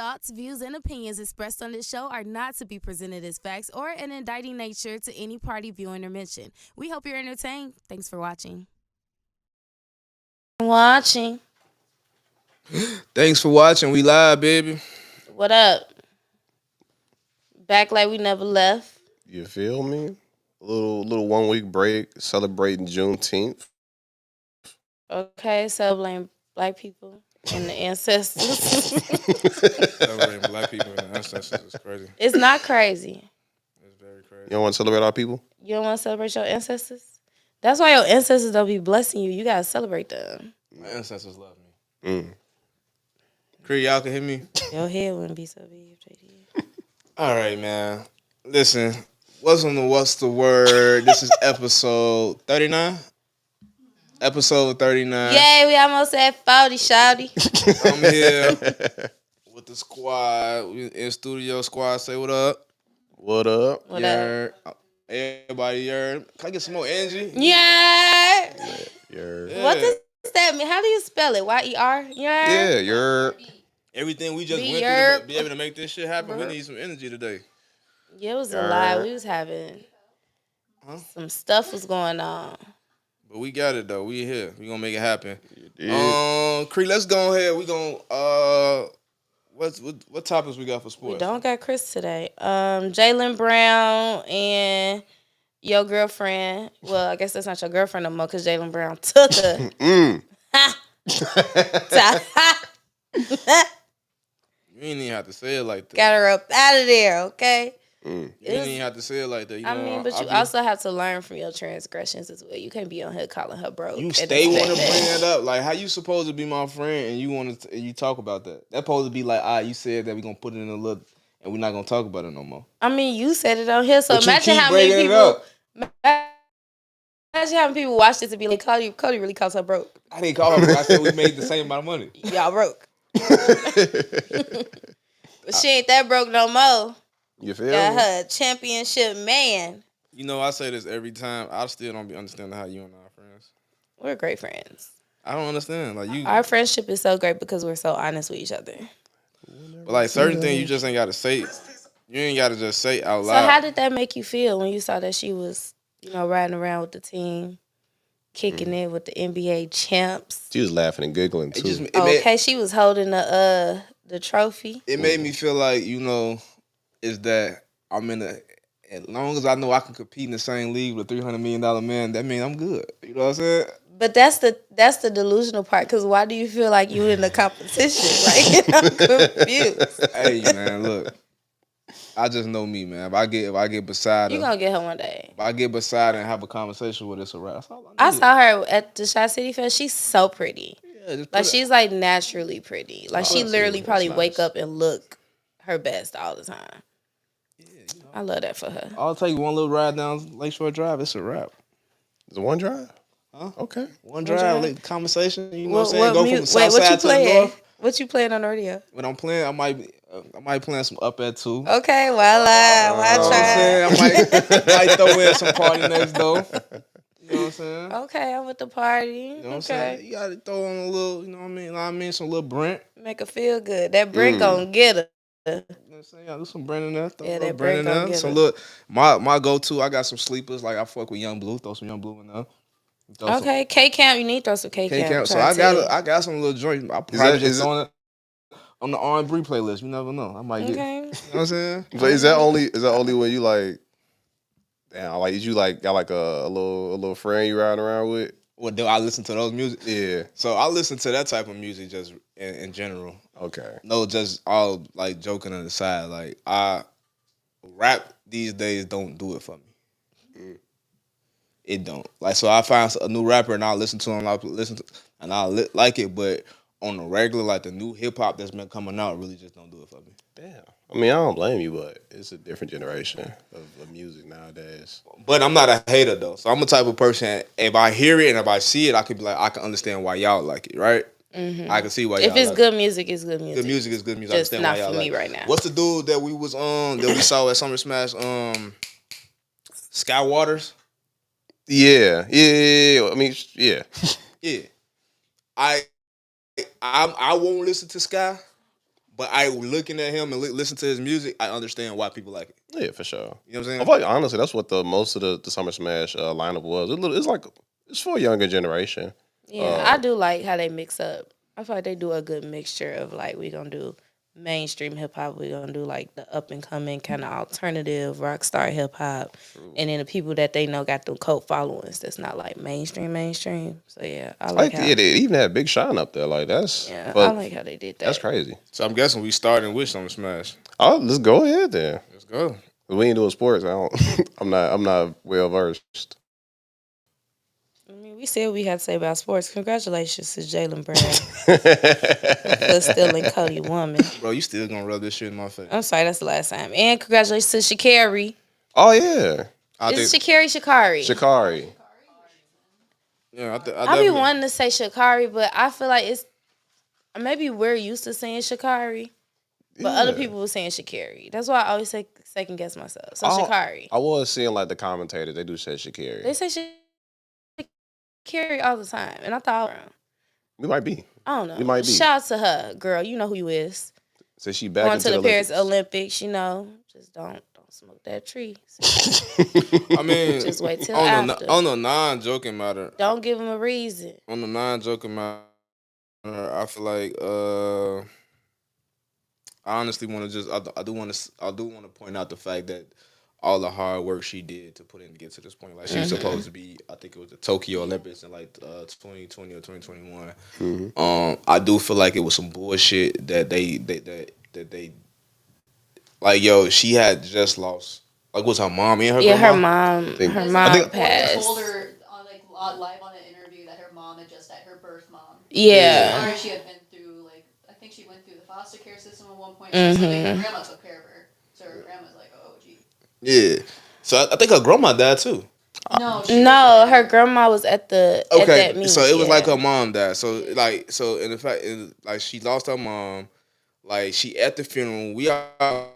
thoughts, views, and opinions expressed on this show are not to be presented as facts or an indicting nature to any party, viewing, or mention. We hope you're entertained. Thanks for watching. Watching. Thanks for watching. We live, baby. What up? Back like we never left. You feel me? A little 1 week break, celebrating Juneteenth. Okay, celebrating black people and the ancestors. Celebrating black people and the ancestors is crazy. It's not crazy. It's very crazy. You don't want to celebrate our people? You don't want to celebrate your ancestors? That's why your ancestors don't be blessing you. You got to celebrate them. My ancestors love me. Cree, y'all can hear me? Your head wouldn't be so big if they did. All right, man. Listen, what's the word? This is episode 39? Episode 39. Yay, we almost at 40, shawty. I'm here with the squad. We in studio squad. Say what up. What up? What up? Everybody here. Can I get some more energy? Yeah. You're. What does that mean? How do you spell it? Y-E-R? Yeah, you're. Everything we just Be went through to be able to make this shit happen, we need some energy today. Yeah, it was a lot. We was having some stuff was going on. But we got it though. We here. We gonna make it happen. Cree, let's go ahead. We gonna what topics we got for sports? We don't got Chris today. Jaylen Brown and your girlfriend. Well, I guess that's not your girlfriend no more because Jaylen Brown took her. You ain't even have to say it like that. Got her up out of there, okay? You didn't even have to say it like that. You know, but you also have to learn from your transgressions as well. You can't be on here calling her broke. You stay want to bring that up. Like, how you supposed to be my friend and you want to you talk about that? That supposed to be like, you said that we gonna put it in a look and we're not gonna talk about it no more. I mean, you said it on here, so But imagine how many people. Imagine how many people watch this and be like, Cody really calls her broke. I didn't call her broke. I said we made the same amount of money. Y'all broke. But she ain't that broke no more. You feel Got me? her a championship man. You know, I say this every time. I still don't be understanding how you and I are friends. We're great friends. I don't understand. Like you, Our friendship is so great because we're so honest with each other. but like certain things you just ain't gotta say. You ain't gotta just say out So loud. how did that make you feel when you saw that she was, riding around with the team, kicking it with the NBA champs? She was laughing and giggling too. She was holding the trophy. It made me feel like, is that I'm as long as I know I can compete in the same league with a $300 million man, that means I'm good. You know what I'm saying? But that's the delusional part, because why do you feel like you in the competition? Like, I'm confused. Hey, man, look. I just know me, man. If I get beside her, You gonna get her one day. if I get beside her and have a conversation with her, it's a wrap. That's all I I need. saw her at the Shot City Fest. She's so pretty. Yeah, just Like, put it- she's like naturally pretty. Like, she literally probably nice. wake up and look her best all the time. I love that for her. I'll take one little ride down Lakeshore Drive. It's a wrap. Is it one drive? Huh? Okay. One drive, like, conversation. You know what I'm saying? What Go mu- from the wait, south what you side to the playing? north. What you playing on the radio? When I'm playing, I might play some up at 2. Okay, well, I You know what I'm try. saying? I might throw in some party next door. You know what I'm saying? Okay, I'm with the party. You know what I'm saying? You gotta throw on a little, you know what I mean? Some little Brent. Make her feel good. That brick gonna get her. You know what I'm saying? Do some Brent in there. Throw a Yeah, little that Brent Brent in gonna there. get Some her. little, my go-to, I got some sleepers. Like, I fuck with Young Blue. Throw some Young Blue in there. Throw some Okay, K-Camp. You need to throw some K-Camp. K-Camp. So I got some little joints. I probably just throwing it on the R&B playlist. You never know. I might get. Okay. You know what I'm saying? But is that only when you like? Damn, like is you like got like a little friend you riding around with? Well, do I listen to those music? Yeah. So I listen to that type of music just in general. Okay. No, just all like joking on the side. Like rap these days don't do it for me. It don't. Like, so I find a new rapper and I'll listen to him. I'll like it, but on the regular, like the new hip hop that's been coming out, really just don't do it for me. Damn. I mean, I don't blame you, but it's a different generation of music nowadays. But I'm not a hater though. So I'm the type of person, if I hear it and if I see it, I could be like, I can understand why y'all like it, right? Mm-hmm. I can see why If y'all it's like good music, it's good music. Good music is good music. Just I understand not why y'all for me like right now. What's the dude that we was that we saw at Summer Smash? Sky Waters. Yeah. I mean, yeah. Yeah. I won't listen to Sky, But I looking at him and listen to his music, I understand why people like it. Yeah, for sure. You know what I'm saying? I feel like, honestly, that's what the most of the Summer Smash lineup was. It's like it's for a younger generation. Yeah, I do like how they mix up. I feel like they do a good mixture of like we gonna do mainstream hip hop, we gonna do like the up and coming kind of alternative rock star hip hop, and then the people that they know got them cult followings that's not like mainstream. So yeah, I like how. Yeah, they even had Big Sean up there. Like that's Yeah, I but like how they did that. that's crazy. So I'm guessing we starting with Summer Smash. Oh, let's go ahead then. Let's go. We ain't doing sports. I don't. I'm not well versed. I mean, we said we had to say about sports. Congratulations to Jaylen Brown for stealing Cody woman. Bro, you still gonna rub this shit in my face. I'm sorry, that's the last time. And congratulations to Sha'Carri. Oh yeah, Is it Sha'Carri? Sha'Carri. Yeah, I I be definitely- wanting to say Sha'Carri, but I feel like it's maybe we're used to saying Sha'Carri, but other people were saying Sha'Carri. That's why I always second guess myself. So Sha'Carri. I was seeing like the commentators. They do say Sha'Carri. They say Sha'Carri all the time, and I thought, We might be. I don't know. We might be. Shout out to her, girl. You know who you is. So she back Going into to the Paris Olympics. Olympics, you know. Just don't smoke that tree. I mean, Just wait till on after. on the non-joking matter. Don't give him a reason. On the non-joking matter, I feel like I honestly want to just I do want to point out the fact that all the hard work she did to put in to get to this point. Like she was supposed to be, I think it was the Tokyo Olympics in like 2020 or 2021. I do feel like it was some bullshit that they like. Yo, she had just lost. Like, was her mom and her grandma? Her mom passed. told her on live on an interview that her mom had just died, her birth mom. Yeah. Or she had been through I think she went through the foster care system at one point. Or something. Her grandma took care of her, so her grandma's like, oh gee. Yeah. So I think her grandma died too. No, her grandma was at the at that meeting. So it was like her mom died. So in the fact, like she lost her mom. Like she at the funeral. We all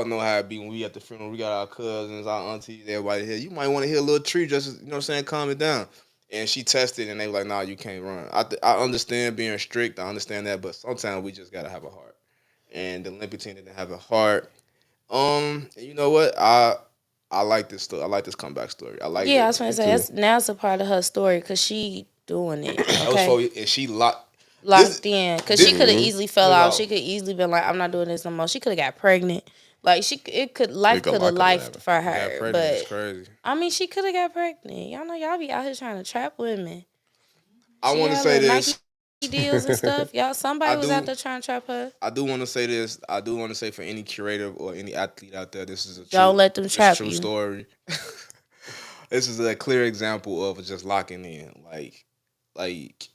know how it be when we at the funeral. We got our cousins, our aunties, everybody here. You might want to hear a little tree, just you know what I'm saying, calm it down. And she tested, and they were like, "Nah, you can't run." I understand being strict. I understand that, but sometimes we just gotta have a heart. And the Olympic team didn't have a heart. You know what? I like this story. I like this comeback story. I like. Yeah, I was trying to say now it's a part of her story because she doing it. Okay? And she locked In because she could have easily fell out. She could easily been like, I'm not doing this no more. She could have got pregnant. Like life could have lifed for her. But crazy. I mean, she could have got pregnant. Y'all know y'all be out here trying to trap women. I want to say this. Nike deals and stuff. Y'all, somebody was out there trying to trap her. I do want to say this. I do want to say for any creative or any athlete out there, this is a don't let them trap true you. Story. This is a clear example of just locking in. Like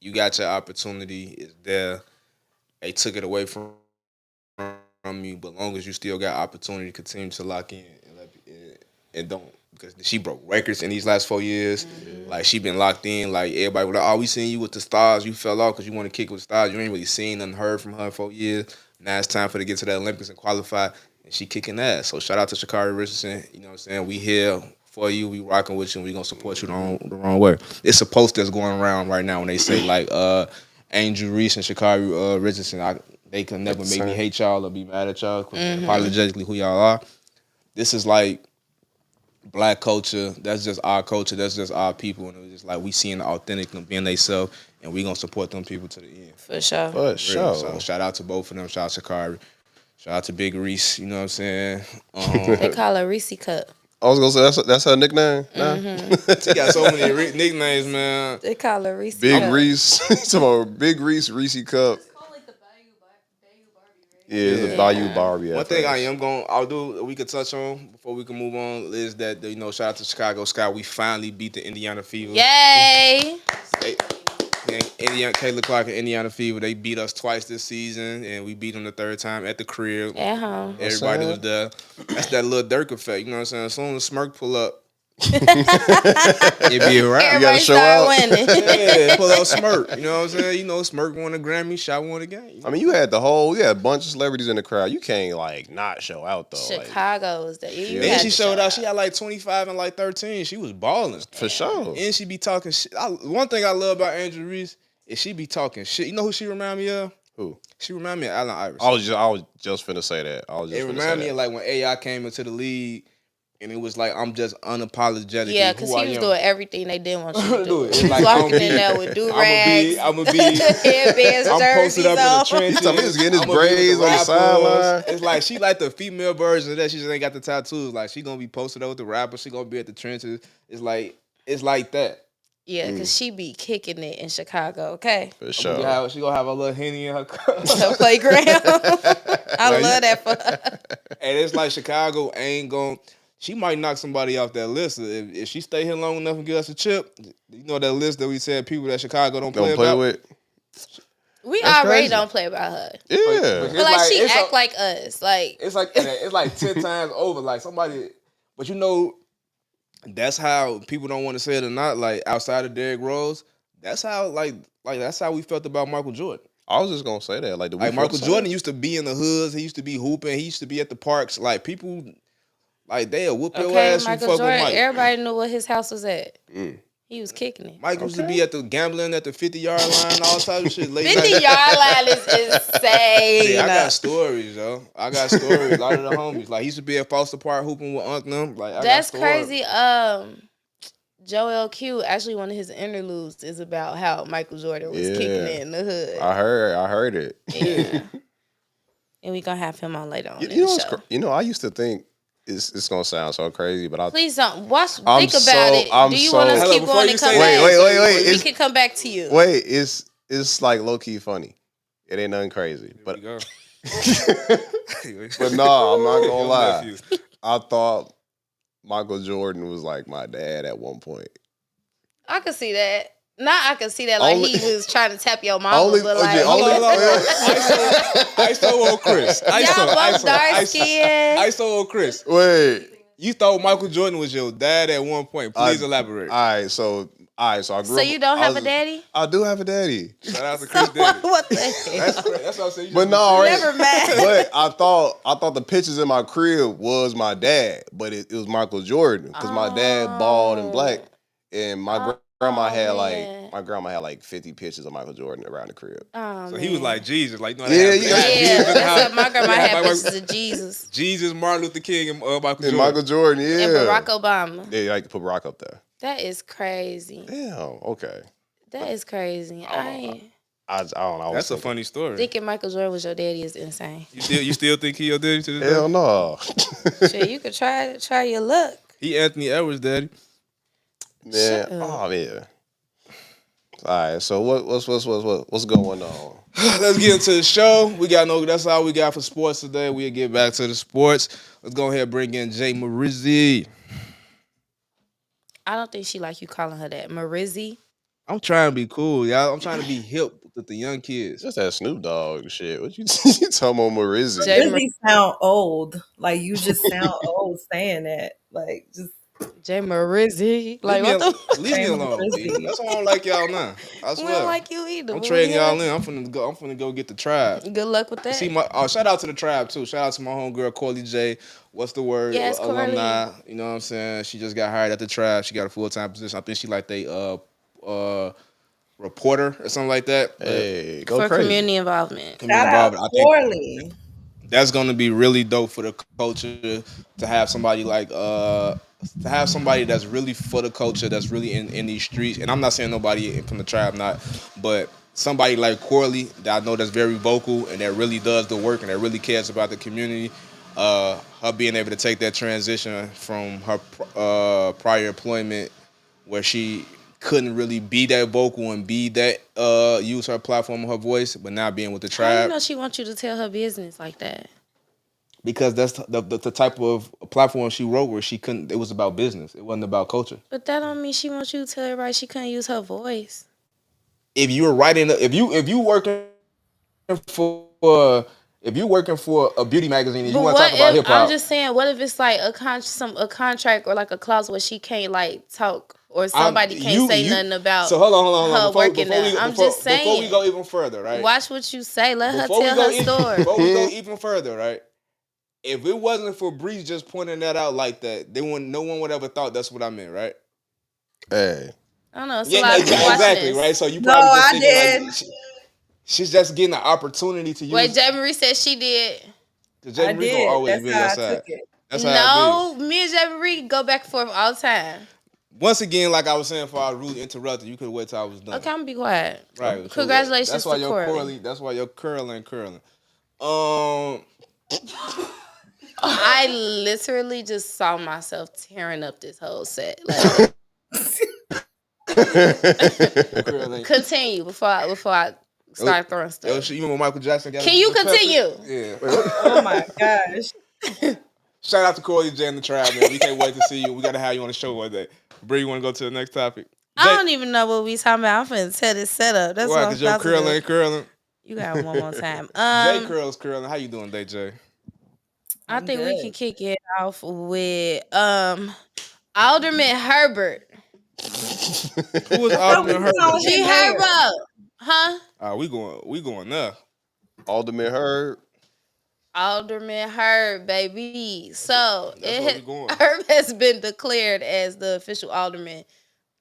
you got your opportunity. It's there. They took it away from you, but long as you still got opportunity to continue to lock in and don't, because she broke records in these last 4 years. Like she been locked in. Like everybody was like, "Oh, we seen you with the stars. You fell off because you want to kick with the stars. You ain't really seen nothing, heard from her in 4 years. Now it's time for her to get to the Olympics and qualify." And she kicking ass. So shout out to Sha'Carri Richardson. You know what I'm saying? We here for you. We rocking with you. And we gonna support you the wrong way. It's a post that's going around right now when they say like Angel Reese and Sha'Carri Richardson. They can never make me hate y'all or be mad at y'all. Apologetically, who y'all are. This is like Black culture. That's just our culture. That's just our people. And it was just like we seeing the authentic and being themselves, and we gonna support them people to the end. For sure. For sure. So shout out to both of them. Shout out to Sha'Carri. Shout out to Big Reese. You know what I'm saying? They call her Reese Cup. I was gonna say that's her nickname. Nah? She got so many nicknames, man. They call her Reese Big Cup. Reese. Talking about Big Reese, Reese Cup. It's called the Bayou Barbie, right? Yeah, it's a Bayou Barbie. One thing I'll do, we could touch on before we can move on, is that, you know, shout out to Chicago Sky. We finally beat the Indiana Fever. Yay! Kayla Clark and Indiana Fever, they beat us twice this season, and we beat them the third time at the crib. At home. Everybody was there. That's that little Dirk effect, you know what I'm saying? As soon as Smirk pull up, it be around. You gotta show up. Winning. Yeah, pull out Smirk. You know what I'm saying? You know, Smirk won a Grammy, Shot won a game. I mean, you had a bunch of celebrities in the crowd. You can't not show out though. Chicago was there. Then she showed out. She had like 25 and like 13. She was balling for sure. And she be talking shit. One thing I love about Angel Reese is she be talking shit. You know who she remind me of? Who? She remind me of Allen Iverson. I was just finna say that. It remind me of like when AI came into the league, and it was like I'm just unapologetically Yeah, because who I he was am. doing everything they didn't want you to do. It's He was like, walking in there with do-rags, I'ma be headbands, I'm posted jerseys up in the on. trenches. He was getting his I'ma be with braids on the rappers. sideline. It's like she like the female version of that. She just ain't got the tattoos. Like she gonna be posted up with the rappers. She gonna be at the trenches. It's like that. Yeah, because she be kicking it in Chicago, okay? For sure. She gonna have a little Henny in her cup. Her playground. I love that for her. And it's like Chicago ain't gonna. She might knock somebody off that list if she stay here long enough and get us a chip. You know that list that we said people that Chicago don't play about? with. We That's already crazy. don't play about her. Yeah. But like she act like us. Like it's like 10 times over. Like somebody, but you know, that's how people don't want to say it or not. Like outside of Derrick Rose, that's how like that's how we felt about Michael Jordan. I was just gonna say that. Like Michael Jordan used to be in the hoods. He used to be hooping. He used to be at the parks. Like people, like they'll whoop your ass. Michael You fuck Jordan, with Mike. everybody knew what his house was at. He was kicking it. Mike used to be at the gambling at the 50-yard line, all type of shit. 50-yard line is insane. Yeah, I got stories, yo. I got stories. A lot of the homies. Like he used to be at Foster Park hooping with Unc them. Like that's crazy. Joel Q actually one of his interludes is about how Michael Jordan was kicking it in the hood. I heard it. Yeah. And we gonna have him on later on. You know, I used to think it's gonna sound so crazy, but please don't think about it. Do you want us to keep going and come back? Wait. We can come back to you. Wait, it's like low key funny. It ain't nothing crazy, but but no, I'm not gonna lie. I thought Michael Jordan was like my dad at one point. I could see that. I could see that like he was trying to tap your mama. Hold on. ISO on Chris. Y'all both dark skin. ISO on Chris. Wait. You thought Michael Jordan was your dad at one point. Please elaborate. All right, so I grew up. So you don't have a daddy? I do have a daddy. Shout out to Chris Daddy. What the hell? That's what I'm saying. But no, right? Never mind. But I thought the pictures in my crib was my dad, but it was Michael Jordan because my dad bald and black, and my grandma had like 50 pictures of Michael Jordan around the crib. So he was like Jesus, like my grandma had pictures of Jesus. Jesus, Martin Luther King, and Michael Jordan, yeah, and Barack Obama. Yeah, you like to put Barack up there. That is crazy. Damn. Okay. That is crazy. I don't know. That's a funny story. Thinking Michael Jordan was your daddy is insane. You still think he your daddy to this day? Hell no. Shit, you could try your luck. He Anthony Edwards' daddy. Man, oh man. All right, so what's going on? Let's get into the show. That's all we got for sports today. We'll get back to the sports. Let's go ahead and bring in Jay Marizzi. I don't think she like you calling her that. Marizzi. I'm trying to be cool, y'all. I'm trying to be hip with the young kids. Just that Snoop Dogg shit. What you talking about, Marizzi? Marizzi sound old. Like you just sound old saying that. Like just Jay Marizzi. Like leave me alone. That's why I don't like y'all now. I swear. We don't like you either. I'm trading y'all in. I'm finna go get the tribe. Good luck with that. See shout out to the tribe too. Shout out to my homegirl Corley J. What's the word? Yes, alumni. You know what I'm saying? She just got hired at the tribe. She got a full-time position. I think she like they reporter or something like that. Hey, go for crazy. Community involvement. Shout out Corley. That's gonna be really dope for the culture to have somebody like that's really for the culture, that's really in these streets. And I'm not saying nobody from the tribe but somebody like Corley that I know that's very vocal and that really does the work and that really cares about the community. Her being able to take that transition from her prior employment where she couldn't really be that vocal and be that use her platform and her voice, but now being with the tribe. How you know she wants you to tell her business like that? Because that's the type of platform she wrote where she couldn't. It was about business. It wasn't about culture. But that don't mean she wants you to tell everybody she couldn't use her voice. If you were writing, if you working for a beauty magazine and you want to talk about hip hop, I'm just saying, what if it's like a contract or like a clause where she can't like talk or somebody can't say nothing about. So hold on. Her working there. I'm just saying. Before we go even further, right? Watch what you say. Let her tell her story. Before we go even further, right? If it wasn't for Bree just pointing that out like that, no one would ever thought that's what I meant, right? Hey. I don't know. Yeah, exactly, right? So you probably I just did. Like, She's just getting the opportunity to use. Wait, J. Marie said she did. I Marie gonna did. always That's be on how your I side. took it. That's how it No, me and J. Marie go back and forth all the time. be. Once again, like I was saying, before I rudely interrupted, you could wait till I was done. Okay, I'm gonna be quiet. Right. Congratulations that's why to your Corley. That's why your curling. I literally just saw myself tearing up this whole set. Like, Curling. continue before I start throwing stuff. You remember Michael Jackson? Can you continue? Yeah. Oh my gosh. Shout out to Corey J and the Tribe, man. We can't wait to see you. We gotta have you on the show one day. Bree, you wanna go to the next topic? I don't even know what we talking about. I'm finna tell this setup. That's why? what I'm Because your about to curl do. ain't curling. You got one more time. J curls curling. How you doing, Day J? I think good. we can kick it off with Alderman Herbert. Who was Alderman Herbert? G Herbert. Huh? We going there. Alderman Herb. Alderman Herb, baby. So That's we going. Herb has been declared as the official alderman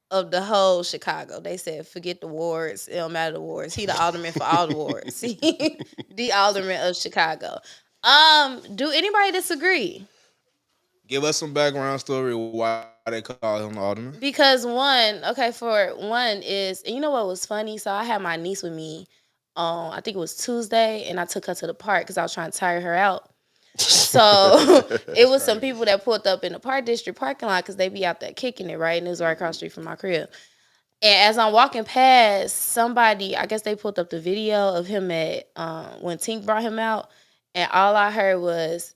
of the whole Chicago. They said, forget the wards. It don't matter the wards. He the alderman for all the wards. The alderman of Chicago. Do anybody disagree? Give us some background story why they call him the alderman. Because for one is, and you know what was funny? So I had my niece with me I think it was Tuesday, and I took her to the park because I was trying to tire her out. So it was some people that pulled up in the Park District parking lot because they be out there kicking it, right? And it was right across the street from my crib. And as I'm walking past, somebody, I guess they pulled up the video of him at when Tink brought him out, and all I heard was,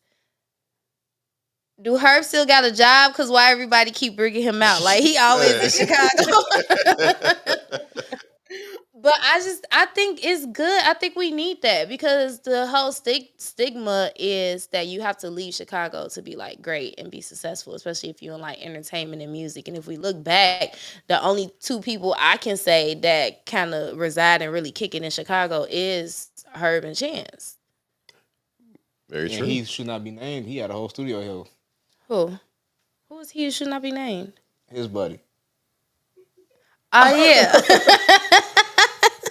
do Herb still got a job? Because why everybody keep bringing him out? Like, he always in Chicago. But I think it's good. I think we need that because the whole stigma is that you have to leave Chicago to be like great and be successful, especially if you're in like entertainment and music. And if we look back, the only two people I can say that kind of reside and really kick it in Chicago is Herb and Chance. Very true. He should not be named. He had a whole studio here. Who? Who is he who should not be named? His buddy. Oh, yeah.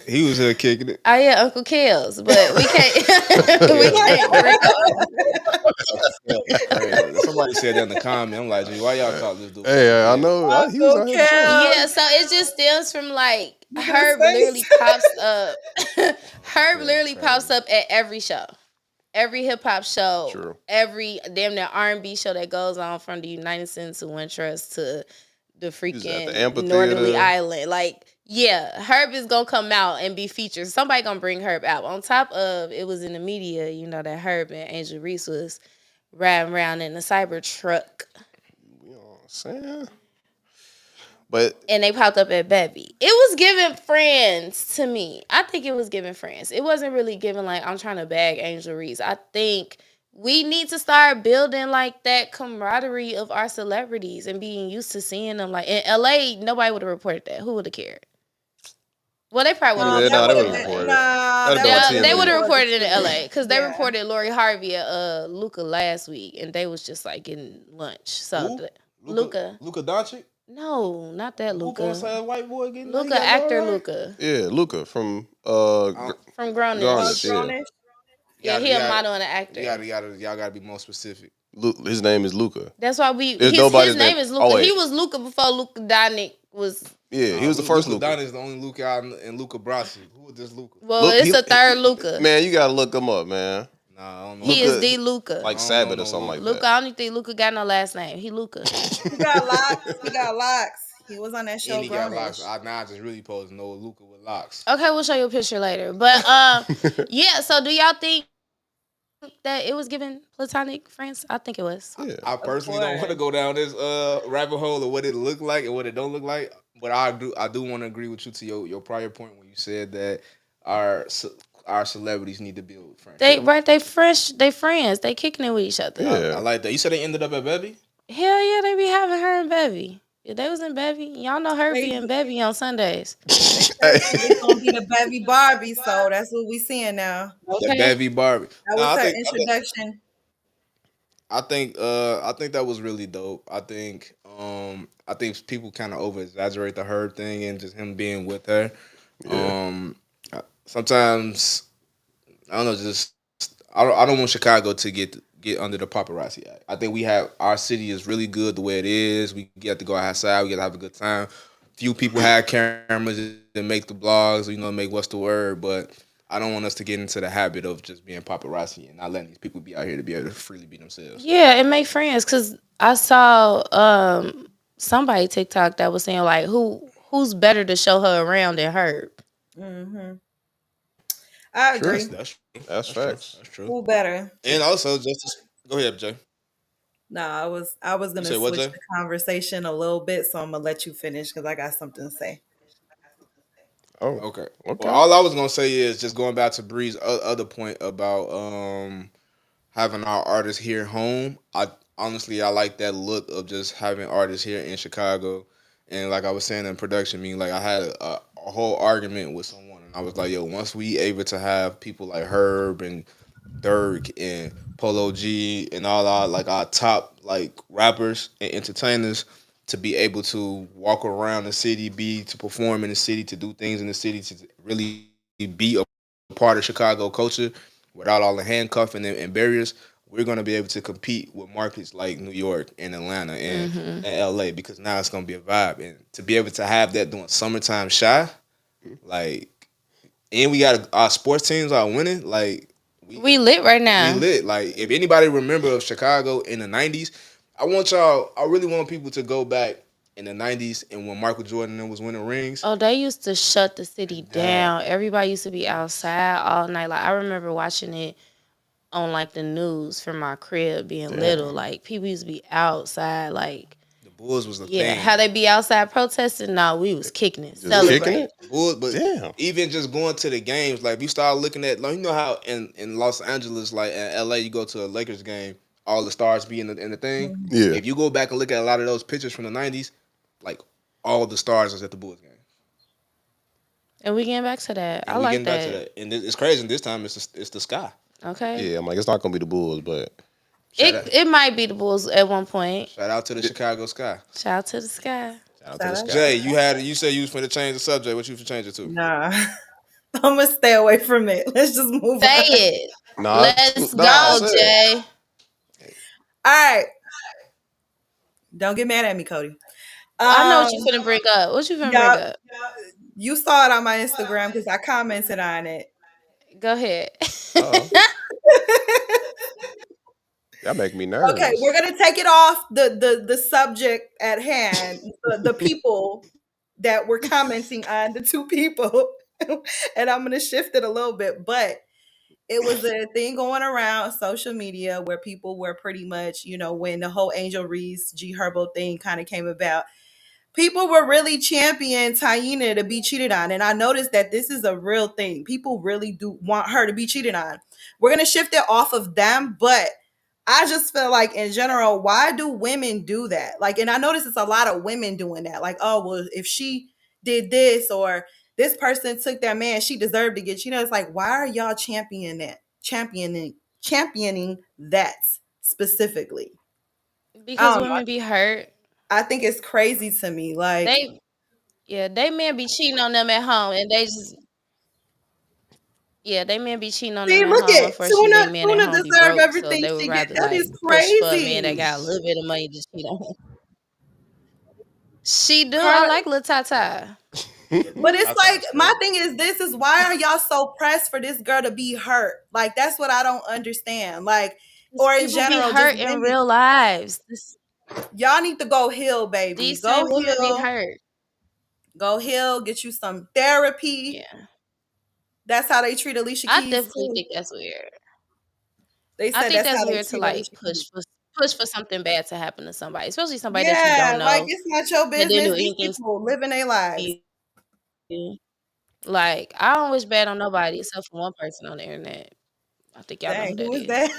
He was here kicking it. Oh, yeah, Uncle Kels. But we can't. We can't bring up. Somebody said that in the comment. I'm like, why y'all call this dude? Hey, I know. He was on his show. Yeah, so it just stems from like Herb literally pops up. Herb literally pops up at every show. Every hip hop show, True. Every damn near R&B show that goes on from the United Center to Wintrust to the freaking Northerly Island. Like, yeah, Herb is gonna come out and be featured. Somebody gonna bring Herb out. On top of it was in the media, you know, that Herb and Angel Reese was riding around in a cyber truck. You know what I'm saying? And they popped up at Bevy. It was giving Friends to me. I think it was giving Friends. It wasn't really giving like I'm trying to bag Angel Reese. I think we need to start building like that camaraderie of our celebrities and being used to seeing them. Like in LA, nobody would have reported that. Who would have cared? Well, they probably would have. They would have reported. They would have reported it in LA because they reported Lori Harvey at Luca last week, and they was just like getting lunch. So Luca Doncic. No, not that Luca. Who gonna say a white boy getting Luca, actor Luca. Yeah, Luca from Grownish. Yeah, he a model and an actor. Y'all gotta be more specific. His name is Luca. That's why his name is Luca. He was Luca before Luca Doncic was. Yeah, he was the first Luca. Doncic is the only Luca out in Luca Brasi. Who is this Luca? Well, it's a third Luca. Man, you gotta look him up, man. Nah, I don't know. He is the Luca. Like Sabbath or something like that. Luca, I don't think Luca got no last name. He Luca. He got locks. He got locks. He was on that show. He got locks. Now I just really supposed to know Luca with locks. Okay, we'll show you a picture later. But yeah. So do y'all think that it was given platonic friends? I think it was. Yeah. I personally don't want to go down this rabbit hole of what it looked like and what it don't look like. But I do want to agree with you to your prior point when you said that our celebrities need to build friendships. They friends. They kicking it with each other. Yeah. I like that. You said they ended up at Bevy? Hell yeah, they be having her and Bevy. Yeah, they was in Bevy. Y'all know her being Bevy on Sundays. It's gonna be the Bevy Barbie, so that's what we seeing now. Okay. The Bevy Barbie. That was her introduction. I think that was really dope. I think people kind of over exaggerate the Herb thing and just him being with her. Yeah. sometimes I don't know. Just I don't want Chicago to get under the paparazzi act. I think we have our city is really good the way it is. We get to go outside. We get to have a good time. Few people have cameras and make the blogs. Make what's the word, but I don't want us to get into the habit of just being paparazzi and not letting these people be out here to be able to freely be themselves. Yeah, and make friends. Cause I saw somebody TikTok that was saying like who's better to show her around than her. Hmm. I True. agree. That's true. That's That's true. facts. That's true. Who better? And also, go ahead, Jay. No, I was You gonna say what, switch Jay? the conversation a little bit, so I'm gonna let you finish because I got something to say. Oh, Okay. Well, okay. all I was gonna say is just going back to Bree's other point about having our artists here home. I honestly I like that look of just having artists here in Chicago. And like I was saying in production, like I had a whole argument with someone, and I was like, yo, once we able to have people like Herb and Dirk and Polo G and all our like our top like rappers and entertainers to be able to walk around the city, be to perform in the city, to do things in the city, to really be a part of Chicago culture without all the handcuffing and barriers, we're gonna be able to compete with markets like New York and Atlanta and Mm-hmm. LA because now it's gonna be a vibe. And to be able to have that during summertime shy, like and we got our sports teams are winning, like we We lit right we now. lit. Like if anybody remember of Chicago in the '90s, I want y'all. I really want people to go back in the '90s and when Michael Jordan was winning rings. Oh, they used to shut the city That down. Everybody used to be outside all night. Like I remember watching it on like the news from my crib being little. Damn. Like people used to be outside. Like the Bulls was the yeah, thing. how they be outside protesting? No, we was kicking it, Just kicking celebrating. it? Bulls, but Damn. even just going to the games, like you start looking at, like you know how in Los Angeles, like in LA, you go to a Lakers game, all the stars be in the thing. Mhm. Yeah. If you go back and look at a lot of those pictures from the '90s, like all the stars was at the Bulls game. And we getting back to that. I And we like getting back to that. that, and it's crazy. This time it's the sky. Okay. Yeah, I'm like, it's not gonna be the Bulls, but Shout It out, it might be the Bulls at one point. shout out to the Chicago sky. Shout out to the sky. shout out to the Shout out sky. Jay, to you said you was finna change the subject. What you finna change it to? Nah. I'm gonna stay away from it. Let's just move Say on. it. Let's Nah, go, say it. Jay. All right. Don't get mad at me, Cody. I know what you Um, finna bring up. What you finna bring y'all, up? you saw it on my Instagram because I commented on it. Go ahead. Oh, y'all make me Okay, nervous. we're gonna take it off the subject at hand, the people that were commenting on the two people, and I'm gonna shift it a little bit, but it was a thing going around social media where people were pretty much, when the whole Angel Reese G Herbo thing kind of came about, people were really championing Taina to be cheated on. And I noticed that this is a real thing. People really do want her to be cheated on. We're going to shift it off of them, but I just feel like in general, why do women do that? Like, and I notice it's a lot of women doing that. Like, oh, well, if she did this or this person took that man, she deserved to get, it's like, why are y'all championing that specifically? I Because don't know. women be hurt. I think it's crazy to me. Like, They yeah, they men be cheating on them at home and they just yeah, they men be cheating on see, them at look home. at Unfortunately, they Tuna. men at Tuna home be deserve broke, so everything they would she get. rather That is like push for a man that crazy. got a little bit of money to cheat on. She do. I Car- like Lil Tata. But it's That's like my crazy. thing is this is why are y'all so pressed for this girl to be hurt? Like that's what I don't understand. Like, 'Cause or in people be general, just hurt in women. real lives. Y'all need to go heal, baby. These same Go women be heal. hurt. Go heal. Get you some therapy. Yeah, That's how they treat Alicia I Keys definitely too. think that's weird. They I said think that's that's how they weird to treat like Alicia Keys. push for something bad to happen to somebody, especially somebody that you Yeah, don't like know it's not your that didn't business. do These anything people living their lives. to you. Like I don't wish bad on nobody except for one person on the internet. I think y'all know who Dang, who that is is. that?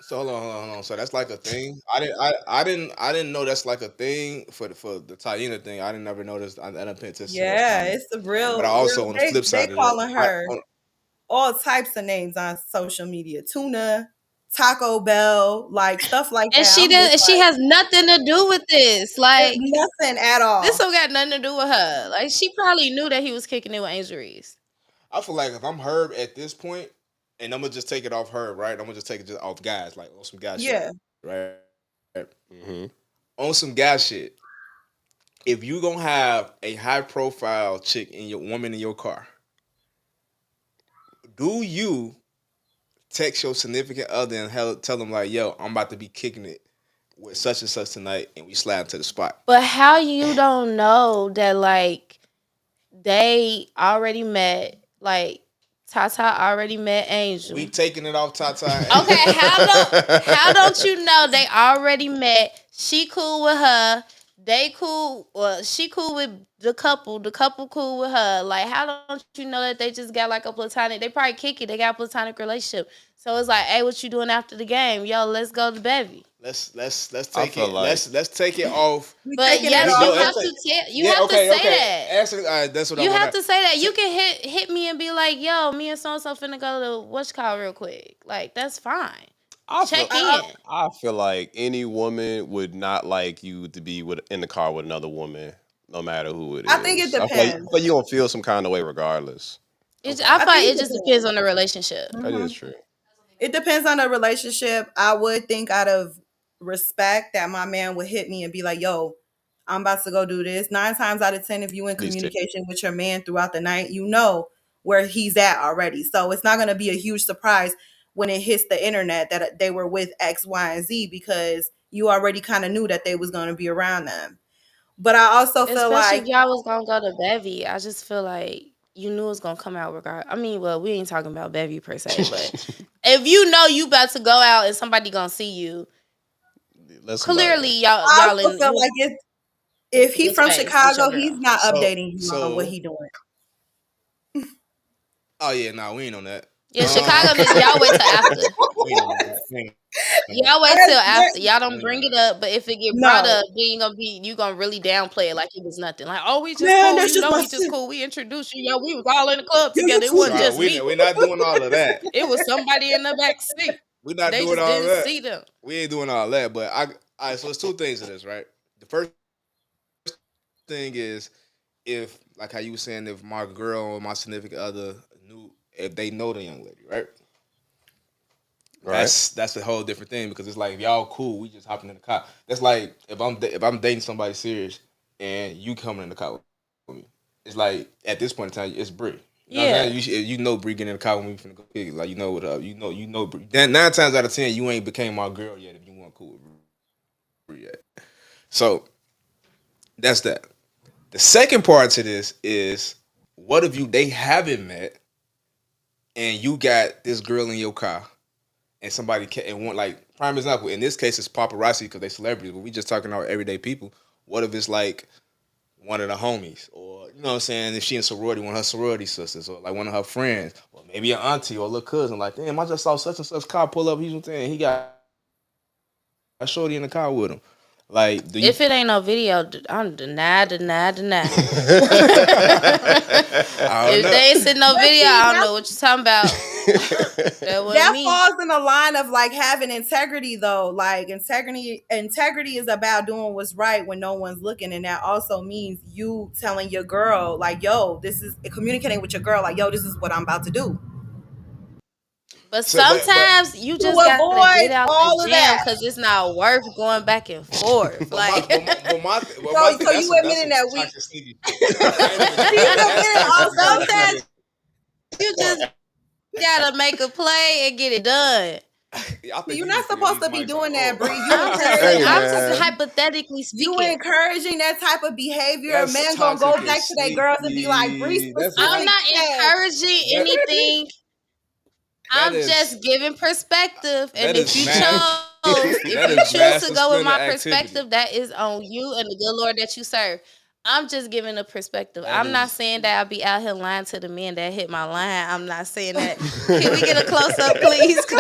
So hold on. So that's like a thing. I didn't know that's like a thing for the Taina thing. I didn't never notice. I didn't pay attention to those Yeah, comments. it's a But I real. also on the flip They side of that, calling her all types of names on social media. Tuna, Taco Bell, like stuff like And that. she I'm just did. She like, has nothing to do with this. Like nothing at this all. don't got nothing to do with her. Like she probably knew that he was kicking it with Angel Reese. I feel like if I'm Herb at this point, and I'm gonna just take it off Herb, right? I'm gonna just take it just off guys, like on some guy shit, Yeah. right? Mm-hmm. On some guy shit. If you gonna have a high profile chick in your woman in your car, do you text your significant other and tell them like, "Yo, I'm about to be kicking it with such and such tonight," and we slide to the spot? But how you don't know that like they already met, like Tata already met Angel. We taking it off Tata. Okay, how don't you know they already met? She cool with her. They cool. Well, she cool with the couple. The couple cool with her. Like, how don't you know that they just got like a platonic? They probably kick it. They got a platonic relationship. So it's like, hey, what you doing after the game? Yo, let's go to bevy. Let's take it. Like let's take it off. But yes, you have to have to say that. Actually, that's what You have to say that. You can hit me and be like, yo, me and so and so finna go to what's called real quick. Like, that's fine. Check in. I feel like any woman would not like you to be in the car with another woman, no matter who it is. I think it depends. I feel like you gonna feel some kind of way regardless. I feel like it just depends on the relationship. That is true. It depends on the relationship. I would think out of respect that my man would hit me and be like, yo, I'm about to go do this. 9 times out of 10, if you in communication with your man throughout the night, you know where he's at already. So it's not going to be a huge surprise when it hits the internet that they were with X, Y, and Z, because you already kind of knew that they was going to be around them. But I also feel especially like if y'all was going to go to bevy, I just feel like you knew it was going to come out regardless. I mean, well, we ain't talking about bevy per se, but if you know you about to go out and somebody going to see you, clearly y'all I feel like if he's from Chicago, he's not updating you on what he doing. Oh yeah, nah, we ain't on that. Yeah, Chicago niggas, y'all wait till after. Y'all wait till after. Y'all don't bring it up, but if it get brought up, then you gonna really downplay it like it was nothing. Like, oh, we just cool. You know, we just cool. We introduced you. Yo, we was all in the club together. It wasn't just me. We're not doing all of that. It was somebody in the back seat. We're not they doing just all didn't that. See them. We ain't doing all that. But all right, so it's 2 things to this, right? The first thing is, if like how you were saying, if my girl or my significant other knew, if they know the young lady, right? That's a whole different thing, because it's like, if y'all cool, we just hopping in the car. That's like if I'm dating somebody serious and you coming in the car with me. It's like at this point in time, it's Bree. You know you know Bree getting in the car when we finna go pick it. Like, you know what up. You know Bree. Then 9 times out of 10, you ain't became my girl yet if you weren't cool with Bree yet. So that's that. The second part to this is, what if they haven't met and you got this girl in your car and somebody and want, like, prime example, in this case it's paparazzi because they celebrities, but we just talking about everyday people. What if it's like one of the homies, or you know what I'm saying, if she in sorority, one of her sorority sisters, or like one of her friends, or maybe an auntie or a little cousin, like, damn, I just saw such and such car pull up, he got a shorty in the car with him. Like, if it ain't no video, I'm deny. If they ain't seen no video, I don't know what you're talking about. That falls in the line of like having integrity, though. Like, integrity is about doing what's right when no one's looking, and that also means you telling your girl, like, yo, this is communicating with your girl, like, yo, this is what I'm about to do. But sometimes you just gotta get out the jam because it's not worth going back and forth. Like, so you admitting that we sometimes you just gotta make a play and get it done. You're not supposed to be doing that, Bree. I'm just hypothetically speaking. You encouraging that type of behavior. Men gonna go back to their girls and be like, Bree, I'm not encouraging anything. I'm just giving perspective, and if you choose to go with my perspective, that is on you and the good Lord that you serve. I'm just giving a perspective. I'm not saying that I'll be out here lying to the men that hit my line. I'm not saying that. Can we get a close up, please? You see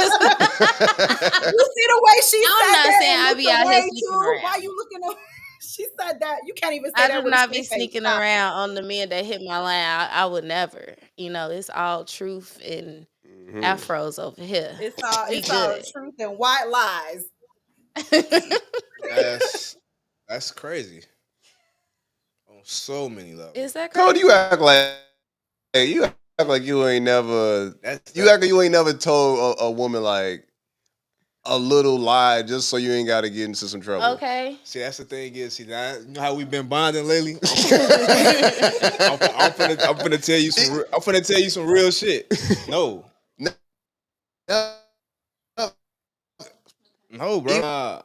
the way she said that? I'm not saying I'll be out here sneaking around. Why you looking at? She said that. You can't even say that. I do not be sneaking around on the men that hit my line. I would never. You know, it's all truth and afros over here. It's all truth and white lies. That's crazy. On so many levels. Is that crazy? Cody, you act like you ain't never. That's You act like you ain't never told a woman like a little lie just so you ain't got to get into some trouble. Okay. See, that's the thing is, see, that, you know how we've been bonding lately. I'm finna tell you some. I'm finna tell you some real shit. No, no, bro.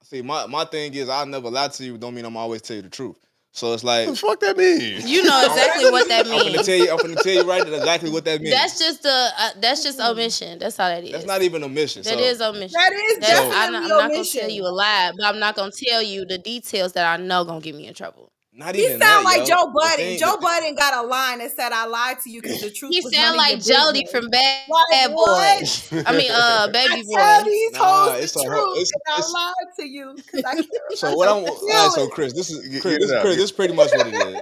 See, my thing is, I never lie to you. Don't mean I'm always tell you the truth. So it's like, What the fuck that mean? You know exactly what that I'm finna means. tell you. I'm finna tell you right now exactly what that means. That's just omission. That's all that is. That's not even omission. That is omission. That is definitely I'm not gonna omission. tell you a lie, but I'm not gonna tell you the details that I know gonna get me in trouble. Not He even sound that, like yo. Joe The Budden. thing- Joe Budden got a line that said, "I lied to you because the truth He was none sound of like your Jody business." from Bad Like what? Boys. I mean, Baby I tell Boy. these Nah, hoes it's the a whole. truth, and I It's lied to you because I care so about what your I'm. All right, so feelings. Chris, this is Get Chris. it This, out. Chris, this is pretty much what it is.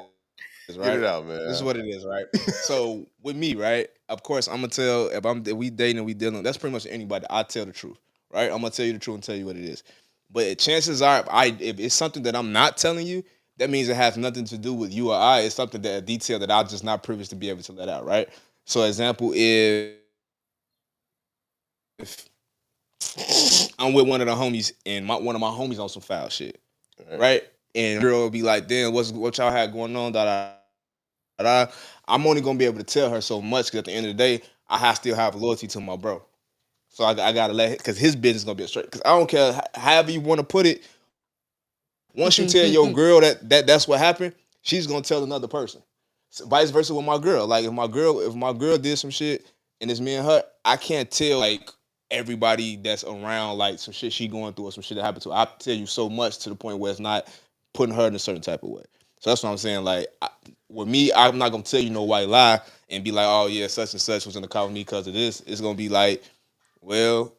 Right? Get it out, man. This is what it is, right? So with me, right? Of course, I'm gonna tell if we dating and we dealing. That's pretty much anybody. I tell the truth, right? I'm gonna tell you the truth and tell you what it is. But chances are, if it's something that I'm not telling you, that means it has nothing to do with you or I. It's something that a detail that I'm just not privileged to be able to let out, right? So, example, if I'm with one of the homies and one of my homies on some foul shit, right? And the girl will be like, "Damn, what y'all had going on?" I'm only gonna be able to tell her so much because at the end of the day, still have loyalty to my bro. So I gotta let it, because his business gonna be straight. Because I don't care however you want to put it. Once you tell your girl that's what happened, she's gonna tell another person. So vice versa with my girl. Like if my girl did some shit and it's me and her, I can't tell like everybody that's around like some shit she going through or some shit that happened to her. I tell you so much to the point where it's not putting her in a certain type of way. So that's what I'm saying. Like with me, I'm not gonna tell you no white lie and be like, oh yeah, such and such was in the car with me because of this. It's gonna be like, well,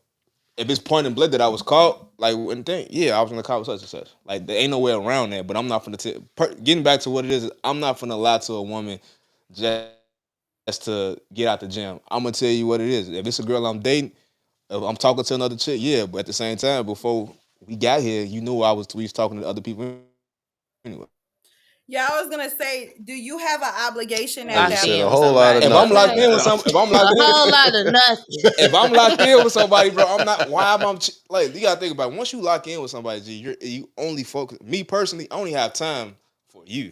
if it's point and blank that I was caught, like when yeah, I was in the car with such and such. Like there ain't no way around that. But I'm not finna getting back to what it is. I'm not finna lie to a woman just to get out the gym. I'm gonna tell you what it is. If it's a girl I'm dating, if I'm talking to another chick, yeah. But at the same time, before we got here, you knew we was talking to other people anyway. Yeah, I was gonna say, do you have an obligation at Locked You that said in a with whole lot of If somebody. I'm nothing. locked in with if I'm locked A in, whole lot of nothing. if I'm locked in with somebody, bro, I'm not. Why am I like? You gotta think about it. Once you lock in with somebody, G, you only focus. Me personally, I only have time for you.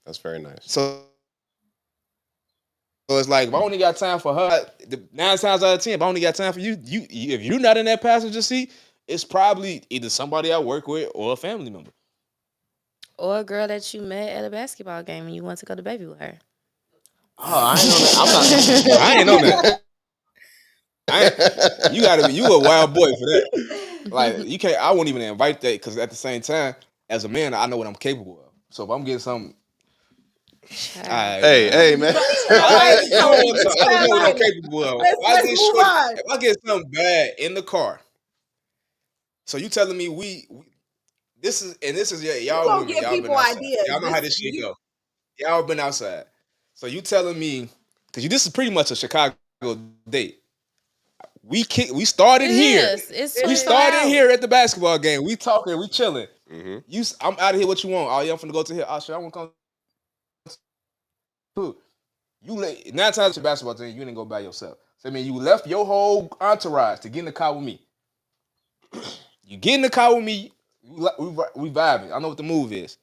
That's very nice. So it's like if I only got time for her, 9 times out of 10, if I only got time for you, if you're not in that passenger seat, it's probably either somebody I work with or a family member. Or a girl that you met at a basketball game and you want to go to baby with her. Oh, I ain't on that. I ain't on that. You a wild boy for that. Like you can't. I won't even invite that because at the same time, as a man, I know what I'm capable of. So if I'm getting something, Hey, man. I know what I'm capable of. Let's move on. If I get something bad in the car, so you telling me this is yeah, y'all Gonna women, give y'all been people outside. ideas. Y'all know how this shit go. Y'all been outside. So you telling me because this is pretty much a Chicago date. We started here. We started here at the basketball game. We talking, we chilling. I'm out of here. What you want? Oh, yeah, I'm finna go to here. Oh, shit, I want to come. Too. You 9 times at your basketball team, you didn't go by yourself. So I mean, you left your whole entourage to get in the car with me. You get in the car with me. We vibing. I know what the move is.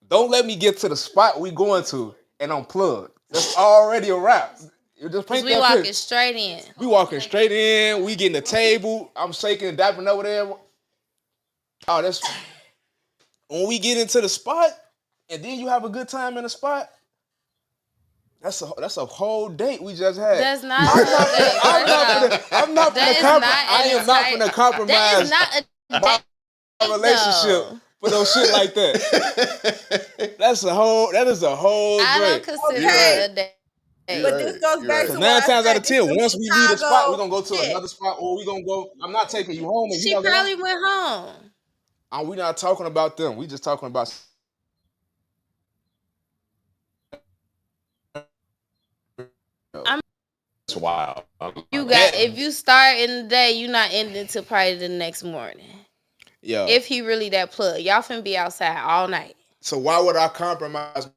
Don't let me get to the spot we going to and unplug. That's already a wrap. You just paint We that walking picture. straight in. We walking straight in. We getting the table. I'm shaking and dapping over there. Oh, that's when we get into the spot, and then you have a good time in the spot. That's a whole date we just had. That's not a date. I'm not gonna compromise. That is not a date. My relationship for no shit like that. That is a whole I drink. don't consider it a date. But this goes back to 9 times out of 10, some once we leave the spot, we're Chicago gonna go to shit. another spot, or we gonna go. I'm not taking you home. If She you don't probably went home. we're not talking about them. We just talking about. It's wild. If you start in the day, you not ending till probably the next morning. Yeah. If he really that plug, y'all finna be outside all night. So why would I compromise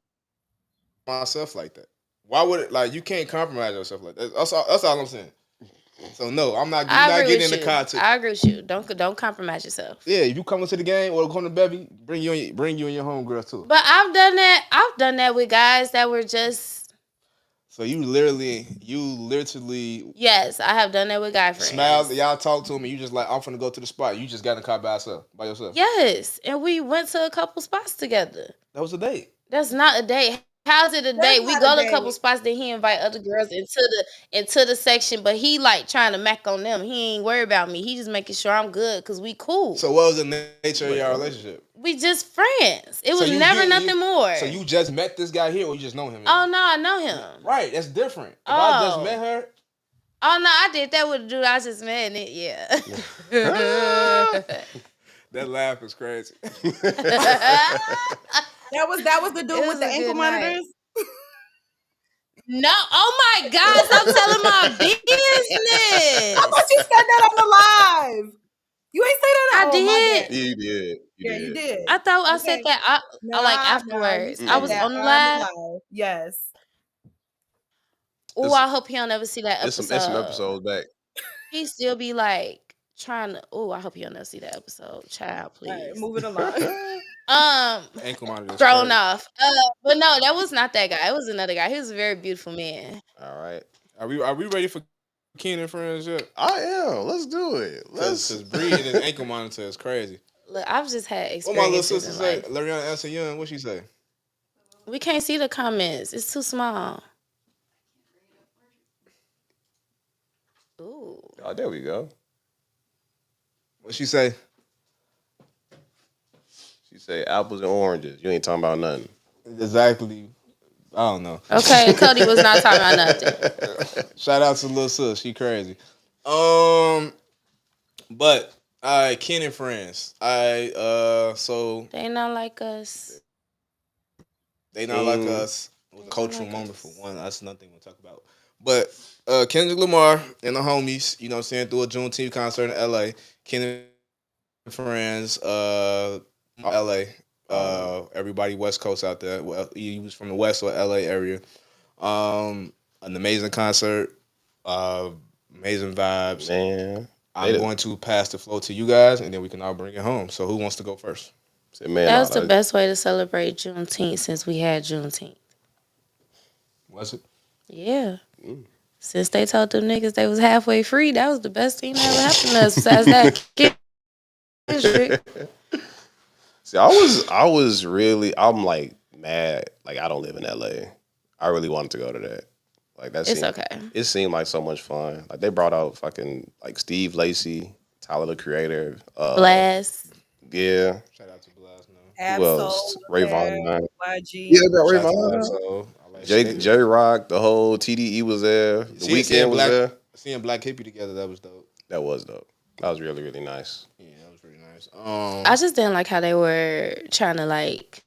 myself like that? Why would it like you can't compromise yourself like that? That's all I'm saying. So no, I'm not. You're I not agree getting with in the you. car. I agree with you. Don't compromise yourself. Yeah, if you come into the game or come to Bevy, bring you and your homegirls too. But I've done that. I've done that with guys that were just. So you literally, Yes, I have done that with guy friends. smile. Y'all talk to him, and you just like, I'm finna go to the spot. You just got in the car by yourself. Yes, and we went to a couple spots together. That was a date. That's not a date. How's it a That's date? We not go a to a date. couple spots, then he invite other girls into the section, but he like trying to mac on them. He ain't worried about me. He just making sure I'm good because we cool. So what was the nature of your relationship? We just friends. It So was never nothing more. So you just met this guy here, or you just know him? Oh no, I know him. Right, that's different. If I just met her. Oh no, I did that with a dude I just met, and it, yeah. That laugh is crazy. That was the dude with the ankle monitors. No, oh my God, stop telling my business. I thought you said that on the live. You ain't say that. I did. Yeah, you did. You did. I thought I said that. I like Nah, afterwards. you I said was that on the live. Yes. Oh, I hope he'll never see that episode. It's some episodes back. He still be like trying to. Oh, I hope he'll never see that episode. Child, please. All right, moving along. Ankle monitor thrown off. But no, that was not that guy. It was another guy. He was a very beautiful man. All right. Are we ready for Ken and Friends yet? I am. Let's do it. Because Bree and his ankle monitor is crazy. Look, I've just had What my little experiences sister in say? life. Lariana Elsa Young, what she say? We can't see the comments. It's too small. Ooh. Oh, there we go. What she say? She say apples and oranges. You ain't talking about nothing. Exactly. I don't know. Okay, Cody was not talking about nothing. Shout out to little sis. She crazy. But Ken and Friends. So They not like us. they not like us. It was a cultural moment for one. That's nothing we'll talk about. But Kendrick Lamar and the homies, you know what I'm saying, threw a Juneteenth concert in LA. Ken and Friends, LA. Everybody West Coast out there. Well, he was from the West or LA area. An amazing concert. Amazing vibes. Man. I'm going to pass the floor to you guys, and then we can all bring it home. So who wants to go first? Man, that was the best way to celebrate Juneteenth since we had Juneteenth. Was it? Yeah. Since they told them niggas they was halfway free, that was the best thing that ever happened to us. Besides that, See, I'm like mad. Like I don't live in LA. I really wanted to go to that. Like it's okay. It seemed like so much fun. Like they brought out fucking like Steve Lacy, Tyler the Creator, Blast. Yeah. Shout out to Blast, man. Who else? Rayvon. YG. Yeah, got Rayvon. Jerry Rock, the whole TDE was there. The Weekend was there. Seeing Black Hippie together, that was dope. That was dope. That was really, really nice. Yeah, that was really nice. I just didn't like how they were trying to like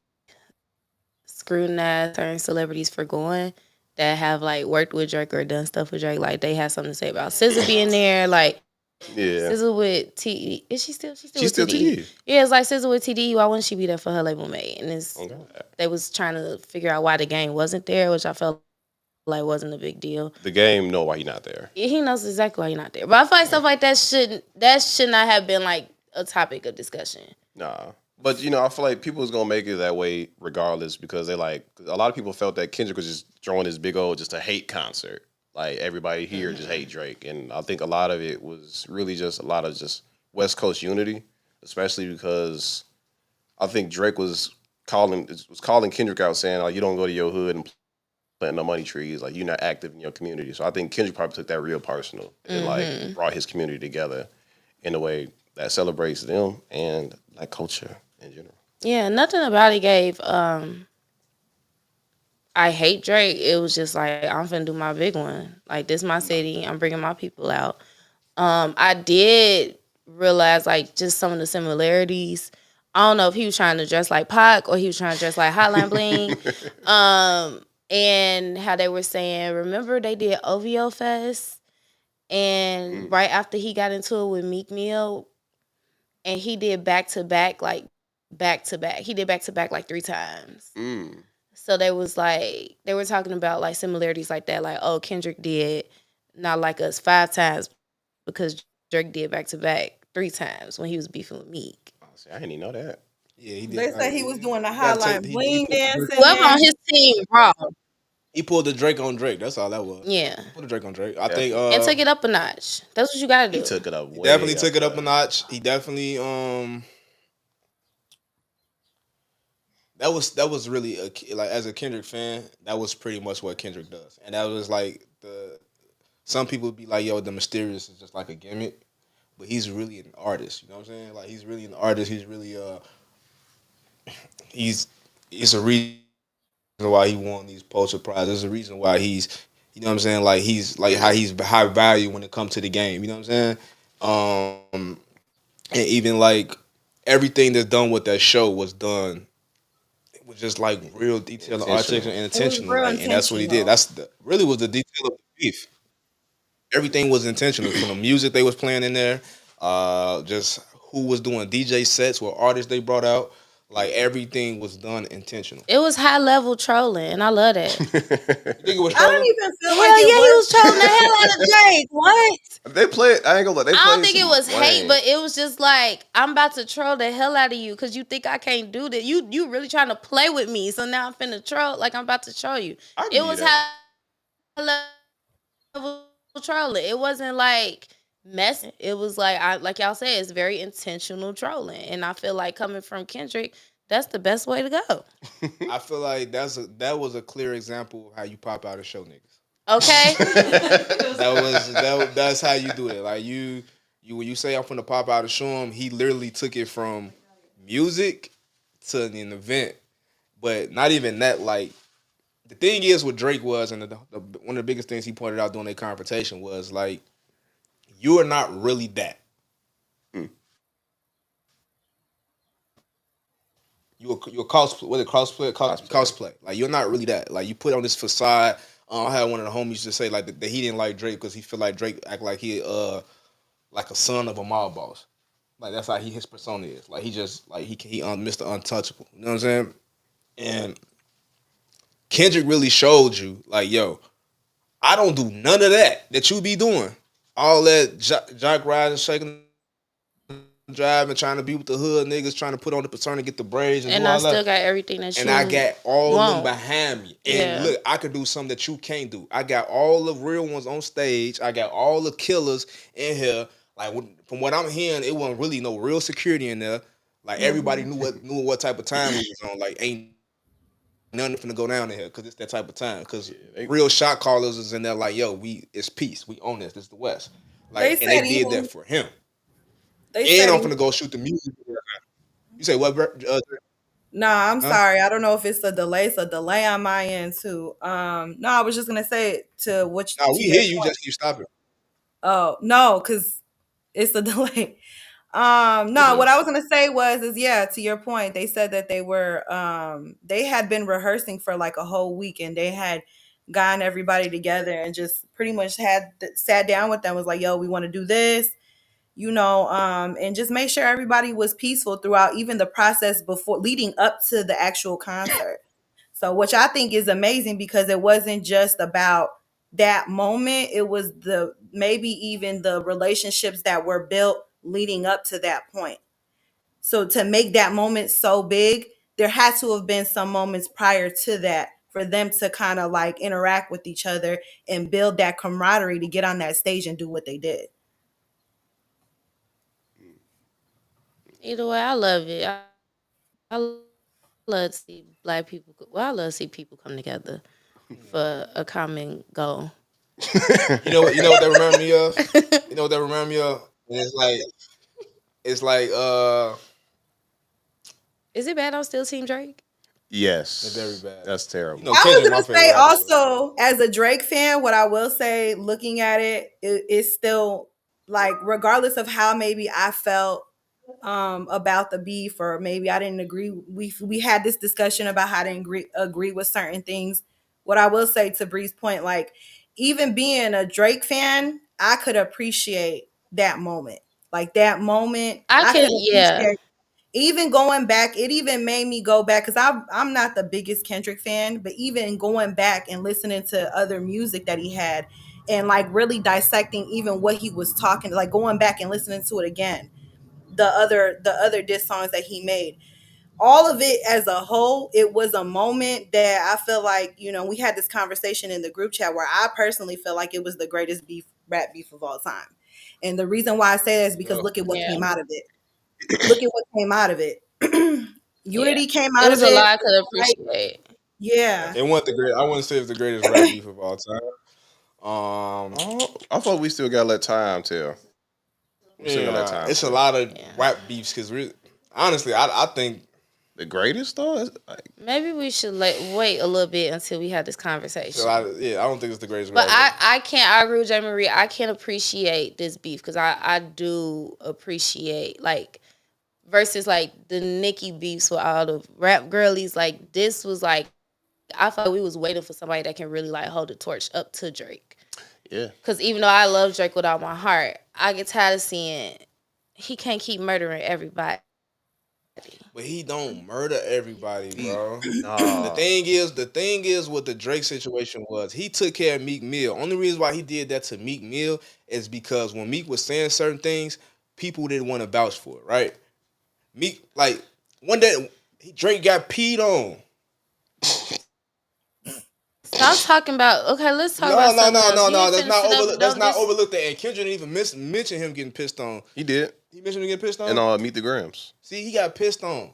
scrutinize certain celebrities for going that have like worked with Drake or done stuff with Drake. Like they had something to say about SZA being there. Like SZA with TDE. Is she still? She's still with TDE. Yeah, it's like SZA with TDE. Why wouldn't she be there for her label mate? And it's they was trying to figure out why the game wasn't there, which I felt like wasn't a big deal. The game know why he not there. Yeah, he knows exactly why he not there. But I feel like stuff like that should not have been like a topic of discussion. Nah. But, you know, I feel like people was going to make it that way regardless because they like, a lot of people felt that Kendrick was just throwing this big old, just a hate concert. Like, everybody here just hate Drake. And I think a lot of it was really just a lot of just West Coast unity, especially because I think Drake was calling Kendrick out saying, like, you don't go to your hood and plant no money trees. Like, you're not active in your community. So I think Kendrick probably took that real personal and, like, brought his community together in a way that celebrates them and, like, culture in general. Yeah, nothing about it gave I hate Drake. It was just like, I'm finna do my big one. Like, this my city. I'm bringing my people out. I did realize, like, just some of the similarities. I don't know if he was trying to dress like Pac or he was trying to dress like Hotline Bling. And how they were saying, remember they did OVO Fest? And right after he got into it with Meek Mill, and he did back to back. He did back to back like 3 times. So they were talking about like similarities like that, like oh Kendrick did Not Like Us 5 times because Drake did back to back 3 times when he was beefing with Meek. Oh, see, I didn't even know that. Yeah, he did. They Like, said he was doing the you gotta take. highline He bling pulled the dance Drake, in Whoever there. on his team, wrong. he pulled the Drake on Drake. That's all that was. Yeah, He put the Drake on Drake. I think. Definitely. and took it up a notch. That's what you gotta He do. took it up He definitely way took up it up a there. notch. He definitely that was really like as a Kendrick fan, that was pretty much what Kendrick does, and that was like the some people would be like, yo, the mysterious is just like a gimmick, but he's really an artist. You know what I'm saying? Like he's really an artist. He's really he's it's a reason why he won these Pulitzer prizes. There's a reason why he's you know what I'm saying. Like he's like how he's high value when it comes to the game. You know what I'm saying? And even like everything that's done with that show was done was just like real detail and articulate Intentional. and It was intentional. real Like, and that's what he did. intentional. That's the really was the detail of the beef. Everything was intentional from the music they was playing in there, just who was doing DJ sets, what artists they brought out. Like everything was done intentional. It was high level trolling, and I love that. You think it was I don't trolling? even feel like Hell it yeah, he was. was trolling the hell out of Drake. What? They played. I ain't gonna lie. They I don't played think it some was hate, Wayne. but it was just like I'm about to troll the hell out of you because you think I can't do that. You really trying to play with me, so now I'm finna troll. Like I'm about to show you. I It give you was that. high level trolling. It wasn't like messing. It was like like y'all said, it's very intentional trolling, and I feel like coming from Kendrick, that's the best way to go. I feel like that was a clear example of how you pop out and show niggas. Okay. That's how you do it. Like you when you say I'm finna pop out and show him, he literally took it from music to an event. But not even that. Like the thing is, what Drake was, and one of the biggest things he pointed out during their confrontation was like, you are not really that. Mm. You a cosplay, what is it, cosplay, Cosplay. cosplay. Like you're not really that. Like you put on this facade. I had one of the homies just say like that he didn't like Drake because he feel like Drake act like he like a son of a mob boss. Like that's how his persona is. Like he just like he Mr. Untouchable. You know what I'm saying? And Kendrick really showed you like, yo, I don't do none of that you be doing. All that jock riding, shaking, driving, trying to be with the hood niggas, trying to put on the persona, get the braids, and And do I all still that. got everything that And you I got all of them want. behind me. And Yeah. look, I could do something that you can't do. I got all the real ones on stage. I got all the killers in here. Like from what I'm hearing, it wasn't really no real security in there. Like everybody knew what type of time we was on. Like ain't nothing finna go down in here because it's that type of time. Because real shot callers is in there like, yo, it's peace. We own this. This is the West. They Like, and they said did that even for him. they And said I'm even finna go shoot the music. You say what? Nah, I'm Huh? sorry. I don't know if it's a delay. It's a delay on my end too. No, I was just gonna say Nah, we to hear your you. point. Just keep stopping. Oh no, because it's a delay. No, what I was gonna say is yeah, to your point, they said that they had been rehearsing for like a whole week and they had gotten everybody together and just pretty much sat down with them, was like, yo, we want to do this, and just make sure everybody was peaceful throughout even the process before leading up to the actual concert. So, which I think is amazing because it wasn't just about that moment. It was maybe even the relationships that were built leading up to that point. So to make that moment so big, there had to have been some moments prior to that for them to kind of like interact with each other and build that camaraderie to get on that stage and do what they did. Either way, I love it. I love to see black people. Well, I love to see people come together for a common goal. You know what that remind me of? You know what that remind me of? And it's like Is it bad I'm still Team Drake? it's very Yes, bad. that's terrible. You know, I Kendrick was my gonna favorite say rapper. So. also as a Drake fan, what I will say, looking at it's still like regardless of how maybe I felt about the beef or maybe I didn't agree. We had this discussion about how to agree with certain things. What I will say to Bree's point, like even being a Drake fan, I could appreciate that moment. Like that moment, I I can, could yeah. appreciate even going back, it even made me go back because I'm not the biggest Kendrick fan, but even going back and listening to other music that he had and like really dissecting even what he was talking, like going back and listening to it again, the other diss songs that he made, all of it as a whole, it was a moment that I feel like, we had this conversation in the group chat where I personally feel like it was the greatest rap beef of all time. And the reason why I say that is because No. look at what Yeah, came out of it. Look at what came out of it. yeah. Unity came It out was of a it. lot I could Right? appreciate. Yeah. It wasn't the great. I wouldn't say it's the greatest rap beef of all time. Oh, I thought we still gotta let time tell. We still gotta let Yeah, time it's a tell. lot of Yeah. rap beefs because honestly, I think The greatest though? Like, Maybe we should wait a little bit until we have this it's a lot. conversation. Yeah, I don't think it's the greatest But rap beef. I can't. I agree with J. Marie. I can't appreciate this beef because I do appreciate like versus like the Nicki beefs with all the rap girlies. Like this was like I felt like we was waiting for somebody that can really like hold the torch up to Drake. yeah. Because even though I love Drake with all my heart, I get tired of seeing he can't keep murdering everybody. But he don't murder everybody, He bro. nah. The thing is, what the Drake situation was, he took care of Meek Mill. Only reason why he did that to Meek Mill is because when Meek was saying certain things, people didn't want to vouch for it, right? Meek, like one day, Drake got peed on. Stop talking about. Okay, let's talk No, about no, something no, else. no, You no. ain't finna sit up and That's don't not just. overlooked. That and Kendrick didn't even mention him getting pissed on. He did. He mentioned him getting pissed And on. Meet the Grams. See, he got pissed on.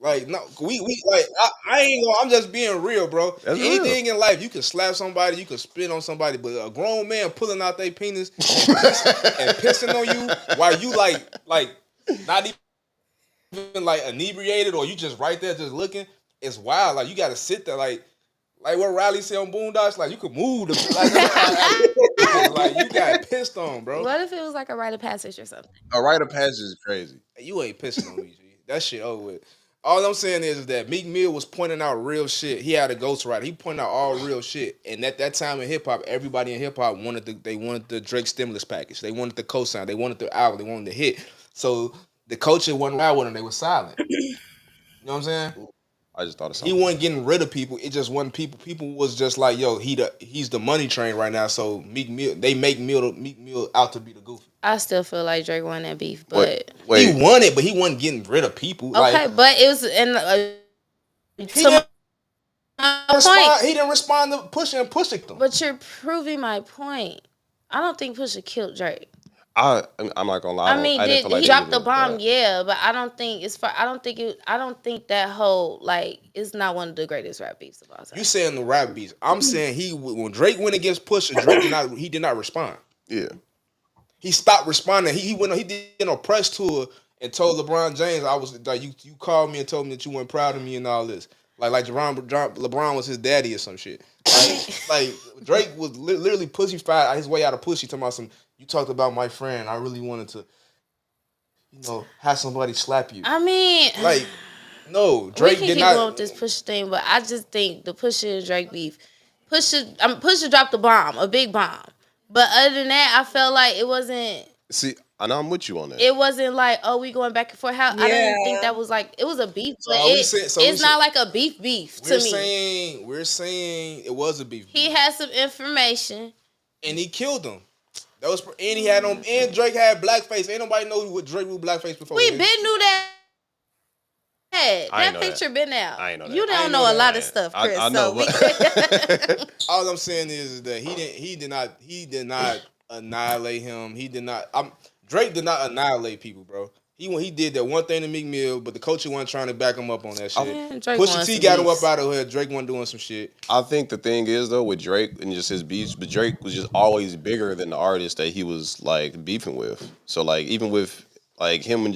Like no, we like I ain't gonna. I'm just being real, bro. That's real. Anything in life, you can slap somebody, you can spit on somebody, but a grown man pulling out their penis and pissing on you while you like not even like inebriated or you just right there just looking, it's wild. Like you got to sit there like what Riley said on Boondocks, like you could move the like you got pissed on, bro. What if it was like a rite of passage or something? A rite of passage is crazy. You ain't pissing on me, G. That shit over with. All I'm saying is that Meek Mill was pointing out real shit. He had a ghostwriter. He pointed out all real shit. And at that time in hip hop, everybody in hip hop wanted the Drake stimulus package. They wanted the cosign. They wanted the album. They wanted the hit. So the culture wasn't loud with them. They were silent. You know what I'm saying? I just thought of He something. wasn't getting rid of people. It just wasn't people. People was just like, yo, he's the money train right now. So Meek Mill, they make Meek Mill out to be the goofy. I still feel like Drake won that beef, Wait, but He wait. won it, but he wasn't getting rid of people. okay, Like but it was in he to didn't my respond. point. He didn't respond to pushing them. But you're proving my point. I don't think Pusha killed Drake. I'm not gonna lie. I mean, I didn't did feel like he they dropped the needed bomb? that. Yeah, but I don't think it's for. I don't think it. I don't think that whole like it's not one of the greatest rap beefs of all time. You saying the rap beats? I'm saying when Drake went against Pusha, Drake did not respond. Yeah. He stopped responding. He did a press tour and told LeBron James, I was like, you called me and told me that you weren't proud of me and all this. Like LeBron was his daddy or some shit. Like Drake was literally pussy fired his way out of pussy talking about some. You talked about my friend. I really wanted to, have somebody slap you. I mean, Like, no, we Drake can did keep not. going with this Pusha thing, but I just think the Pusha and Drake beef, Pusha dropped the bomb, a big bomb. But other than that, I felt like it wasn't. See, I know I'm with you on that. It wasn't like, oh, we going back and forth. How I didn't think Yeah. that was like it was a beef, So but are we saying? it's not like a beef to me. We're saying it was a beef, He had some information. and he killed him. That was and he had and Drake had blackface. Ain't nobody know what Drake knew blackface before. We nigga. been knew that. I That ain't know picture been out. I ain't know that. You I don't ain't know know a that. lot of stuff, Chris. I know, All I'm saying is that he did not annihilate him. He did not. Drake did not annihilate people, bro. He did that one thing to Meek Mill, but the culture wasn't trying to back him up on that shit. Man, Drake Pusha won T some got him beefs. up out of here. Drake wasn't doing some shit. I think the thing is though with Drake and just his beefs, but Drake was just always bigger than the artist that he was like beefing with. So like even with like him and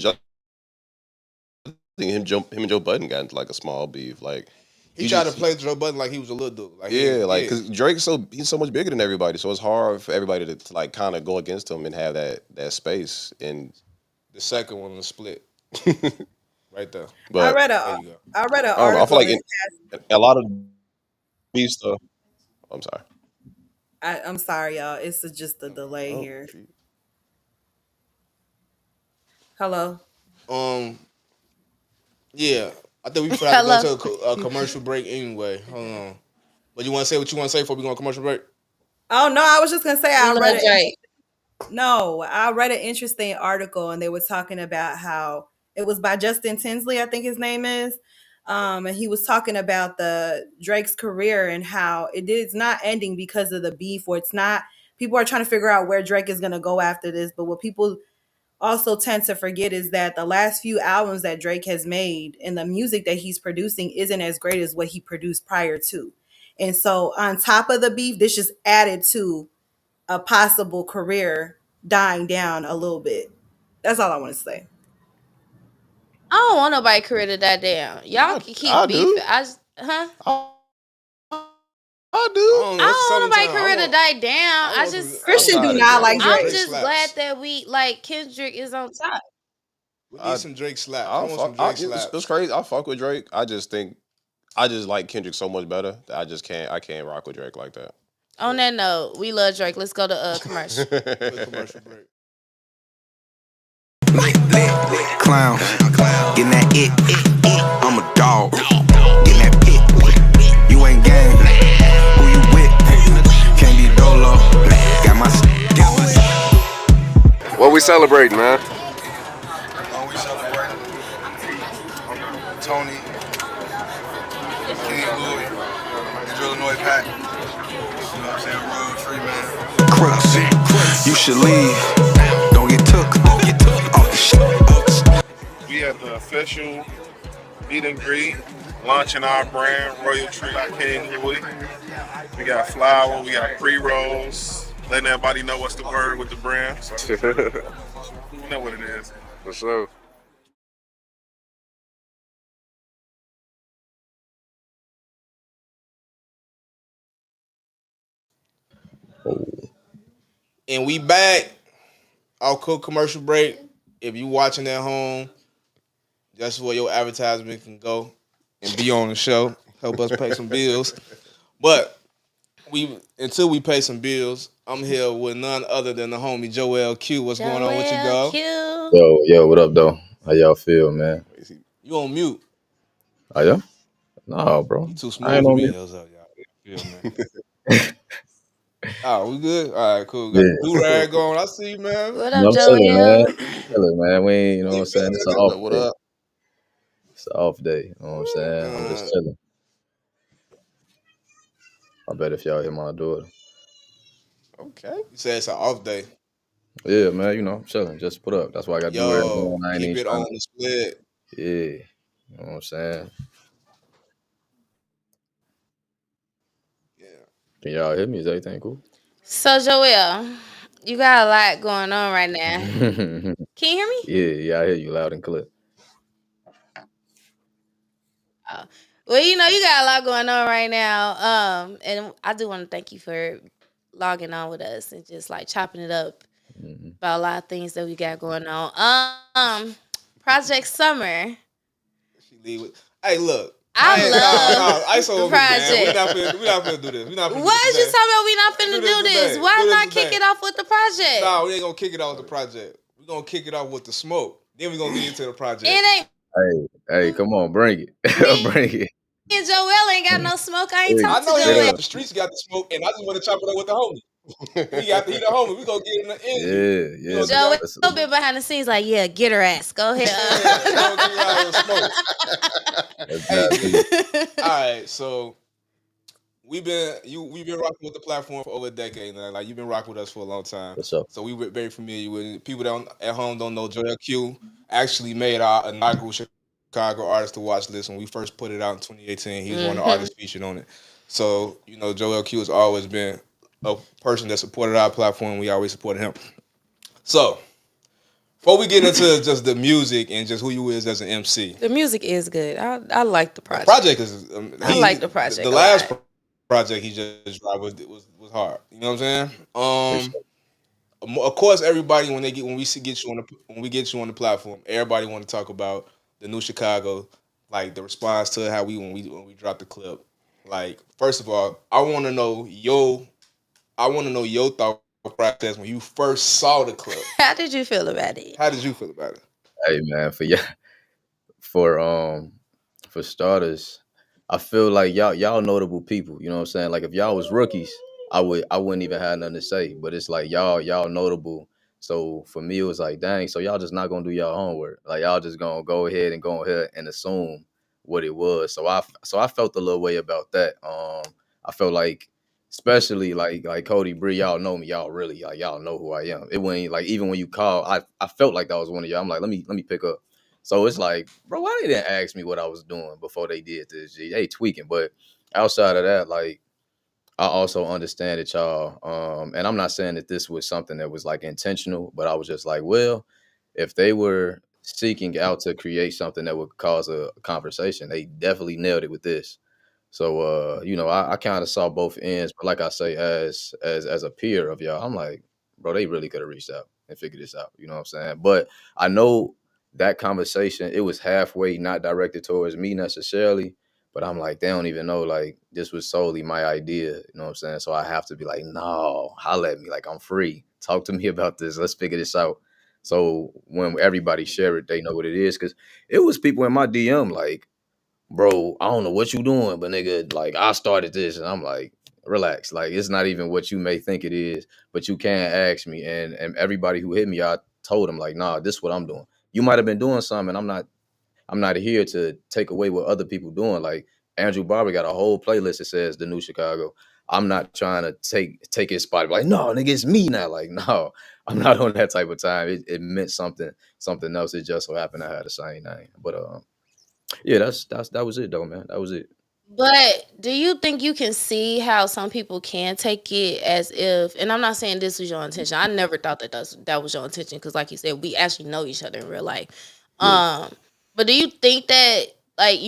him and Joe Budden got into like a small beef. Like He tried to play Joe Budden like he was a little dude. Like because Drake's he's so much bigger than everybody, so it's hard for everybody to like kind of go against him and have that space. And the second one was split right there. I but read There a you go. I read an I don't know. I feel article like this a lot of beef stuff. I'm sorry. I'm sorry, y'all. It's just a delay Oh, here. shoot. Hello. Um, yeah, I think we forgot to go Hello. to a commercial break anyway. Hold on. But you want to say what you want to say before we go on commercial break? Oh no, I was just gonna say We I read love it. Drake. No, I read an interesting article and they were talking about how it was by Justin Tinsley, I think his name is. And he was talking about the Drake's career and how it is not ending because of the beef, or it's not. People are trying to figure out where Drake is going to go after this. But what people also tend to forget is that the last few albums that Drake has made and the music that he's producing isn't as great as what he produced prior to. And so, on top of the beef, this just added to a possible career dying down a little bit. That's all I want to say. I don't want nobody career to die down. Y'all I can keep I beefing. do. Huh? I, I I do. don't I know. It's don't want nobody summertime. career to die down. I I want some. just I'm Christian do tired of not Drake, like I want some I'm Drake. Drake just glad slaps. that we like Kendrick is on top. We need I some Drake slaps. I I want some fuck. Drake It's slaps. crazy. I fuck with Drake. I just like Kendrick so much better that I just can't. I can't rock with Drake like that. On that note, we love Drake. Let's go to commercial. Quick commercial break. Clowns, getting that I'm a dog, getting that pit. You ain't gang, who you with? Can't be dolo. Got my. What we celebrating, man? We celebrating Tony, King Louis, his Illinois pack. You know what I'm saying? Road tree, man. Crooks, you should leave. Don't get took off the shit. We at the official meet and greet, launching our brand, Royal Tree by King Louis. We got flour, we got pre-rolls, letting everybody know what's the word with the brand. So you know what it is. For sure. And we back. Our quick commercial break. If you watching at home, that's where your advertisement can go and be on the show. Help us pay some bills. But we until we pay some bills, I'm here with none other than the homie Joel Q. What's going on with you, Joel dog? Q. Yo, what up, though? How y'all feel, man? You on mute. Oh, yeah? No, bro. You too I smooth ain't for on me. mute. How's up, y'all? Feel, man. Oh, we good? All right, cool. Got Yeah. the do-rag going. I see you, man. What No, up, I'm chilling, man. Joel? Chilling, man. We ain't, you know what I'm saying? It's an off What day. up? It's an off day. You know what I'm saying? I'm just Uh, chilling. I bet if y'all hear my daughter. Okay. you said it's an off day. Yeah, man, you know, I'm chilling. Just put up. That's why I got to do Yo, everything. I ain't keep even it trying on to. the split. Yeah. You know what I'm saying? Yeah. Can y'all hear me? Is everything cool? So Joel, you got a lot going on right now. yeah, Can you hear me? I hear you loud and clear. Oh. Well, you got a lot going on right now. And I do want to thank you for logging on with us and just like chopping it up hmm about a lot of things that we got going on. Project Summer. She leave with. Hey, look. I love ISO the on me, man. We project. not finna do this. We not finna do What this is you today. talking about? We not finna Do do this this. today. Why Do not this kick today. it off with the project? Nah, we ain't gonna kick it off with the project. We gonna kick it off with the smoke. Then we gonna get into the project. It Hey, come on, bring it. ain't bring it. me and Joel ain't got no smoke. I ain't Hey, I talked to know you straight Joel. ain't. up. The streets got the smoke, and I just want to chop it up with the homie. He the homie. We gonna get in the interview. We Yeah, gonna man. get Joel Listen, been behind the scenes like, yeah, get her ass. Go ahead. we gonna get y'all with smoke. let's Hey, dive G. deep. All right, so we've been rocking with the platform for over a decade now. Like you've been rocking with us for a long time. What's up? So we were very familiar with it. People that at home don't know Joel Q actually made our inaugural Chicago Artist to Watch list when we first put it out in 2018. He was one of the artists featured on it. So, Joel Q has always been a person that supported our platform. We always supported him. So before we get into just the music and just who you is as an MC, The music is good. I like the the project. project is I like the project the a last lot. project he just dropped was hard. You know what I'm saying? Appreciate Of course, everybody when we get you on the platform, everybody want to talk about the new Chicago, like the response to how when we dropped the clip. Like, first of all, I want to know your thought process when you first saw the clip. How did you feel about it? How did you feel about it? Hey man, for for starters, I feel like y'all notable people. You know what I'm saying? Like if y'all was rookies, I wouldn't even have nothing to say. But it's like y'all notable. So for me, it was like, dang. So y'all just not gonna do y'all homework. Like y'all just gonna go ahead and assume what it was. So I felt a little way about that. I felt like, especially like Cody, Bree, y'all know me. Y'all really like y'all know who I am. It wasn't like even when you call, I felt like that was one of y'all. I'm like, let me pick up. So it's like, bro, why they didn't ask me what I was doing before they did this? G? They tweaking. But outside of that, like I also understand that y'all, and I'm not saying that this was something that was like intentional, but I was just like, well, if they were seeking out to create something that would cause a conversation, they definitely nailed it with this. So I kind of saw both ends, but like I say, as a peer of y'all, I'm like, bro, they really could have reached out and figured this out. You know what I'm saying? But I know that conversation, it was halfway not directed towards me necessarily, but I'm like, they don't even know like this was solely my idea. You know what I'm saying? So I have to be like, no, holla at me, like I'm free. Talk to me about this. Let's figure this out. So when everybody share it, they know what it is. Cause it was people in my DM like, bro, I don't know what you doing, but nigga, like I started this, and I'm like, relax, like it's not even what you may think it is, but you can ask me, and everybody who hit me, I told them like, nah, this is what I'm doing. You might have been doing something, and I'm not here to take away what other people doing. Like Andrew Barber got a whole playlist that says the new Chicago. I'm not trying to take his spot. Like, no, nigga, it's me now. Like, no, I'm not on that type of time. It meant something else. It just so happened I had the same name. But yeah, that was it though, man. That was it. But do you think you can see how some people can take it as if, and I'm not saying this was your intention. I never thought that was your intention because, like you said, we actually know each other in real life. Yeah. But do you think that, like,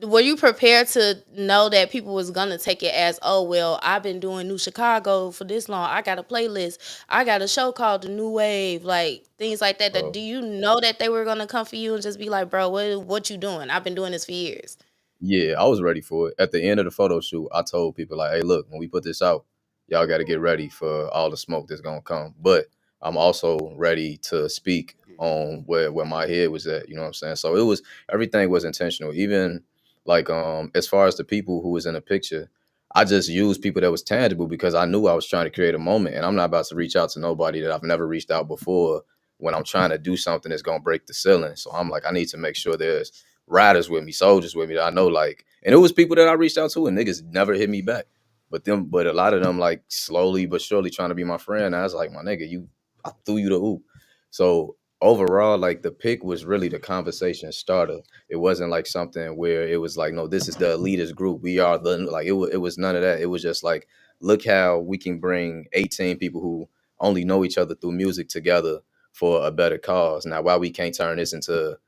were you prepared to know that people was gonna take it as, oh well, I've been doing New Chicago for this long. I got a playlist. I got a show called The New Wave, like things like that. That Bro. do you know that they were gonna come for you and just be like, bro, what you doing? I've been doing this for years. Yeah, I was ready for it. At the end of the photo shoot, I told people like, "Hey, look, when we put this out, y'all got to get ready for all the smoke that's gonna come." But I'm also ready to speak on where my head was at. You know what I'm saying? So everything was intentional. Even like as far as the people who was in the picture, I just used people that was tangible because I knew I was trying to create a moment, and I'm not about to reach out to nobody that I've never reached out before when I'm trying to do something that's gonna break the ceiling. So I'm like, I need to make sure there's riders with me, soldiers with me that I know, like, and it was people that I reached out to and niggas never hit me back. But a lot of them like slowly but surely trying to be my friend. And I was like, my nigga, I threw you the oop. So overall, like the pick was really the conversation starter. It wasn't like something where it was like, no, this is the elitist group. We are the like it was none of that. It was just like, look how we can bring 18 people who only know each other through music together for a better cause. Now, why we can't turn this into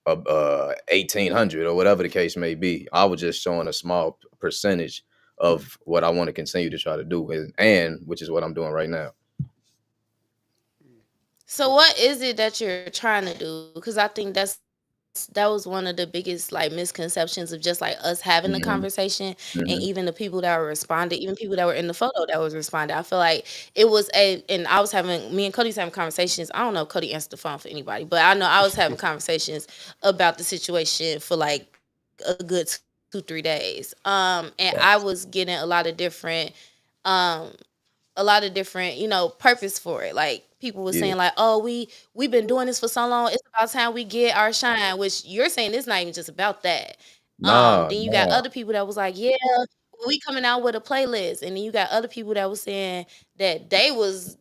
1800 or whatever the case may be. I was just showing a small percentage of what I want to continue to try to do, and which is what I'm doing right now. So what is it that you're trying to do? Because I think that was one of the biggest like misconceptions of just like us having the Mhm, conversation, and mhm. even the people that were responding, even people that were in the photo that was responding. I feel like it was and I was having, me and Cody's having conversations. I don't know if Cody answered the phone for anybody, but I know I was having conversations about the situation for like a good 2-3 days. And I was getting um a lot of different, purpose for it. Like people were Yeah. saying like, "Oh, we've been doing this for so long. It's about time we get our shine." Which you're saying it's not even just about that. Nah, Then you got nah. other people that was like, "Yeah, we coming out with a playlist," and then you got other people that was saying that they was,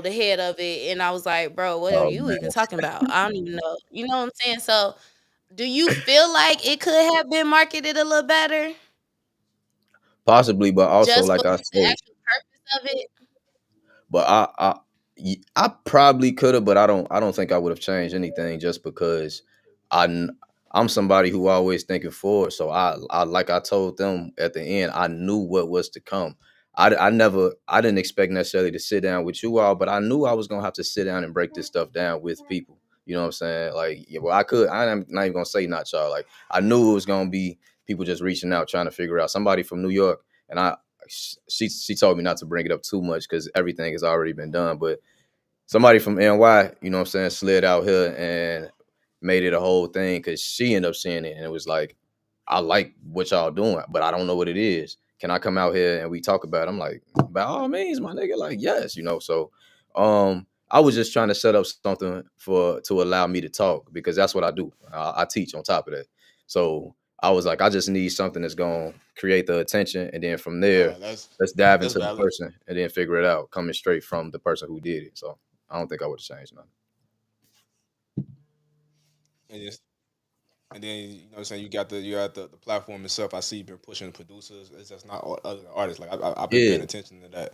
the head of it, and I was like, "Bro, what are Oh you even man. talking about? I don't even know." You know what I'm saying? So, do you feel like it could have been marketed a little better, Possibly, but also just for like I the said, actual purpose of it? but I probably could have, but I don't think I would have changed anything just because I kn- I'm somebody who always thinking forward. So I like I told them at the end, I knew what was to come. I didn't expect necessarily to sit down with you all, but I knew I was gonna have to sit down and break this stuff down with people. You know what I'm saying? Like, yeah, well, I'm not even gonna say not y'all. Like, I knew it was gonna be people just reaching out trying to figure out somebody from New York, and she told me not to bring it up too much because everything has already been done. But somebody from NY, you know what I'm saying, slid out here and made it a whole thing because she ended up seeing it and it was like, I like what y'all doing, but I don't know what it is. Can I come out here and we talk about it? I'm like, by all means, my nigga, like, yes, you know. So I was just trying to set up something to allow me to talk because that's what I do. I teach on top of that. So I was like, I just need something that's gonna create the attention, and then from there, Nah, that's let's dive that's into the valid. person and then figure it out, coming straight from the person who did it. So I don't think I would have changed nothing. And, just, and then you know what I'm saying, you got the platform itself. I see you've been pushing the producers. It's just not other artists. Like I've been Yeah. paying attention to that.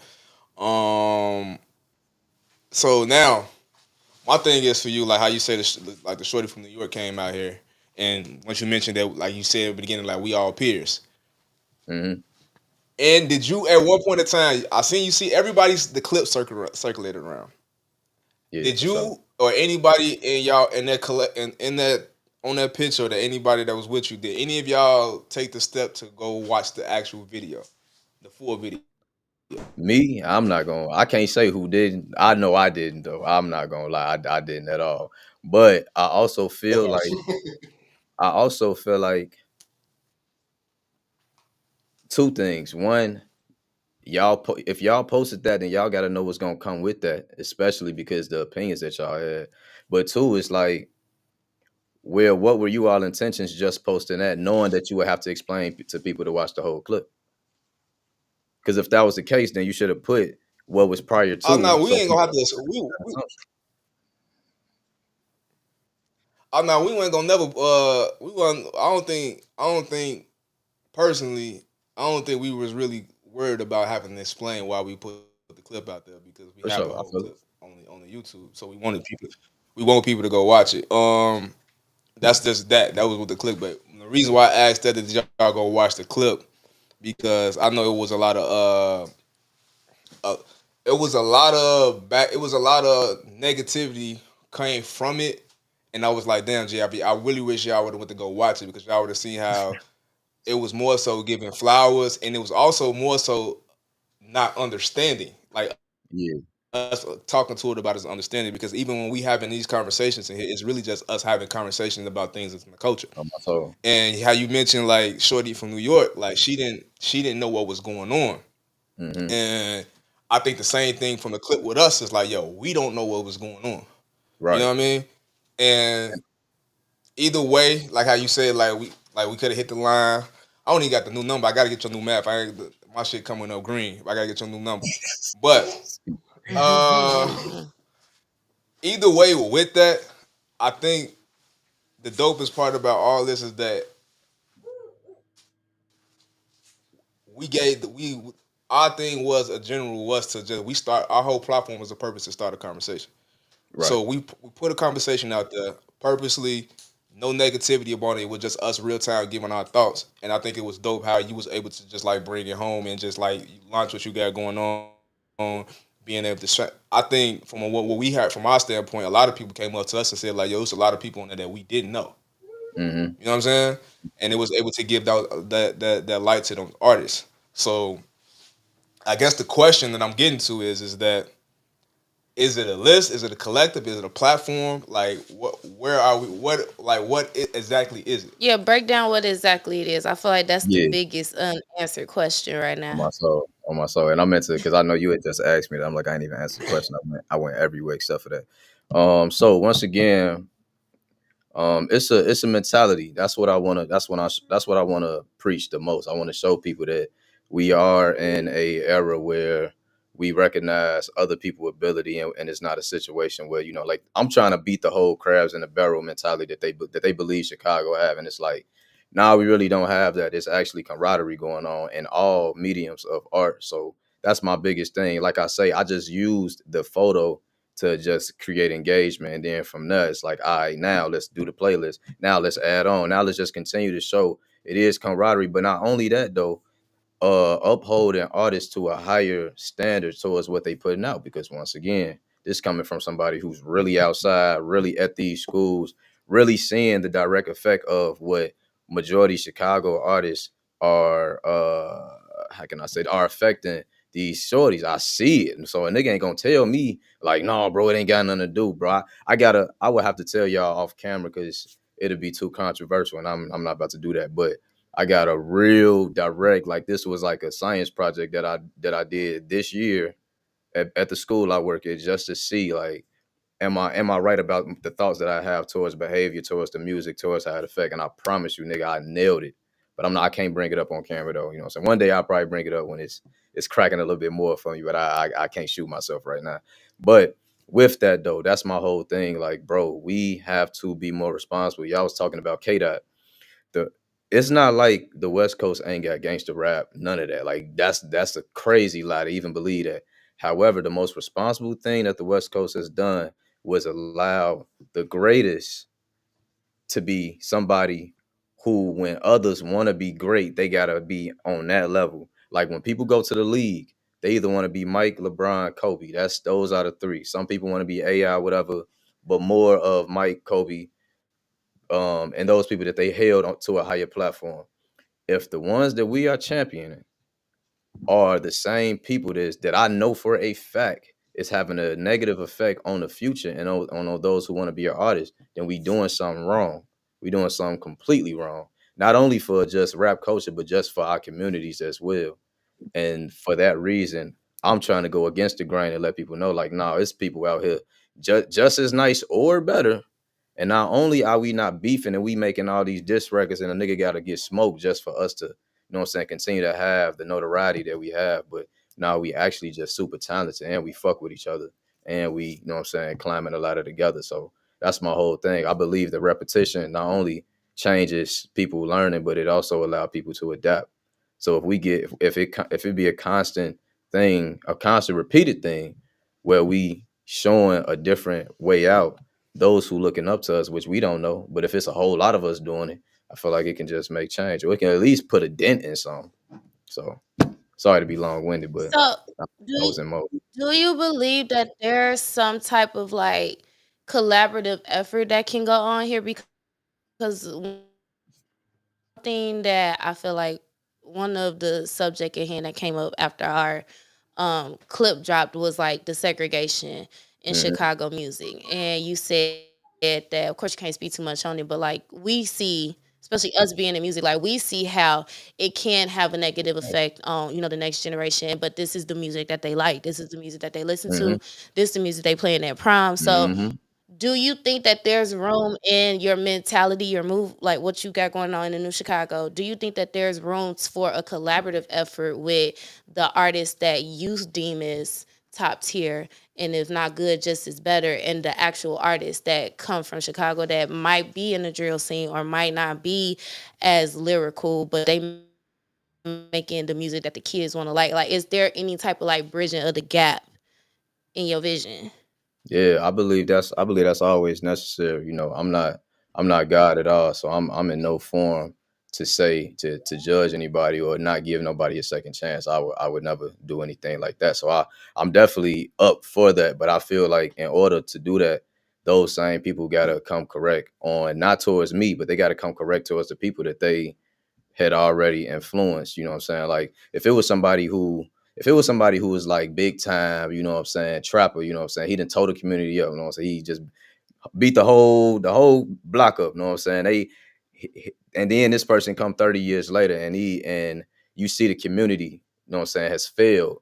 So now my thing is for you, like how you say like the shorty from New York came out here, and once you mentioned that, like you said at the beginning, like we all peers. Hmm. And did you at one point in time? I seen you see everybody's the clip circulated around. Yeah, Did for sure. you or anybody in y'all in that in that on that picture, or that anybody that was with you, did any of y'all take the step to go watch the actual video, the full video? Me, I can't say who didn't. I know I didn't though. I'm not gonna lie. I didn't at all. But I also feel like two things. One, if y'all posted that, then y'all gotta know what's gonna come with that, especially because the opinions that y'all had. But two, it's like, well, what were you all intentions just posting that, knowing that you would have to explain to people to watch the whole clip? Because if that was the case, then you should have put what was prior Oh to, no, we so ain't gonna people have to. have an assumption. Oh no, we weren't gonna never. We weren't. I don't think personally. I don't think we was really worried about having to explain why we put the clip out there, because we For have the sure, I whole feel it. clip on the YouTube. So we wanted people. We want people to go watch it. That's just that. That was with the clip. But the reason why I asked that is y'all go watch the clip, because I know it was a lot of it was a lot of it was a lot of negativity came from it, and I was like, damn, JIB, I really wish y'all would have went to go watch it, because y'all would have seen how it was more so giving flowers, and it was also more so not understanding, like Yeah, us talking to it about his understanding, because even when we having these conversations in here, it's really just us having conversations about things in the culture. on my soul. And how you mentioned like Shorty from New York, like she didn't know what was going on. Hmm. And I think the same thing from the clip with us is like, yo, we don't know what was going on. You know Right. what I mean? And either way, like how you said, like we could have hit the line. I only got the new number. I gotta get your new map. My shit coming up green. I gotta get your new number. But uh either way with that, I think the dopest part about all this is that we gave the we our thing was a general was to just we start our whole platform was a purpose to start a conversation. Right. So we put a conversation out there purposely, no negativity about it. It was just us real time giving our thoughts, and I think it was dope how you was able to just like bring it home and just like launch what you got going on, being able to. I think from what we had from our standpoint, a lot of people came up to us and said like, "Yo, there's a lot of people on there that we didn't know." Hmm. You know what I'm saying? And it was able to give that light to them artists. So I guess the question that I'm getting to is that, is it a list? Is it a collective? Is it a platform? Like what? Where are we? Exactly is it? Yeah, break down what exactly it is. I feel like that's the Yeah, biggest unanswered question right on now. my soul, on my soul. And I meant to, because I know you had just asked me that. I'm like, I ain't even answered the question. I went everywhere except for that. So once again, it's a mentality. That's what I wanna preach the most. I want to show people that we are in a era where we recognize other people's ability, and it's not a situation where, like, I'm trying to beat the whole crabs in the barrel mentality that they believe Chicago have, and it's like, nah, we really don't have that. It's actually camaraderie going on in all mediums of art. So that's my biggest thing. Like I say, I just used the photo to just create engagement. And then from there, it's like, all right, now let's do the playlist. Now let's add on. Now let's just continue to show it is camaraderie. But not only that though, upholding artists to a higher standard towards what they putting out. Because once again, this coming from somebody who's really outside, really at these schools, really seeing the direct effect of what majority Chicago artists are, how can I say, are affecting these shorties. I see it. And so a nigga ain't gonna tell me like, no, bro, it ain't got nothing to do, bro. I would have to tell y'all off camera because it'd be too controversial, and I'm not about to do that. But I got a real direct, like this was like a science project that I did this year at the school I work at, just to see like, am I right about the thoughts that I have towards behavior, towards the music, towards how it affect? And I promise you, nigga, I nailed it. But I can't bring it up on camera though. You know what I'm saying? One day I'll probably bring it up when it's cracking a little bit more for me, but I can't shoot myself right now. But with that though, that's my whole thing. Like, bro, we have to be more responsible. Y'all was talking about K Dot. The It's not like the West Coast ain't got gangster rap, none of that. Like that's a crazy lie to even believe that. However, the most responsible thing that the West Coast has done was allow the greatest to be somebody who, when others want to be great, they gotta be on that level. Like when people go to the league, they either want to be Mike, LeBron, Kobe. Those are the three. Some people want to be AI, whatever, but more of Mike, Kobe, and those people that they held to a higher platform. If the ones that we are championing are the same people that I know for a fact is having a negative effect on the future and on those who want to be our artists, then we doing something wrong. We doing something completely wrong. Not only for just rap culture, but just for our communities as well. And for that reason, I'm trying to go against the grain and let people know, like, no, it's people out here just as nice or better. And not only are we not beefing and we making all these diss records and a nigga gotta get smoked just for us to, you know what I'm saying, continue to have the notoriety that we have. But now we actually just super talented and we fuck with each other and we, you know what I'm saying, climbing a ladder together. So that's my whole thing. I believe that repetition not only changes people learning, but it also allows people to adapt. So if we get if it be a constant thing, a constant repeated thing, where we showing a different way out, those who looking up to us, which we don't know, but if it's a whole lot of us doing it, I feel like it can just make change, or it can at least put a dent in some. So sorry to be long winded, but So, I do was in mode. do you believe that there's some type of like collaborative effort that can go on here? Because one thing that I feel like one of the subject at hand that came up after our clip dropped was like the segregation in Hmm. Chicago music. And you said that, of course, you can't speak too much on it, but like we see, especially us being in music, like we see how it can have a negative effect on, the next generation. But this is the music that they like. This is the music that they listen Hmm. to. This is the music they play in their prime. So Hmm. do you think that there's room in your mentality, your move, like what you got going on in the New Chicago? Do you think that there's room for a collaborative effort with the artists that you deem as top tier, and if not good, just as better, and the actual artists that come from Chicago that might be in the drill scene or might not be as lyrical, but they making the music that the kids want to like? Like, is there any type of like bridging of the gap in your vision? Yeah, I believe that's always necessary. You know, I'm not God at all, so I'm in no form to say to judge anybody or not give nobody a second chance. I would never do anything like that. So I'm definitely up for that, but I feel like in order to do that, those same people gotta come correct on, not towards me, but they gotta come correct towards the people that they had already influenced, you know what I'm saying? Like if it was somebody who was like big time, you know what I'm saying, trapper, you know what I'm saying, he done told the community up, you know what I'm saying? He just beat the whole block up, you know what I'm saying? And then this person come 30 years later and you see the community, you know what I'm saying, has failed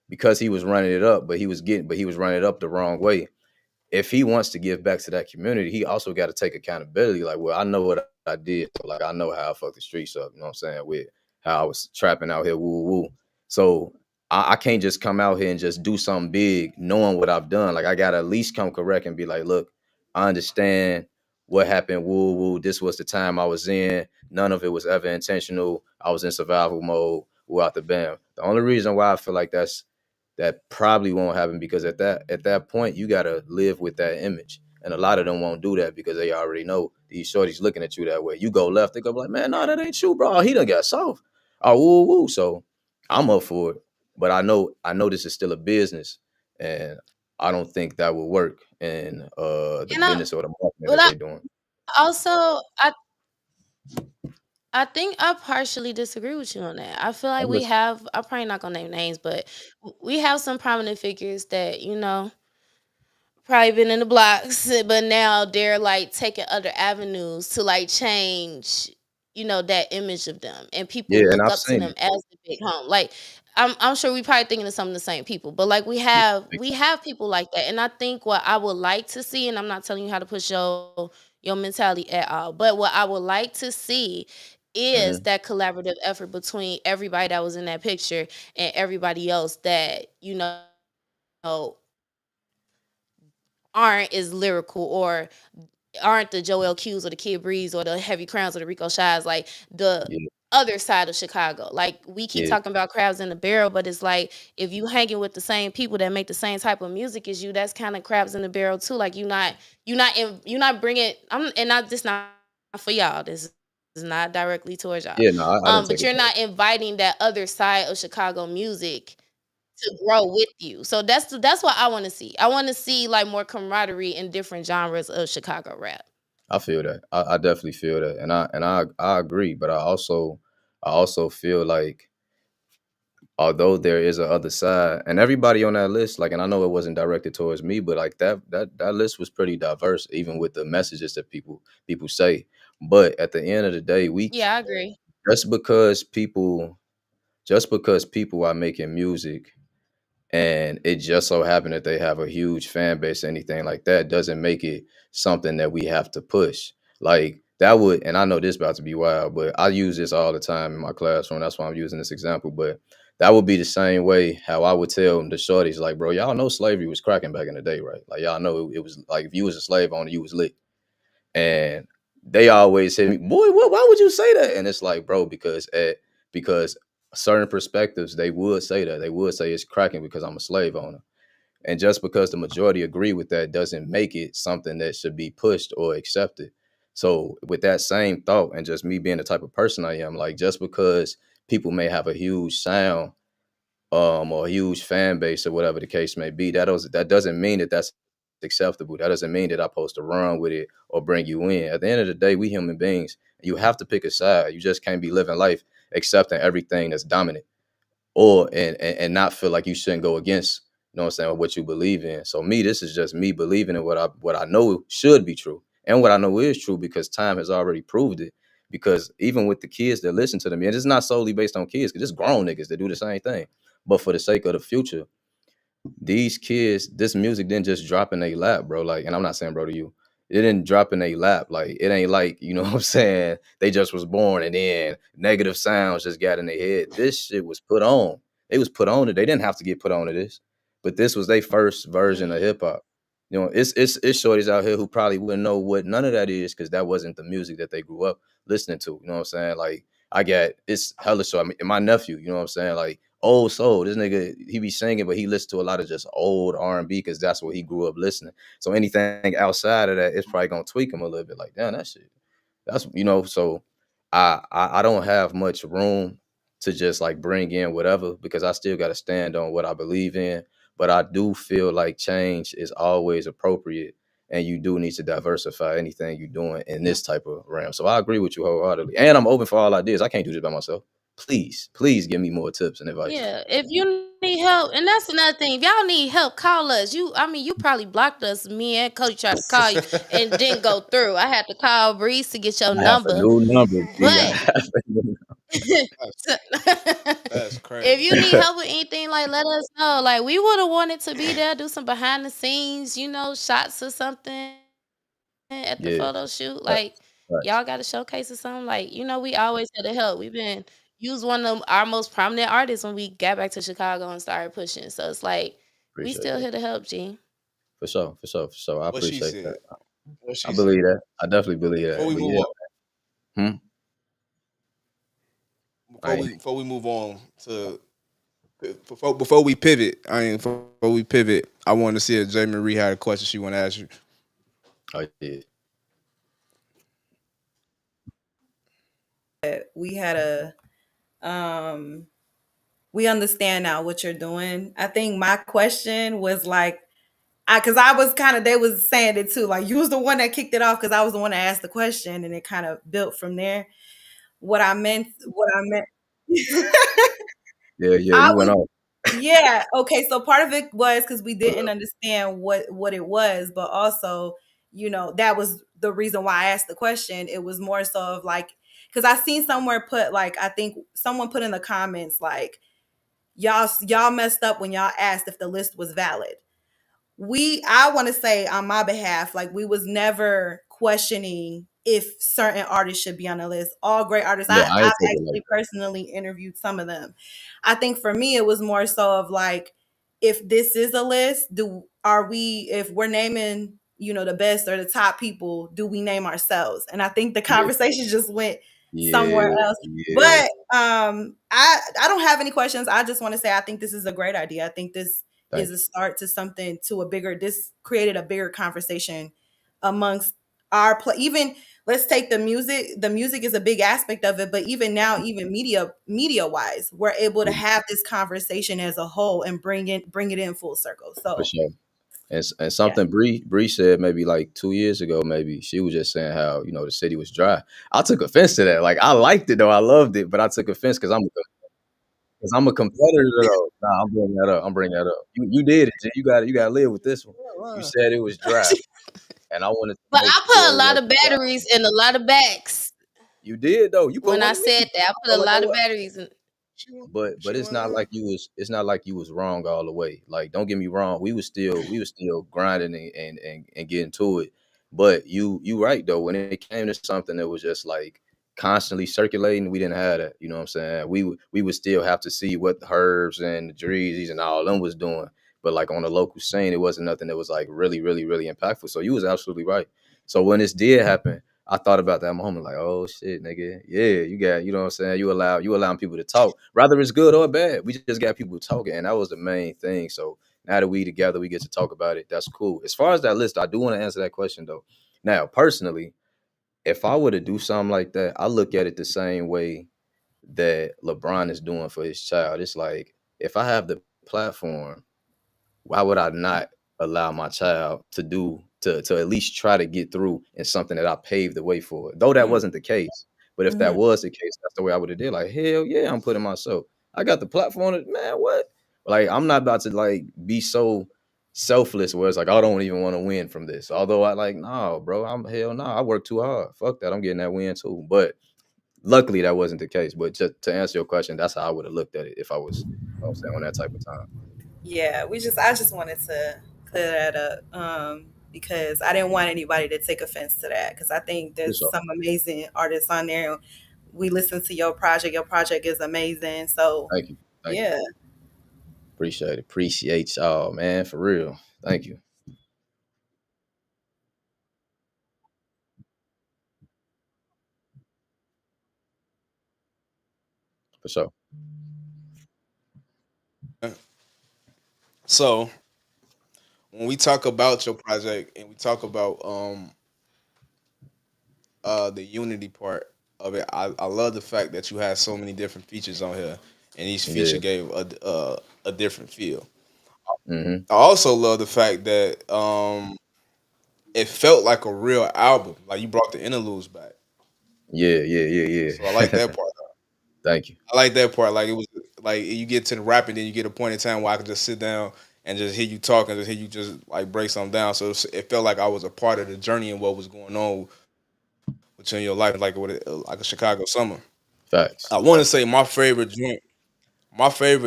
because he was running it up, but he was running it up the wrong way. If he wants to give back to that community, he also got to take accountability. Like, well, I know what I did. So, like, I know how I fucked the streets up. You know what I'm saying? With how I was trapping out here, woo woo. So I can't just come out here and just do something big, knowing what I've done. Like, I gotta at least come correct and be like, look, I understand what happened. Woo woo. This was the time I was in. None of it was ever intentional. I was in survival mode. Woo out the bam. The only reason why I feel like that probably won't happen because at that point you gotta live with that image. And a lot of them won't do that because they already know these shorties looking at you that way. You go left, they go like, man, no, that ain't you, bro. He done got soft. Oh, woo woo. So I'm up for it. But I know this is still a business and I don't think that will work in the And I, business or the marketing but that I they're doing. also, I think I partially disagree with you on that. I feel like I'm we listening. have. I'm probably not gonna name names, but we have some prominent figures that probably been in the blocks, but now they're like taking other avenues to like change, that image of them, and people Yeah, and look I've up to seen them it. as the big home. Like, I'm sure we probably thinking of some of the same people, but like we Yeah, have big we have people like that, and I think what I would like to see, and I'm not telling you how to push your mentality at all, but what I would like to see time. is that collaborative effort between everybody that was in that picture and everybody else that aren't as lyrical or aren't the Joel Q's or the Kid Breeze or the Heavy Crowns or the Rico Shies, like the Yeah, other side of Chicago. Like we keep yeah, talking about crabs in the barrel, but it's like if you hanging with the same people that make the same type of music as you, that's kind of crabs in the barrel too. Like you're not bringing. And not this not for y'all. This is not directly towards y'all. yeah. No, I didn't take But it you're back. not inviting that other side of Chicago music to grow with you. So that's what I want to see. I want to see like more camaraderie in different genres of Chicago rap. I feel that. I definitely feel that, and I agree. But I also feel like although there is a other side, and everybody on that list, like, and I know it wasn't directed towards me, but like that list was pretty diverse, even with the messages that people say. But at the end of the day, Yeah, I agree. just because people just because people are making music and it just so happened that they have a huge fan base or anything like that doesn't make it something that we have to push. Like that would, and I know this about to be wild, but I use this all the time in my classroom. That's why I'm using this example. But that would be the same way how I would tell the shorties, like, bro, y'all know slavery was cracking back in the day, right? Like y'all know it was like if you was a slave owner, you was lit. And they always hit me, boy, why would you say that? And it's like, bro, because certain perspectives they would say that. They would say it's cracking because I'm a slave owner. And just because the majority agree with that doesn't make it something that should be pushed or accepted. So with that same thought and just me being the type of person I am, like just because people may have a huge sound or a huge fan base or whatever the case may be, that doesn't mean that that's acceptable. That doesn't mean that I'm supposed to run with it or bring you in. At the end of the day, we human beings. You have to pick a side. You just can't be living life accepting everything that's dominant or and not feel like you shouldn't go against, you know what I'm saying, what you believe in. So me, this is just me believing in what I know should be true and what I know is true because time has already proved it. Because even with the kids that listen to me, and it's not solely based on kids, because it's grown niggas that do the same thing. But for the sake of the future, these kids, this music didn't just drop in their lap, bro. Like, and I'm not saying bro to you. It didn't drop in their lap. Like, it ain't like, you know what I'm saying? They just was born and then negative sounds just got in their head. This shit was put on. It was put on it. They didn't have to get put on to this. But this was their first version of Mm. hip hop. You know, it's shorties out here who probably wouldn't know what none of that is because that wasn't the music that they grew up listening to. You know what I'm saying? Like, it's hella short. I mean, my nephew, you know what I'm saying? Like, old soul. This nigga, he be singing, but he listens to a lot of just old R&B because that's what he grew up listening. So anything outside of that, it's probably gonna tweak him a little bit. Like, damn, that shit. That's so I don't have much room to just like bring in whatever because I still got to stand on what I believe in. But I do feel like change is always appropriate, and you do need to diversify anything you're doing in this type of realm. So I agree with you wholeheartedly, and I'm open for all ideas. I can't do this by myself. Please give me more tips and advice. Yeah, if you need help, and that's another thing. If y'all need help, call us. You probably blocked us. Me and Cody tried to call you and didn't go through. I had to call Breeze to get your I have a number. new number, G. I But have a new That's, so- that's if crazy. you need help with anything, like let us know. Like we would have wanted to be there, do some behind the scenes, shots or something at the Yeah, photo shoot. Like facts, facts. y'all got to showcase or something. Like we always had to help. We've been used one of our most prominent artists when we got back to Chicago and started pushing. So it's like we Appreciate still that. here to help, G. For sure, for sure, for sure. I What she appreciate said. that. What I she said. believe that. I definitely believe Before that. we But move yeah, on, hmm? I ain't. before we move on to before we pivot, before we pivot, I want to see if J Marie had a question she want to ask you. Oh yeah, We had um we understand now what you're doing. I think my question was like, because I was kind of, they was saying it too. Like you was the one that kicked it off because I was the one that asked the question, and it kind of built from there. what I meant. Yeah, yeah, I you went was off. Yeah, okay, so part of it was because we didn't understand what it was, but also, that was the reason why I asked the question. It was more so of like, because I seen somewhere put like, I think someone put in the comments like, y'all messed up when y'all asked if the list was valid. I want to say on my behalf, like, we was never questioning if certain artists should be on the list. All great artists. Yeah, I I ain't take it like actually personally interviewed some of them. I think for me it was more so of like, if this is a list, if we're naming, the best or the top people, do we name ourselves? And I think the that. conversation just went somewhere Yeah, else. yeah. But I don't have any questions. I just want to say I think this is a great idea. I think this is Thank a you. start to something, to a bigger, this created a bigger conversation amongst our play. Even, let's take the music is a big aspect of it, but even now, even media wise, we're able to have this conversation as a whole and bring it in full circle. For So sure. And yeah. something Bree said maybe like 2 years ago, maybe she was just saying how the city was dry. I took offense to that. Like I liked it though, I loved it, but I took offense because I'm a competitor though. Nah, I'm bringing that up. I'm bringing that up. You did it. G. You got to live with this one. You said it was dry, and I wanted to But make I sure put a it lot wasn't of dry. batteries in a lot of backs. You did though. You put When one I in me. said that, I I put a felt like I lot of was. batteries in. But She it's went not on. like you was wrong all the way. Like don't get me wrong, we was still grinding and getting to it. But you right though, when it came to something that was just like constantly circulating, we didn't have that. You know what I'm saying? We would still have to see what the Herbs and the Dreezes and all them was doing. But like on the local scene, it wasn't nothing that was like really, really, really impactful. So you was absolutely right. So when this did happen, I thought about that moment, like, oh shit, nigga. Yeah, you know what I'm saying? You allowing people to talk. Rather it's good or bad. We just got people talking, and that was the main thing. So now that we together, we get to talk about it. That's cool. As far as that list, I do want to answer that question though. Now, personally, if I were to do something like that, I look at it the same way that LeBron is doing for his child. It's like if I have the platform, why would I not allow my child to at least try to get through in something that I paved the way for? Though that Mm, wasn't the case. But if that mhm. was the case, that's the way I would have did. Like, hell yeah, I'm putting myself. I got the platform man, what? Like, I'm not about to like be so selfless where it's like I don't even want to win from this. Although I like, no, bro, I'm hell no, I work too hard. Fuck that. I'm getting that win too. But luckily that wasn't the case. But just to answer your question, that's how I would have looked at it if I was, saying on that type of time. Yeah, I just wanted to clear that up, because I didn't want anybody to take offense to that, because I think For there's sure. some amazing artists on there. We listen to your project. Your project is amazing. So Thank you. Thank you. yeah. Appreciate it. Appreciate y'all, man. For real. Thank you. For sure. So when we talk about your project and we talk about the unity part of it, I love the fact that you had so many different features on here, and each feature Yeah. gave a different feel. Mm-hmm. I also love the fact that it felt like a real album. Like you brought the interludes back. Yeah, yeah, yeah, So I like yeah. that part. Thank you. I like that part. Like it was like you get to the rapping, then you get a point in time where I could just sit down and just hear you talk and just hear you just like break something down. So it felt like I was a part of the journey and what was going on within your life, like like a Chicago summer. Facts. I want to say my favorite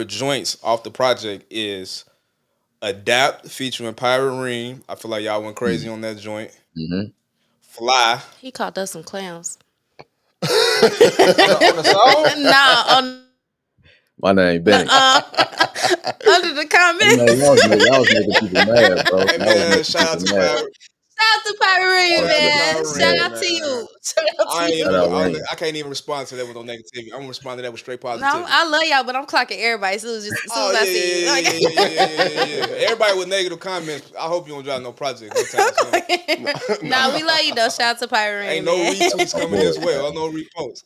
joints off the project is Adapt featuring Pirate Reem. I feel like y'all went crazy on that joint. Mm-hmm. Fly He called us some clowns. on the song. Nah, on My name Benny. under the Hey man, comments. y'all was making people mad, bro. Hey Y'all was man, making shout out people to mad. Pirate. Shout out to Pirate, Y'all Shout was out to making man. Pirate people Shout mad. Reem, out to man. you. Shout out to I ain't you. Shout even. out Rain. I can't even respond to that with no negativity. I'm gonna respond to that with straight No, positivity. I love y'all, but I'm clocking everybody. So as soon Oh as I yeah, yeah, see you, yeah, yeah, yeah, yeah, yeah, yeah, yeah, yeah. Everybody with negative comments. I hope you don't drive no project no time soon. nah, we love you though. Shout out to Pirate, Ain't no man. retweets My coming boy, this way man. or no reposts.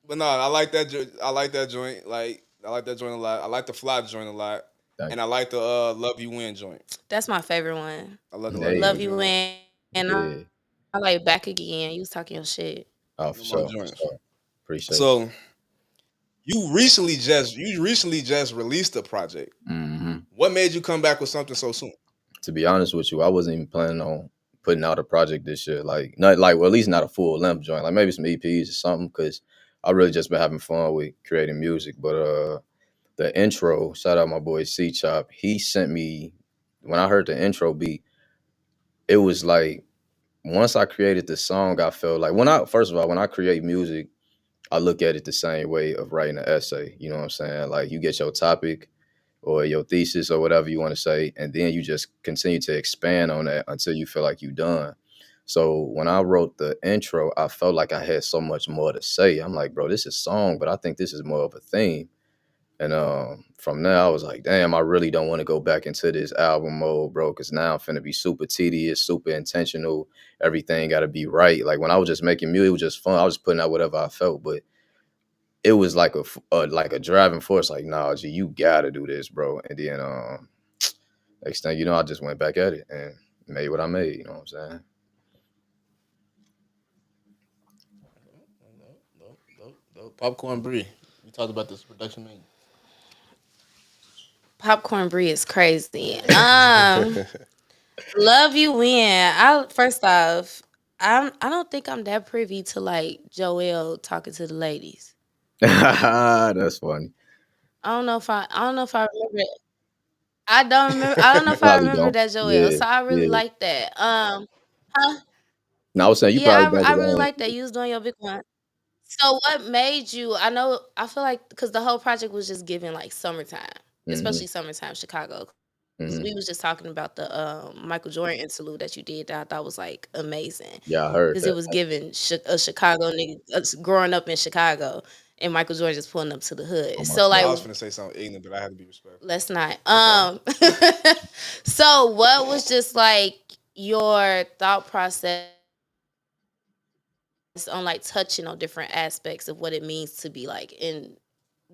But no, I like that. I like that joint. Like I like that joint a lot. I like the fly joint a lot, Thank and I like the love you win joint. That's my favorite one. I love the you. love you Love win Hey, you, joint. man. And yeah. I like back again. You was talking your shit. Oh, One for of my sure, for joints. sure. Appreciate So you recently just released a project. you. What made you come back with something so soon? To be honest with you, I wasn't even planning on putting out a project this year. Like not like well, at least not a full length joint. Like maybe some EPs or something. Because I really just been having fun with creating music. But the intro, shout out my boy C Chop. He sent me when I heard the intro beat. It was like once I created the song, I felt like when I first of all when I create music, I look at it the same way of writing an essay. You know what I'm saying? Like you get your topic or your thesis or whatever you want to say, and then you just continue to expand on that until you feel like you're done. So when I wrote the intro, I felt like I had so much more to say. I'm like, bro, this is song, but I think this is more of a theme. And from there, I was like, damn, I really don't want to go back into this album mode, bro, because now I'm finna be super tedious, super intentional. Everything got to be right. Like when I was just making music, it was just fun. I was just putting out whatever I felt, but it was like like a driving force. Like, nah, G, you gotta do this, bro. And then next thing you know, I just went back at it and made what I made. You know what I'm saying? Dope. Popcorn Bree. We talked about this production meeting. Popcorn Brie is crazy. Love you win. I first off, I don't think I'm that privy to like Joelle talking to the ladies. That's funny. I don't know if I remember it. I don't remember I don't know if I Probably remember don't. that Joelle. Yeah, So I really yeah. like that. Huh? No, I was saying you Yeah, probably don't I because really I like that. You was doing your big one. So what made you? I know. I feel like because the whole project was just given like summertime, ain't. especially summertime Chicago. Because Hmm. we was just talking about the Michael Jordan interlude that you did that I thought was like amazing. Yeah, I heard Because it that. was given a Chicago nigga us growing up in Chicago, and Michael Jordan just pulling up to the Oh hood. my So I like, God. was finna say something ignorant, but I had to be respectful. let's not. Okay. So what was just like your thought process on like touching on different aspects of what it means to be like in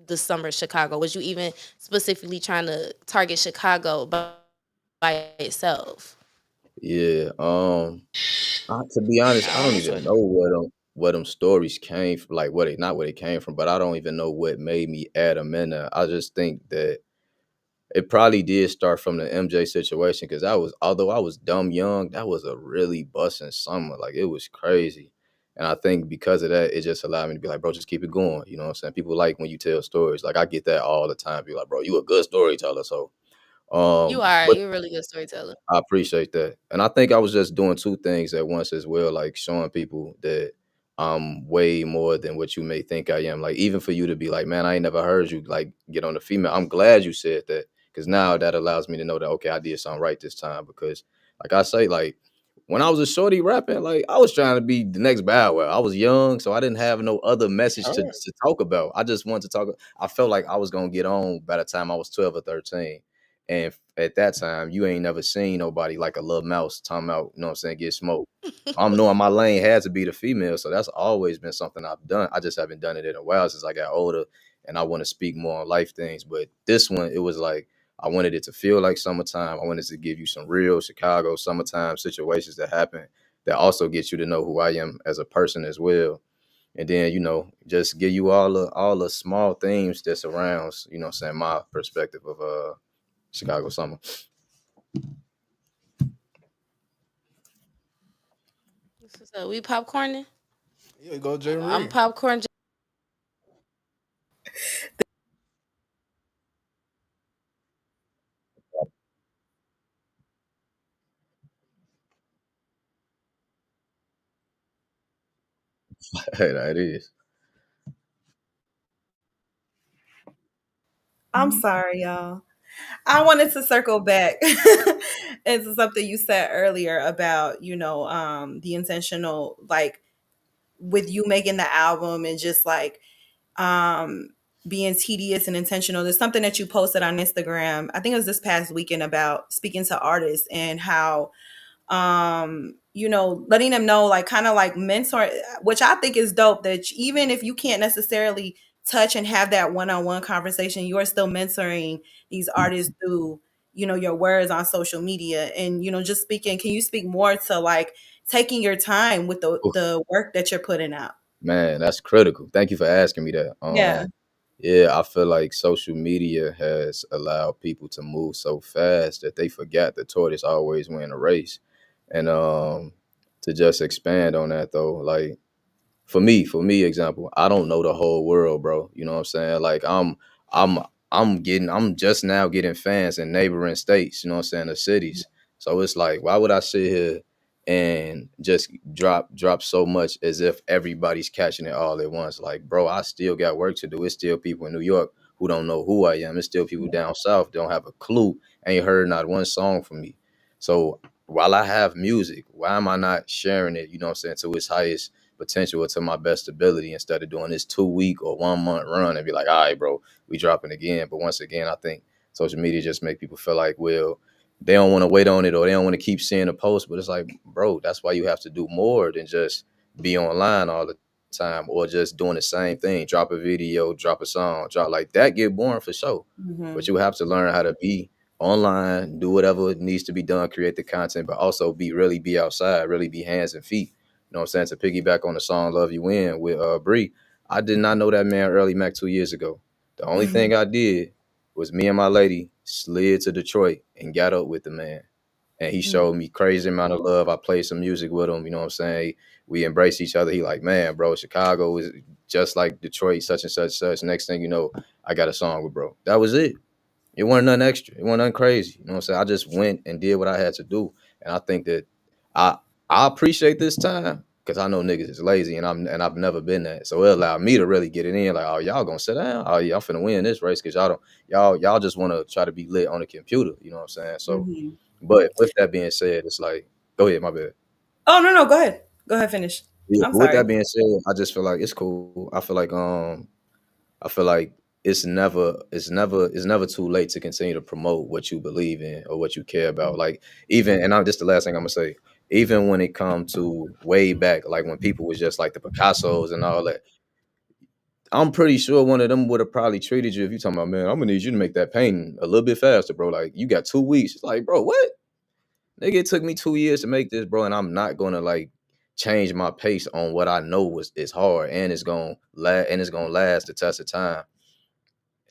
the summer of Chicago? Was you even specifically trying to target Chicago by itself? Yeah. To be honest, I I don't almost even would. know where them stories came from. Like what it not where they came from, but I don't even know what made me add them in there. I just think that it probably did start from the MJ situation because although I was dumb young, that was a really busting summer. Like it was crazy. And I think because of that, it just allowed me to be like, bro, just keep it going. You know what I'm saying? People like when you tell stories. Like I get that all the time. Be like, bro, you a good storyteller. So You are. but You're a really good storyteller. I appreciate that. And I think I was just doing two things at once as well, like showing people that I'm way more than what you may think I am. Like even for you to be like, man, I ain't never heard you like get on the female. I'm glad you said that because now that allows me to know that okay, I did something right this time. Because like I say, like when I was a shorty rapping, like I was trying to be the next Bow Wow. I was young, so I didn't have no other message All right. to talk about. I just wanted to talk. I felt like I was gonna get on by the time I was 12 or 13. And at that time, you ain't never seen nobody like a little mouse talking about, you know what I'm saying, get smoked. I'm knowing my lane had to be the female. So that's always been something I've done. I just haven't done it in a while since I got older and I want to speak more on life things. But this one, it was like I wanted it to feel like summertime. I wanted to give you some real Chicago summertime situations that happen that also get you to know who I am as a person as well. And then, just give you all the small themes that surrounds, you know what I'm saying, my perspective of Chicago summer. So we popcorning. Yeah, go Jay I'm Marie. popcorn. That is. I'm sorry, y'all. I wanted to circle back into something you said earlier about, the intentional, like with you making the album and just like um being tedious and intentional. There's something that you posted on Instagram. I think it was this past weekend about speaking to artists and how letting them know, like kind of like mentor, which I think is dope, that even if you can't necessarily touch and have that one-on-one conversation, you are still mentoring these artists through, your words on social media. And just speaking, can you speak more to like taking your time with the work that you're putting out? Man, that's critical. Thank you for asking me that. Yeah. Yeah, I feel like social media has allowed people to move so fast that they forgot the tortoise always win a race. And to just expand on that though, like for me, example, I don't know the whole world, bro. You know what I'm saying? Like I'm I'm just now getting fans in neighboring states, you know what I'm saying, the cities. So it's like, why would I sit here and just drop so much as if everybody's catching it all at once? Like, bro, I still got work to do. It's still people in New York who don't know who I am. It's still people down south don't have a clue, ain't heard not one song from me. So while I have music, why am I not sharing it, you know what I'm saying, to its highest potential or to my best ability instead of doing this 2 week or 1 month run and be like, all right, bro, we dropping again. But once again, I think social media just make people feel like, well, they don't want to wait on it or they don't want to keep seeing the post. But it's like, bro, that's why you have to do more than just be online all the time or just doing the same thing. Drop a video, drop a song, drop like that get boring for sure. But you have to learn how to be online, do whatever needs to be done, create the content, but also be outside, really be hands and feet. You know what I'm saying? To piggyback on the song Love You Win with Bree, I did not know that man early Mac 2 years ago. The only thing I did was me and my lady slid to Detroit and got up with the man. And he showed me crazy amount of love. I played some music with him, you know what I'm saying? We embraced each other. He like, man, bro, Chicago is just like Detroit, such and such, such. Next thing you know, I got a song with bro. That was it. It wasn't nothing extra. It wasn't nothing crazy. You know what I'm saying? I just went and did what I had to do. And I think that I I appreciate this time because I know niggas is lazy and I've never been that. So it allowed me to really get it in. Like, oh, y'all gonna sit down? Oh, y'all finna win this race because y'all just wanna try to be lit on the computer. You know what I'm saying? So, but with that being said, it's like, go ahead, my bad. Oh, no, go ahead. Go ahead, finish. Yeah, I'm but with sorry. that being said, I just feel like it's cool. I feel like it's never too late to continue to promote what you believe in or what you care about. Like even and I'm just the last thing I'm gonna say. Even when it comes to way back, like when people was just like the Picassos and all that, I'm pretty sure one of them would have probably treated you if you talking about, man, I'm gonna need you to make that painting a little bit faster, bro. Like you got 2 weeks. It's like, bro, what? Nigga, it took me 2 years to make this, bro, and I'm not gonna like change my pace on what I know is hard and it's gonna last the test of time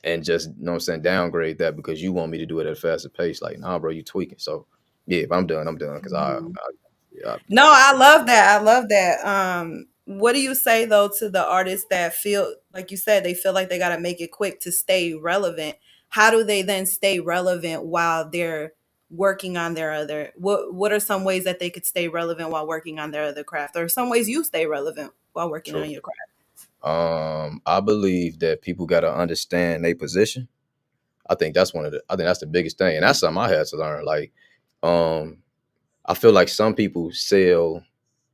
and just, you know what I'm saying, downgrade that because you want me to do it at a faster pace. Like, nah, bro, you tweaking. So yeah, if I'm done because yeah, No, I love that. I love that. What do you say though to the artists that feel like you said they feel like they got to make it quick to stay relevant? How do they then stay relevant while they're working on their other? What are some ways that they could stay relevant while working on their other craft, or some ways you stay relevant while working true. on your craft? I believe that people gotta understand their position. I think that's the biggest thing. And that's something I had to learn. Like, um, I feel like some people sell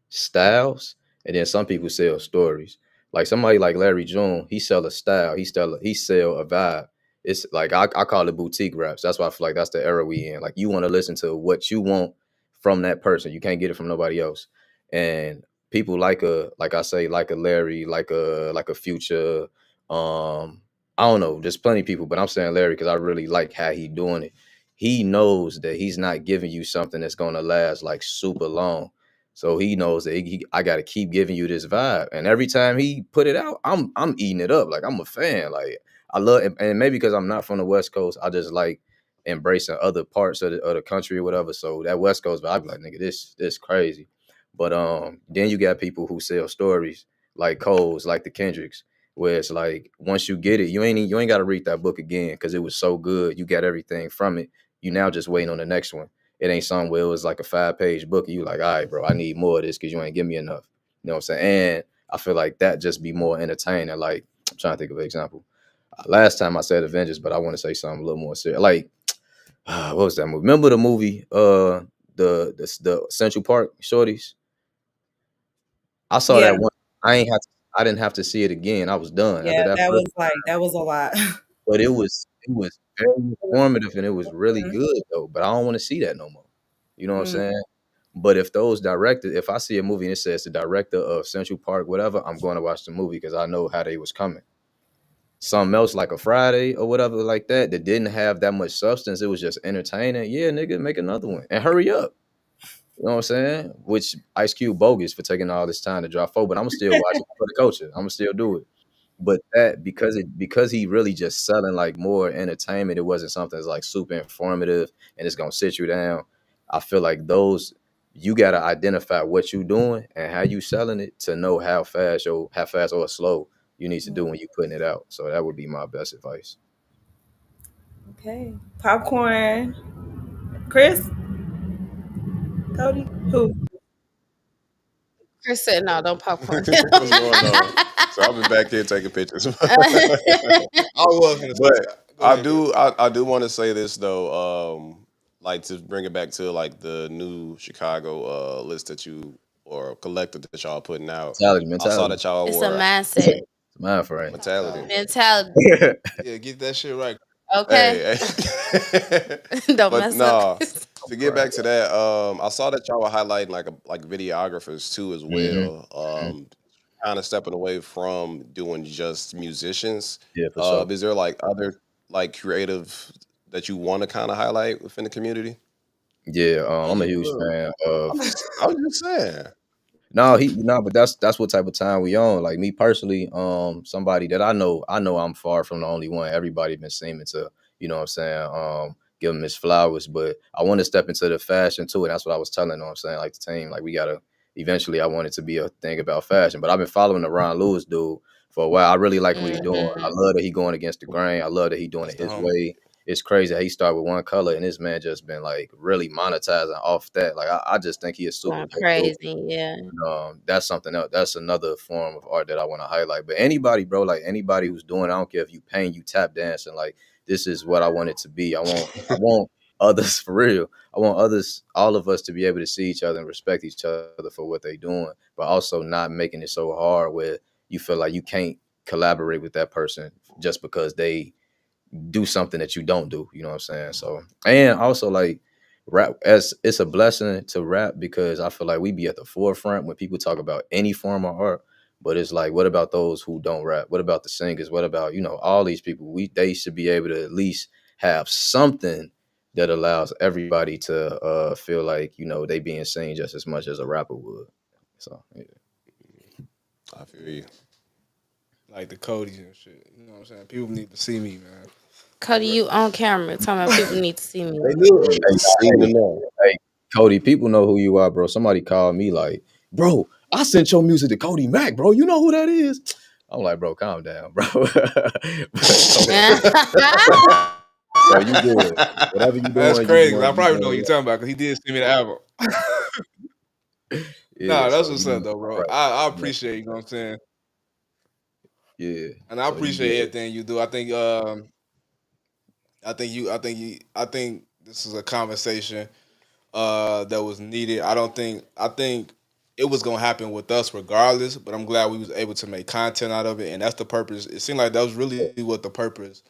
styles, and then some people sell stories. Like somebody like Larry June, he sell a style, he sell a vibe. It's like I call it boutique raps. That's why I feel like that's the era we in. Like you want to listen to what you want from that person. You can't get it from nobody else. And people like I say, like a Larry, like a Future. I don't know, there's plenty of people, but I'm saying Larry because I really like how he doing it. He knows that he's not giving you something that's gonna last like super long, so he knows that I got to keep giving you this vibe. And every time he put it out, I'm eating it up. Like I'm a fan. Like I love it. And maybe because I'm not from the West Coast, I just like embracing other parts of the country or whatever. So that West Coast, but I be like, nigga, this crazy. But then you got people who sell stories like Coles, like the Kendricks, where it's like once you get it, you ain't got to read that book again because it was so good. You got everything from it. You now just waiting on the next one. It ain't something where it was like a 5-page book and you like, all right, bro, I need more of this because you ain't give me enough. You know what I'm saying? And I feel like that just be more entertaining. Like, I'm trying to think of an example. Last time I said Avengers, but I want to say something a little more serious. Like, what was that movie? Remember the movie, the Central Park Shorties? I saw Yeah, that one. I didn't have to see it again. I was done yeah, after that that first. was that was a lot. But it was very informative and it was really good though. But I don't want to see that no more. You know what I'm Mhm. saying? But if I see a movie and it says the director of Central Park, whatever, I'm going to watch the movie because I know how they was coming. something else like a Friday or whatever like that didn't have that much substance, it was just entertaining. Yeah, nigga, make another one and hurry up. You know what I'm saying? Which Ice Cube bogus for taking all this time to drop four, but I'm gonna still watch it for the culture. I'm gonna still do it. But that because he really just selling like more entertainment, it wasn't something that's like super informative and it's gonna sit you down. I feel like those you gotta identify what you doing and how you selling it to know how fast or slow you need to do when you putting it out. So that would be my best advice. Okay. Popcorn. Chris? Cody? Who? Chris said, "No, don't popcorn." What's going on? So I've been back here taking pictures. I was gonna say, But go ahead, Chris. I do want to say this though, like to bring it back to like the new Chicago list that you or collective that y'all putting out. I saw Mentality. that y'all It's a were mindset, Mind frame. mentality. mentality. Yeah, get that shit right. Okay, Hey, hey. don't But mess up, nah, Chris. to get back to that, I saw that y'all were highlighting like videographers too as hmm well. Kind of stepping away from doing just musicians. Yeah, for sure. Is there like other like creative that you want to kind of highlight within the community? Yeah, Oh I'm a yeah, huge look. fan of. I was just saying. No, but that's what type of time we on. Like me personally, somebody that I know I'm far from the only one. Everybody been seeming to, you know what I'm saying, give him his flowers. But I want to step into the fashion too, and that's what I was telling them. I'm saying, like the team, like we gotta eventually. I want it to be a thing about fashion. But I've been following the Ron Lewis dude for a while. I really like what he's doing. I Mhm. love that he going against the grain. I love that he doing That's it the his homie. way. It's crazy how he started with one color, and this man just been like really monetizing off that. Like I just think he is super Going dope dude. crazy, yeah. That's something else. That's another form of art that I want to highlight. But anybody, bro, like anybody who's doing, I don't care if you paint, you tap dancing, like this is what I want it to be. I want others for real. I want others, all of us, to be able to see each other and respect each other for what they're doing, but also not making it so hard where you feel like you can't collaborate with that person just because they do something that you don't do. You know what I'm saying? So, and also like rap, as it's a blessing to rap because I feel like we be at the forefront when people talk about any form of art. But it's like, what about those who don't rap? What about the singers? What about, all these people? They should be able to at least have something that allows everybody to feel like, they being seen just as much as a rapper would. So yeah. I feel you. Like the Codys and shit. You know what I'm saying? People need to see me, man. Cody, you on camera talking about people need to see me. They do. Hey, Seem to hey, know. hey, Cody, people know who you are, bro. Somebody called me like, bro, I sent your music to Cody Mack, bro. You know who that is? I'm like, bro, calm down, bro. So you good. Whatever you That's doing, crazy. 'Cause I you probably know doing what you're talking about because he did send me the album. yeah, Nah, that's so what's up you though, bro. right. I You know, appreciate you know what I'm saying, yeah. and I So you appreciate good. everything you do. I think this is a conversation that was needed. I think it was gonna happen with us regardless, but I'm glad we was able to make content out of it, and that's the purpose. It seemed like that was really what the purpose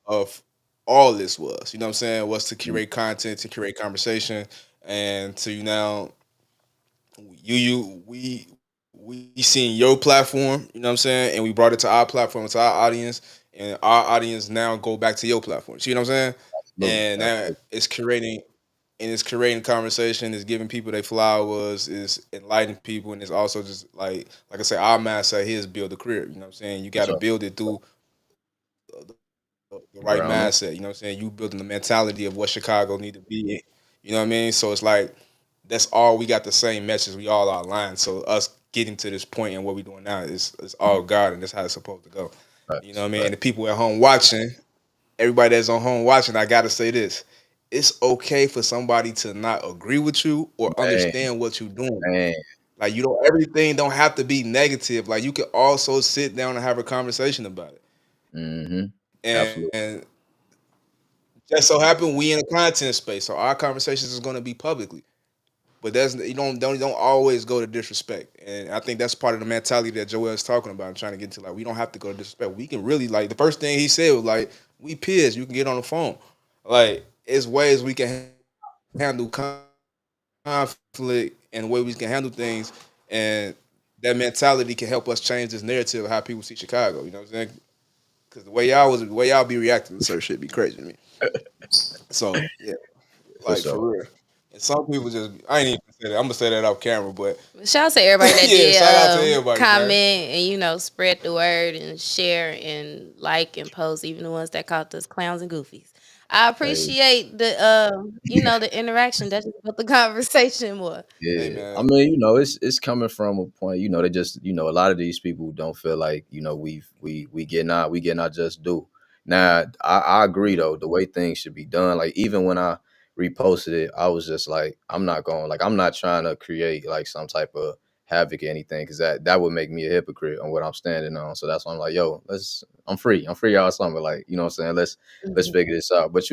of all this was. You know what I'm saying? Was to Mm, curate content, to curate conversation, and to now we seen your platform, you know what I'm saying, and we brought it to our platform, to our audience, and our audience now go back to your platform. See what I'm saying? Absolutely. And that Absolutely. it's creating conversation, it's giving people their flowers, is enlightening people, and it's also just like I said, our mindset here is build a career. You know what I'm saying? You For got to sure. build it through the right Ground up. mindset. You know what I'm saying? You building the mentality of what Chicago need to be. You know what I mean? So it's like that's all we got the same message. We all are aligned. So us getting to this point and what we doing now is all God, and that's how it's supposed to go. You know Facts. what I mean? And Facts. the people at home watching, everybody that's on home watching, I gotta say this. It's okay for somebody to not agree with you or Man, understand what you're doing. man. Like you don't everything don't have to be negative. Like you can also sit down and have a conversation about it. Mm-hmm. Absolutely. And just so happen we in a content space, so our conversations is going to be publicly. But that's you don't always go to disrespect, and I think that's part of the mentality that Joel is talking about and trying to get to. Like we don't have to go to disrespect. We can really like the first thing he said was like we peers. You can get on the phone. Like it's ways we can handle conflict and the way we can handle things, and that mentality can help us change this narrative of how people see Chicago. You know what I'm saying? Cause the way y'all be reacting to certain shit be crazy to me. So yeah, For like for sure. real. And some people just I ain't even say that. I'm gonna say that off camera, but Shout out to everybody that yeah, did shout out to everybody, comment man. and spread the word and share and like and post, even the ones that called us clowns and goofies. I Hey, appreciate the the interaction. That's just what the conversation more. Hey yeah. I man, mean, it's coming from a point, they just, a lot of these people don't feel like, we getting our just due. Now, I agree though, the way things should be done. Like even when I reposted it, I was just like, I'm not trying to create like some type of havoc or anything, because that would make me a hypocrite on what I'm standing on. So that's why I'm like, yo, I'm free y'all summer. Like, you know what I'm saying? Let's Mhm. figure this out. But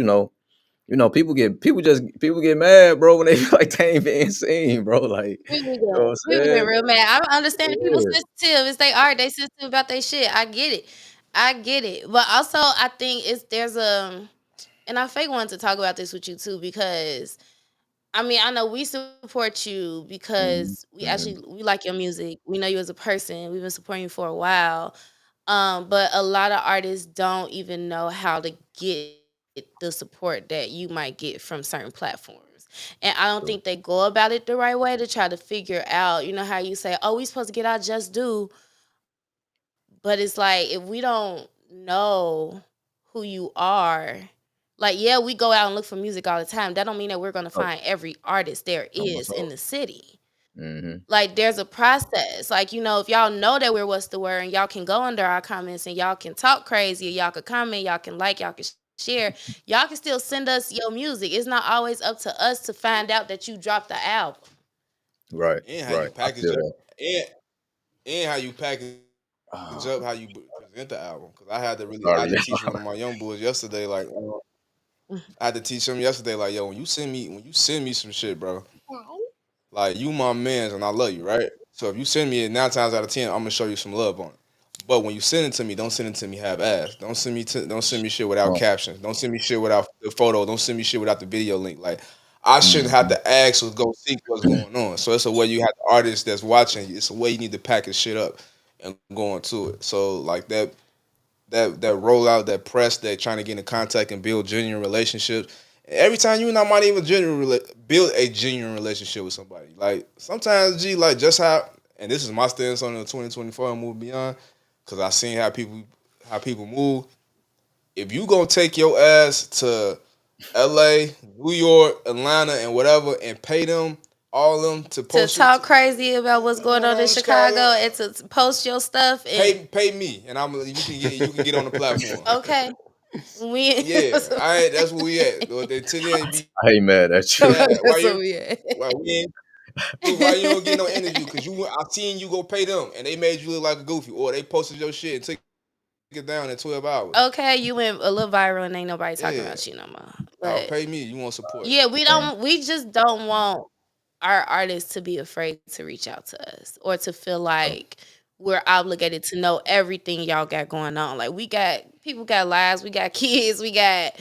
people get mad, bro, when they feel like they ain't being seen, bro. Like, you know what I'm People get saying? real mad. I understand that people Yeah. sensitive. It's they are they sensitive about their shit. I get it. I get it. But also I think there's a and I fake wanted to talk about this with you too because I mean, I know we support you Mhm, because mhm. we like your music. We know you as a person. We've been supporting you for a while. But a lot of artists don't even know how to get the support that you might get from certain platforms. And I don't think True. they go about it the right way to try to figure out, how you say, oh, we supposed to get our just due. But it's like if we don't know who you are, like, yeah, we go out and look for music all the time. That don't mean that we're gonna Oh, find every artist there come on, is in so. the city. Mhm. Like there's a process. Like, if y'all know that we're what's the word and y'all can go under our comments and y'all can talk crazy, or y'all can comment, y'all can like, y'all can share, y'all can still send us your music. It's not always up to us to find out that you dropped the album. Right, and how you right. I package feel up, that. and how you package up, how you Oh, present the album. Because I had to sorry, teach one of y'all. my young boys yesterday, like I had to teach him yesterday, like yo, when you send me some shit, bro, like you my man's and I love you, right? So if you send me it 9 times out of 10, I'm gonna show you some love on it. But when you send it to me, don't send it to me half ass. Don't send me shit without Oh, captions. Don't send me shit without the photo. Don't send me shit without the video link. Like I shouldn't have mhm. to ask or go seek what's going on. So it's a way you have the artist that's watching. It's a way you need to package shit up and go into it. So like that rollout, that press, that trying to get in contact and build genuine relationships. Every time you and I might even build a genuine relationship with somebody. Like sometimes, G, like just how, and this is my stance on the 2024 and move beyond, because I seen how people move. If you gonna take your ass to L.A., New York, Atlanta, and whatever, and pay them all them to To post talk crazy about what's going going on in on in Chicago Chicago, and to post your stuff and pay me, and you can get on the platform. okay. We Yeah, all right, that's where we at. But until then, be I ain't mad at you. mad. that's what we at. Why you don't get no interview? Cause I seen you go pay them, and they made you look like a goofy, or they posted your shit and took it down in 12 hours. Okay, you went a little viral and ain't nobody talking Yeah, about you no more. now But pay me. You want support? yeah, Man, we just don't want our artists to be afraid to reach out to us or to feel oh, like we're obligated to know everything y'all got going on. Like we got people got lives, we got kids, we got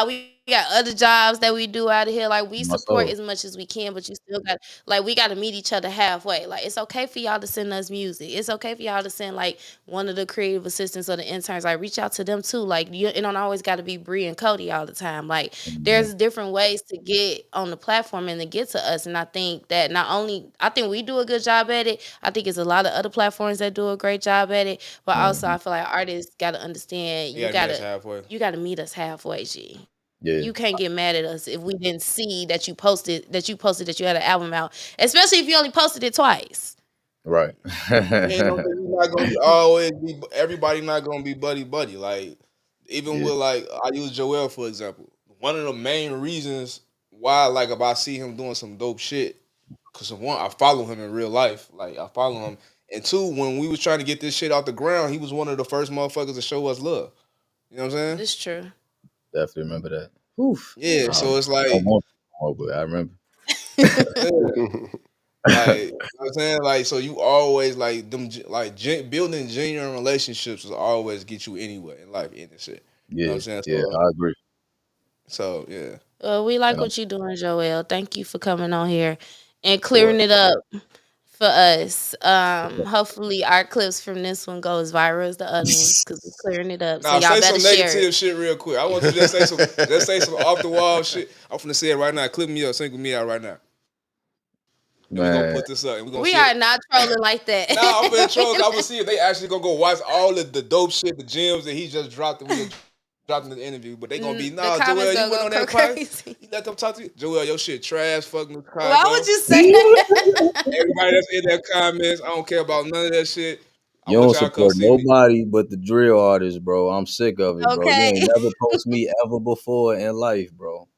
we got other jobs that we do out of here. Like we support my as much soul. as we can, but you still got like we got to meet each other halfway. Like it's okay for y'all to send us music. It's okay for y'all to send like one of the creative assistants or the interns. Like reach out to them too. Like it don't always got to be Bree and Cody all the time. Like Mhm. there's different ways to get on the platform and to get to us. And I think that not only I think we do a good job at it. I think it's a lot of other platforms that do a great job at it. But also I Mhm. feel like artists got to understand You gotta meet us halfway. you got to meet us halfway, G. You Yeah, can't get mad at us if we didn't see that you had an album out, especially if you only posted it twice. right. And you're not gonna be always be everybody not gonna be buddy buddy. Like even Yeah, with like I use Joel for example. One of the main reasons why like if I see him doing some dope shit, because one I follow him in real life. Like I follow him, and two when we was trying to get this shit off the ground, he was one of the first motherfuckers to show us love. You know what I'm saying? This true. definitely remember that. Oof. Yeah. I Yeah. So it's don't like, want to, but I remember. yeah, like you know what I'm saying, like so you always like them building genuine relationships will always get you anywhere in life in this shit. You know what Yeah, I'm saying? yeah, I agree. So yeah, Well, we like And I'm what you're doing, Joel. Thank you for coming on here and for clearing it up for us. Hopefully our clips from this one goes viral as the other ones because we're clearing it up. So Nah, y'all say better some share negative it. shit real quick. I want you to just say some off the wall shit. I'm finna say it right now. Clip me up, single me out right now. And we gonna Man, put this up and we gonna We see are it. not trolling like that. Nah, I'm finna troll. 'Cause I'm gonna see if they actually gonna go watch all of the dope shit, the gems that he just dropped and we just dropped in the interview. But they gonna be, The nah, comments Joel, you gonna went go on that car. crazy. You let them talk to you. Joel, your shit trash, fucking Why would Chicago. you say that? Everybody that's in their comments, I don't care about none of that shit. I you want don't y'all to come support see me. nobody but the drill artists, bro. I'm sick of it, bro. You ain't Okay. never post me ever before in life, bro.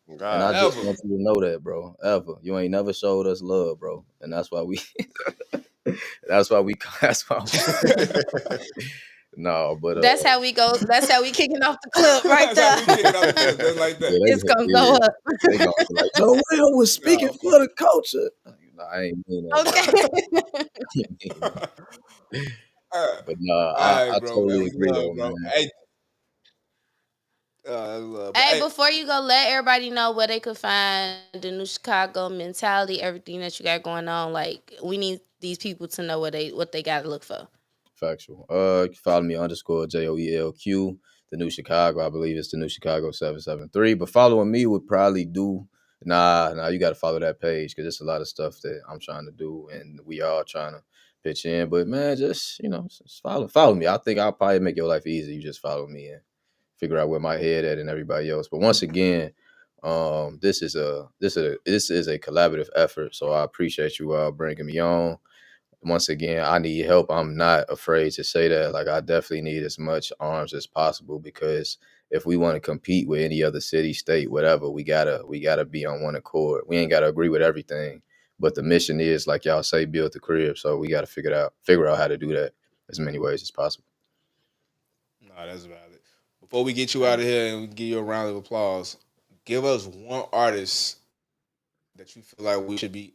And I God. just Ever. want you to know that, bro. Ever. You ain't never showed us love, bro. And that's why we that's why we that's why no, but That's how we go. That's how we kicking off the clip right That's how there. we kick it out the clip, just like yeah, that. It's gonna go yeah, up. they gonna be like, Joel was speaking Nah, for the culture. No, I ain't mean that, bro. Okay. I ain't mean that. all But nah, right, I bro, man. totally We agree love, though, bro. man. Hey, love. But Hey, hey, before you go, let everybody know where they could find the new Chicago mentality, everything that you got going on. Like, we need these people to know what they got to look for. Factual. You can follow me underscore JOELQ. The New Chicago, I believe it's the New Chicago 773. But following me would probably do. Nah, you got to follow that page because there's a lot of stuff that I'm trying to do and we all trying to pitch in. But man, just just follow me. I think I'll probably make your life easy. You just follow me and figure out where my head at and everybody else. But once again, this is a collaborative effort. So I appreciate you bringing me on. Once again, I need help. I'm not afraid to say that. Like, I definitely need as much arms as possible because if we want to compete with any other city, state, whatever, we gotta be on one accord. We ain't gotta agree with everything, but the mission is, like y'all say, build the crib. So we gotta figure out how to do that as many ways as possible. nah, that's valid. Before we get you out of here and we give you a round of applause, give us one artist that you feel like we should be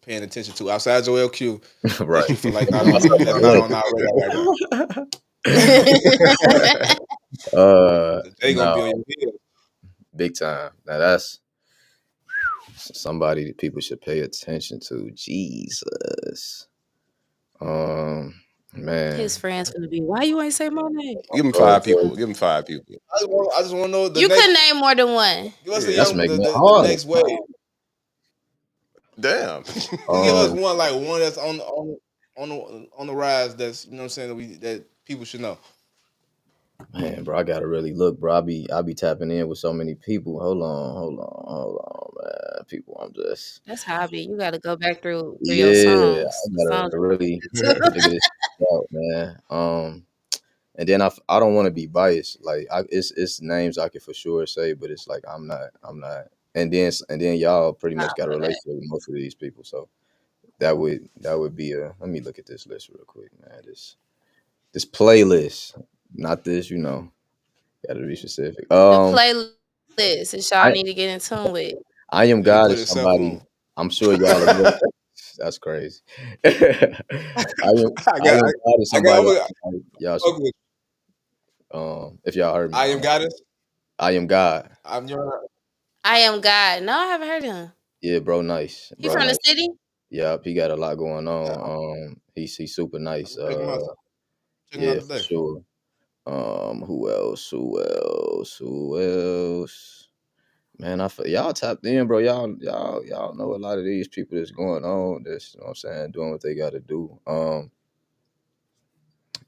paying attention to outside Joel Q that Right. you feel like You must have that's been not late. on our radar right now. Jay gonna be No, on your heels. big time. Now that's somebody that people should pay attention to. Jesus. Um, His man. friends gonna be. Why you ain't say my name? Give him Bro, five people. Give him five people. I just want to know the You could next. name more than one. Give us Yeah. that's making it the hard. next wave. Damn. Just give us Um, one that's on the rise. That's you know what I'm saying that people should know. man, bro, I gotta really look, bro. I be tapping in with so many people. Hold on, man. People, I'm just That's hobby. You got to go back through your yeah. I songs. The gotta songs. really figure this out, man. And then I don't want to be biased. Like it's names I can for sure say, but it's like I'm not. And then y'all pretty Nah, much got a for that. relationship with most of these people, so that would be a. Let me look at this list real quick, man. This playlist, not this, Gotta be specific. The playlist that y'all I need to get in tune with. I am You need to God put is yourself somebody. on. I'm sure y'all are. That's crazy. I I got am God is I got somebody. I Y'all should. fuck with If y'all heard me, I am goddess. I am God. I'm your I am God. No, I haven't heard of him. Yeah, bro, nice, He bro, from the nice. city? Yep, he got a lot going I'm on. He's super nice. check him out. Check him out Yeah, for today. sure. Who else? Who else? Man, I feel y'all tapped in, bro. Y'all know a lot of these people that's going on. That's you know what I'm saying, doing what they got to do.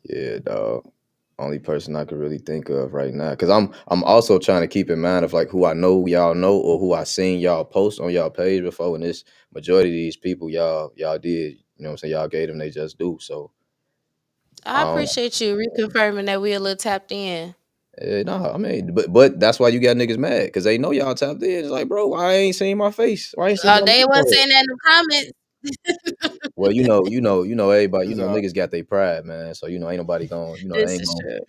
Yeah, dog. Only person I could really think of right now, because I'm also trying to keep in mind of like who I know y'all know or who I seen y'all post on y'all page before, and this majority of these people y'all did, you know what I'm saying, y'all gave them they just do. So I I don't. appreciate you reconfirming that we a little tapped in. No, I mean, but that's why you got niggas mad because they know y'all tapped in. It's like, bro, why I ain't seen my face? Why I ain't seen my They name wasn't on it? saying that in the comments. Well, everybody, This niggas got their pride, man. So ain't nobody going, they This ain't is going. true.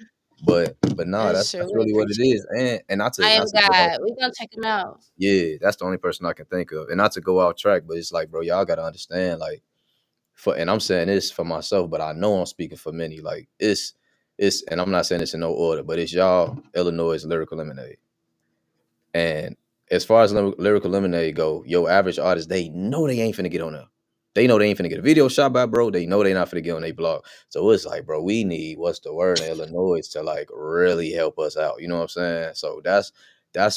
But nah, This is that's true. that's We really what it appreciate is. it. And not I to am not to go off. God. We gonna check him out. Yeah, that's the only person I can think of. And not to go off track, but it's like, bro, y'all gotta understand, like, and I'm saying this for myself, but I know I'm speaking for many. Like, it's, and I'm not saying this in no order, but it's y'all, Illinois' Lyrical Lemonade. And as far as Lyrical Lemonade go, your average artist, they know they ain't finna get on there. They know they ain't finna get a video shot by, bro. They know they not finna get on their blog. So it's like, bro, we need what's the word in Illinois to like really help us out. You know what I'm saying? So that's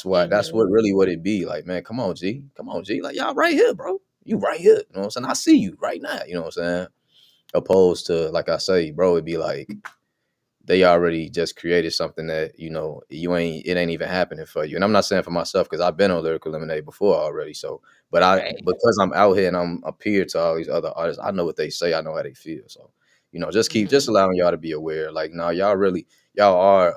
what really what it be. Like, man, come on, G. Come on, G. Like, y'all right here, bro. You right here. You know what I'm saying? I see you right now. You know what I'm saying? Opposed to, like I say, bro, it'd be like they already just created something that it ain't even happening for you. And I'm not saying for myself because I've been on Lyrical Lemonade before already. So, but Right. because I'm out here and I'm a peer to all these other artists, I know what they say, I know how they feel. So, just allowing y'all to be aware. Like, no, y'all are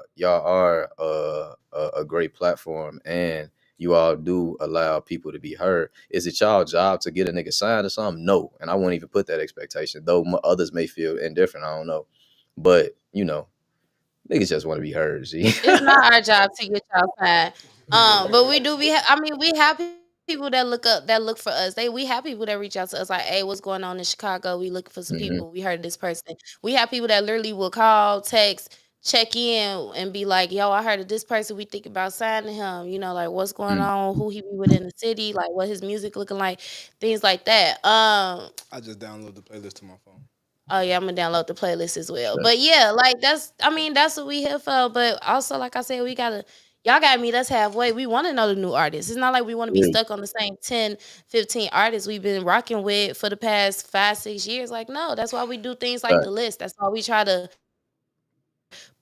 a great platform, and you all do allow people to be heard. Is it y'all job to get a nigga signed or something? No, and I won't even put that expectation. Though others may feel indifferent, I don't know, but niggas just want to be heard. See, It's not our job to get y'all signed. But we do. I mean, we have people that look for us. We have people that reach out to us like, "Hey, what's going on in Chicago? We looking for some hmm people. We heard of this person." We have people that literally will call, text, check in, and be like, "Yo, I heard of this person. We think about signing him. Like what's going on? Who he be with in the city? Like what his music looking like? Things like that." I just downloaded the playlist to my phone. Oh yeah, I'm gonna download the playlist as well. But yeah, like that's what we here for. But also, like I said, y'all gotta meet us halfway. We wanna know the new artists. It's not like we wanna be yeah, stuck on the same 10, 15 artists we've been rocking with for the past 5, 6 years. Like, no, that's why we do things like the fact. list. That's why we try to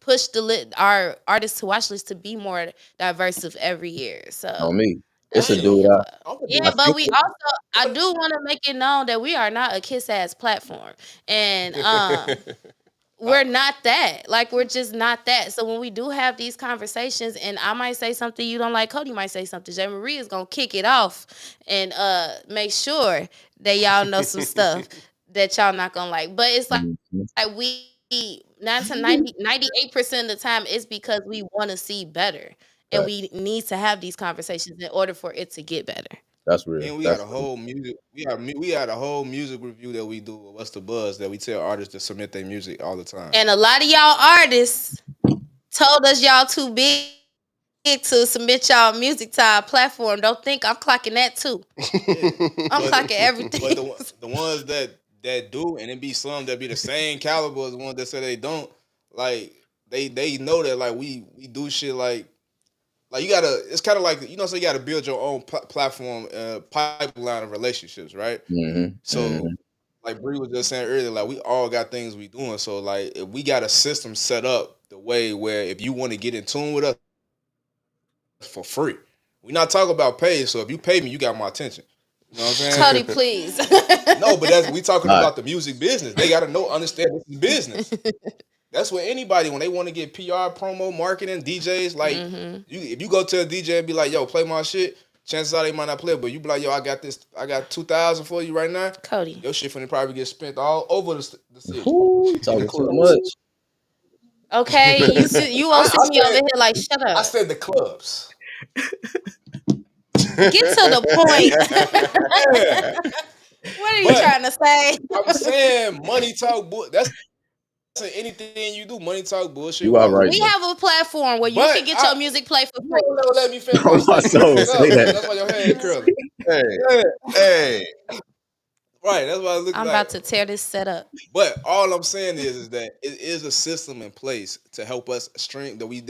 push our artists to watch list to be more diverse of every year. On So me. It's that's a what we dude. here for. I'm gonna do Yeah, I it. but think. I do want to make it known that we are not a kiss ass platform. And we're not that. Like, we're just not that. So when we do have these conversations, and I might say something you don't like, Cody might say something, J. Marie is gonna kick it off and make sure that y'all know some stuff that y'all not gonna like. But it's Mhm. like we 9 to 98% of the time it's because we want to see better, and Fact. we need to have these conversations in order for it to get better. That's real. And we got That's a real. whole music. We had a whole music review that we do. What's the buzz that we tell artists to submit their music all the time. And a lot of y'all artists told us y'all too big to submit y'all music to our platform. Don't think I'm clocking that too. Yeah, I'm but clocking but everything. the ones that do, and it be some that be the same caliber as the ones that say they don't. Like they know that like we do shit like you gotta. It's kind of like so you gotta build your own platform pipeline of relationships, right? hmm So hmm like Bree was just saying earlier, like we all got things we doing. So like if we got a system set up the way where if you want to get in tune with us for free, we not talking about pay. So if you pay me, you got my attention. You know what I'm saying? Cody, please. No, but we talking All right. about the music business. They gotta understand this is business. That's what anybody when they want to get PR, promo, marketing, DJs, like if you go to a DJ and be like, yo, play my shit, chances are they might not play it, but you be like, yo, I got 2,000 for you right now. Cody. Your shit finna probably get spent all over the city Whoo, you in the talking too clubs. much. Okay, you won't see I me over said here like shut I up. said the clubs. Get to the point. Yeah, What are you but trying to say? I'm saying money talk. That's anything you do. Money talk bullshit You all walk right We away. though. have a platform where you can But get your music played for you free. won't never let me finish my On my statement. soul, Shut say up. that. That's why your head curling. hey, Yeah. hey. Right. That's what it looks I'm like. about to tear this set up. But all I'm saying is that it is a system in place to help us stream that we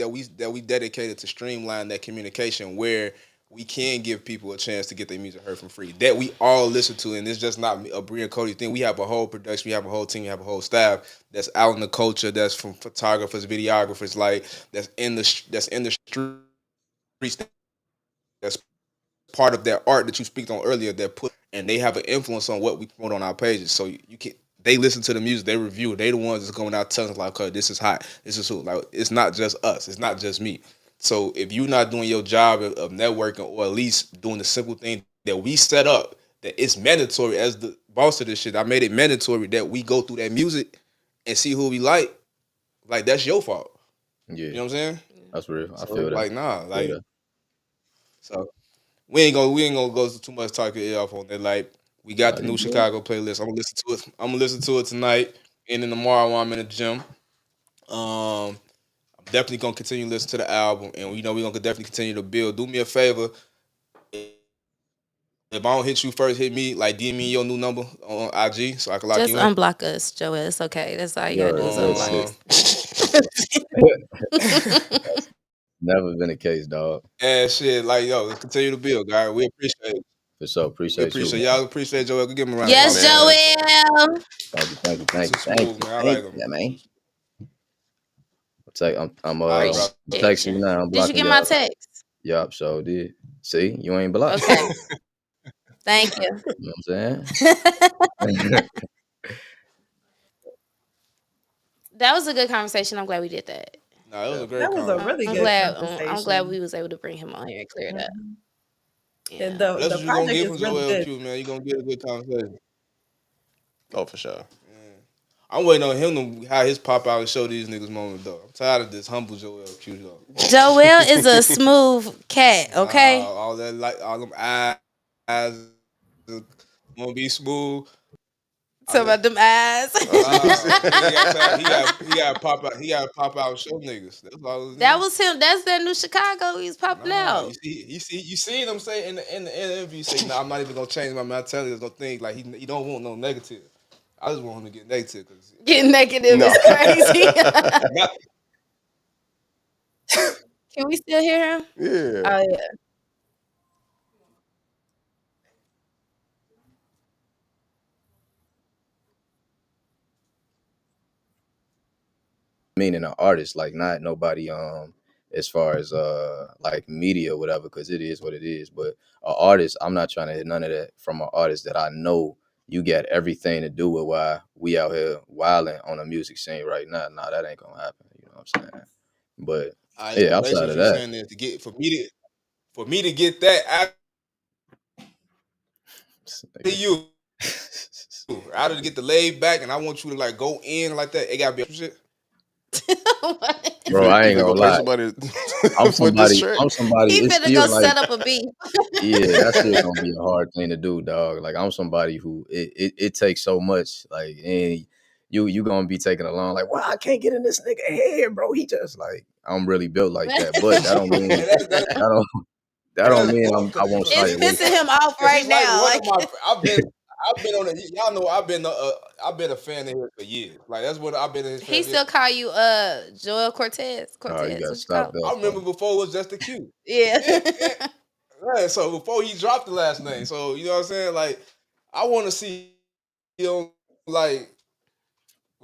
dedicated to streamline that communication where we can give people a chance to get their music heard for free. That we all listen to, and it's just not a Bree and Cody thing. We have a whole production, we have a whole team, we have a whole staff that's out in the culture, that's from photographers, videographers, like that's in the streets, that's part of that art that you speak on earlier that put and they have an influence on what we promote on our pages. So you can they listen to the music, they review it. They the ones that's going out telling us like, okay, this is hot. This is who. Like it's not just us. It's not just me. So if you're not doing your job of networking or at least doing the simple thing that we set up, that it's mandatory as the boss of this shit. I made it mandatory that we go through that music and see who we like that's your fault. Yeah, You know what I'm saying? that's real. I So feel it's that. like nah, I feel like that. so we ain't gonna go too much talking it off on that. Like we got Nah, the you new good. Chicago playlist. I'm gonna listen to it. I'm gonna listen to it tonight and then tomorrow while I'm in the gym. I'm definitely gonna continue to listen to the album, and we're gonna definitely continue to build. Do me a favor, If I don't hit you first, hit me. Like DM me your new number on IG so I can lock Just you in. unblock us, Joel. It's okay. That's all you gotta do You're is real unblock sick. Um, us. Never been the case, dog. and shit, like yo, let's continue to build, guys. We appreciate it. For sure. We Appreciate you, appreciate man. y'all. Appreciate Joel. Give him a round of Hey Yes, applause, man. man, Joel. Thank you, thank you, He's thank too you, thank smooth, you, man. I thank like you. him. Yeah, man. I'm All right, bro. Appreciate texting you you. now. I'm Did you blocking get my y'all. text? Yup, so did. See, you ain't blocked. Okay. Thank you. You know what I'm saying? That was a good conversation. I'm glad we did that. Nah, it was yeah. a great That was a conversation. really I'm good glad. I'm glad we conversation. was able to bring him on here and clear it up. Mhm. And Yeah. That's the what you gonna project get is from really Joel good. Q, man. You gonna get a good conversation. Oh, for sure. I'm waiting on him to have his pop out and show these niggas moment though. I'm tired of this humble Joel Q though. Joel is a smooth cat. Nah, Okay. all that like all them eyes gonna be smooth. I So let, about them eyes. he got time. He got pop out. He got to pop out and show niggas. That's all it That is. was him. That's that new Chicago. He's popping Nah, out. you seen him say in the interview say, "Nah, I'm not even gonna change my mentality. There's no thing like he don't want no negative. I just want him to get negative because Getting negative No. is crazy. not Can we still hear him? Yeah. Oh yeah. Meaning an artist, like not nobody as far as like media or whatever, because it is what it is. But an artist, I'm not trying to hit none of that from an artist that I know you got everything to do with why we out here wilding on a music scene right now. Nah, that ain't gonna happen. You know what I'm saying? But so yeah, basically outside what of you that, saying is to get for me to get that out of you, out of to get the laid back, and I want you to like go in like that. It gotta be shit. bro, I You ain't finna gonna go pay lie. somebody I'm for this somebody. track? I'm somebody. He It's finna go still like set up a beef. yeah, that shit gonna be a hard thing to do, dog. Like I'm somebody who it takes so much. Like and you gonna be taking along like, well, I can't get in this nigga head, bro. He just like I'm really built like that. But that don't mean And that that don't that and don't that's mean fuck I won't because shy It's away pissing from him off he's right like now. one of Like my. I've been on it. Y'all know I've been a fan of his for years. Like that's what I've been in his he fan. still call you Joel Cortez. oh, you Cortez, gotta what you stop call him? that I for remember before it was just a Q. Yeah. Yeah, yeah. Right, so before he dropped the last name, so you know what I'm saying? Like, I want to see him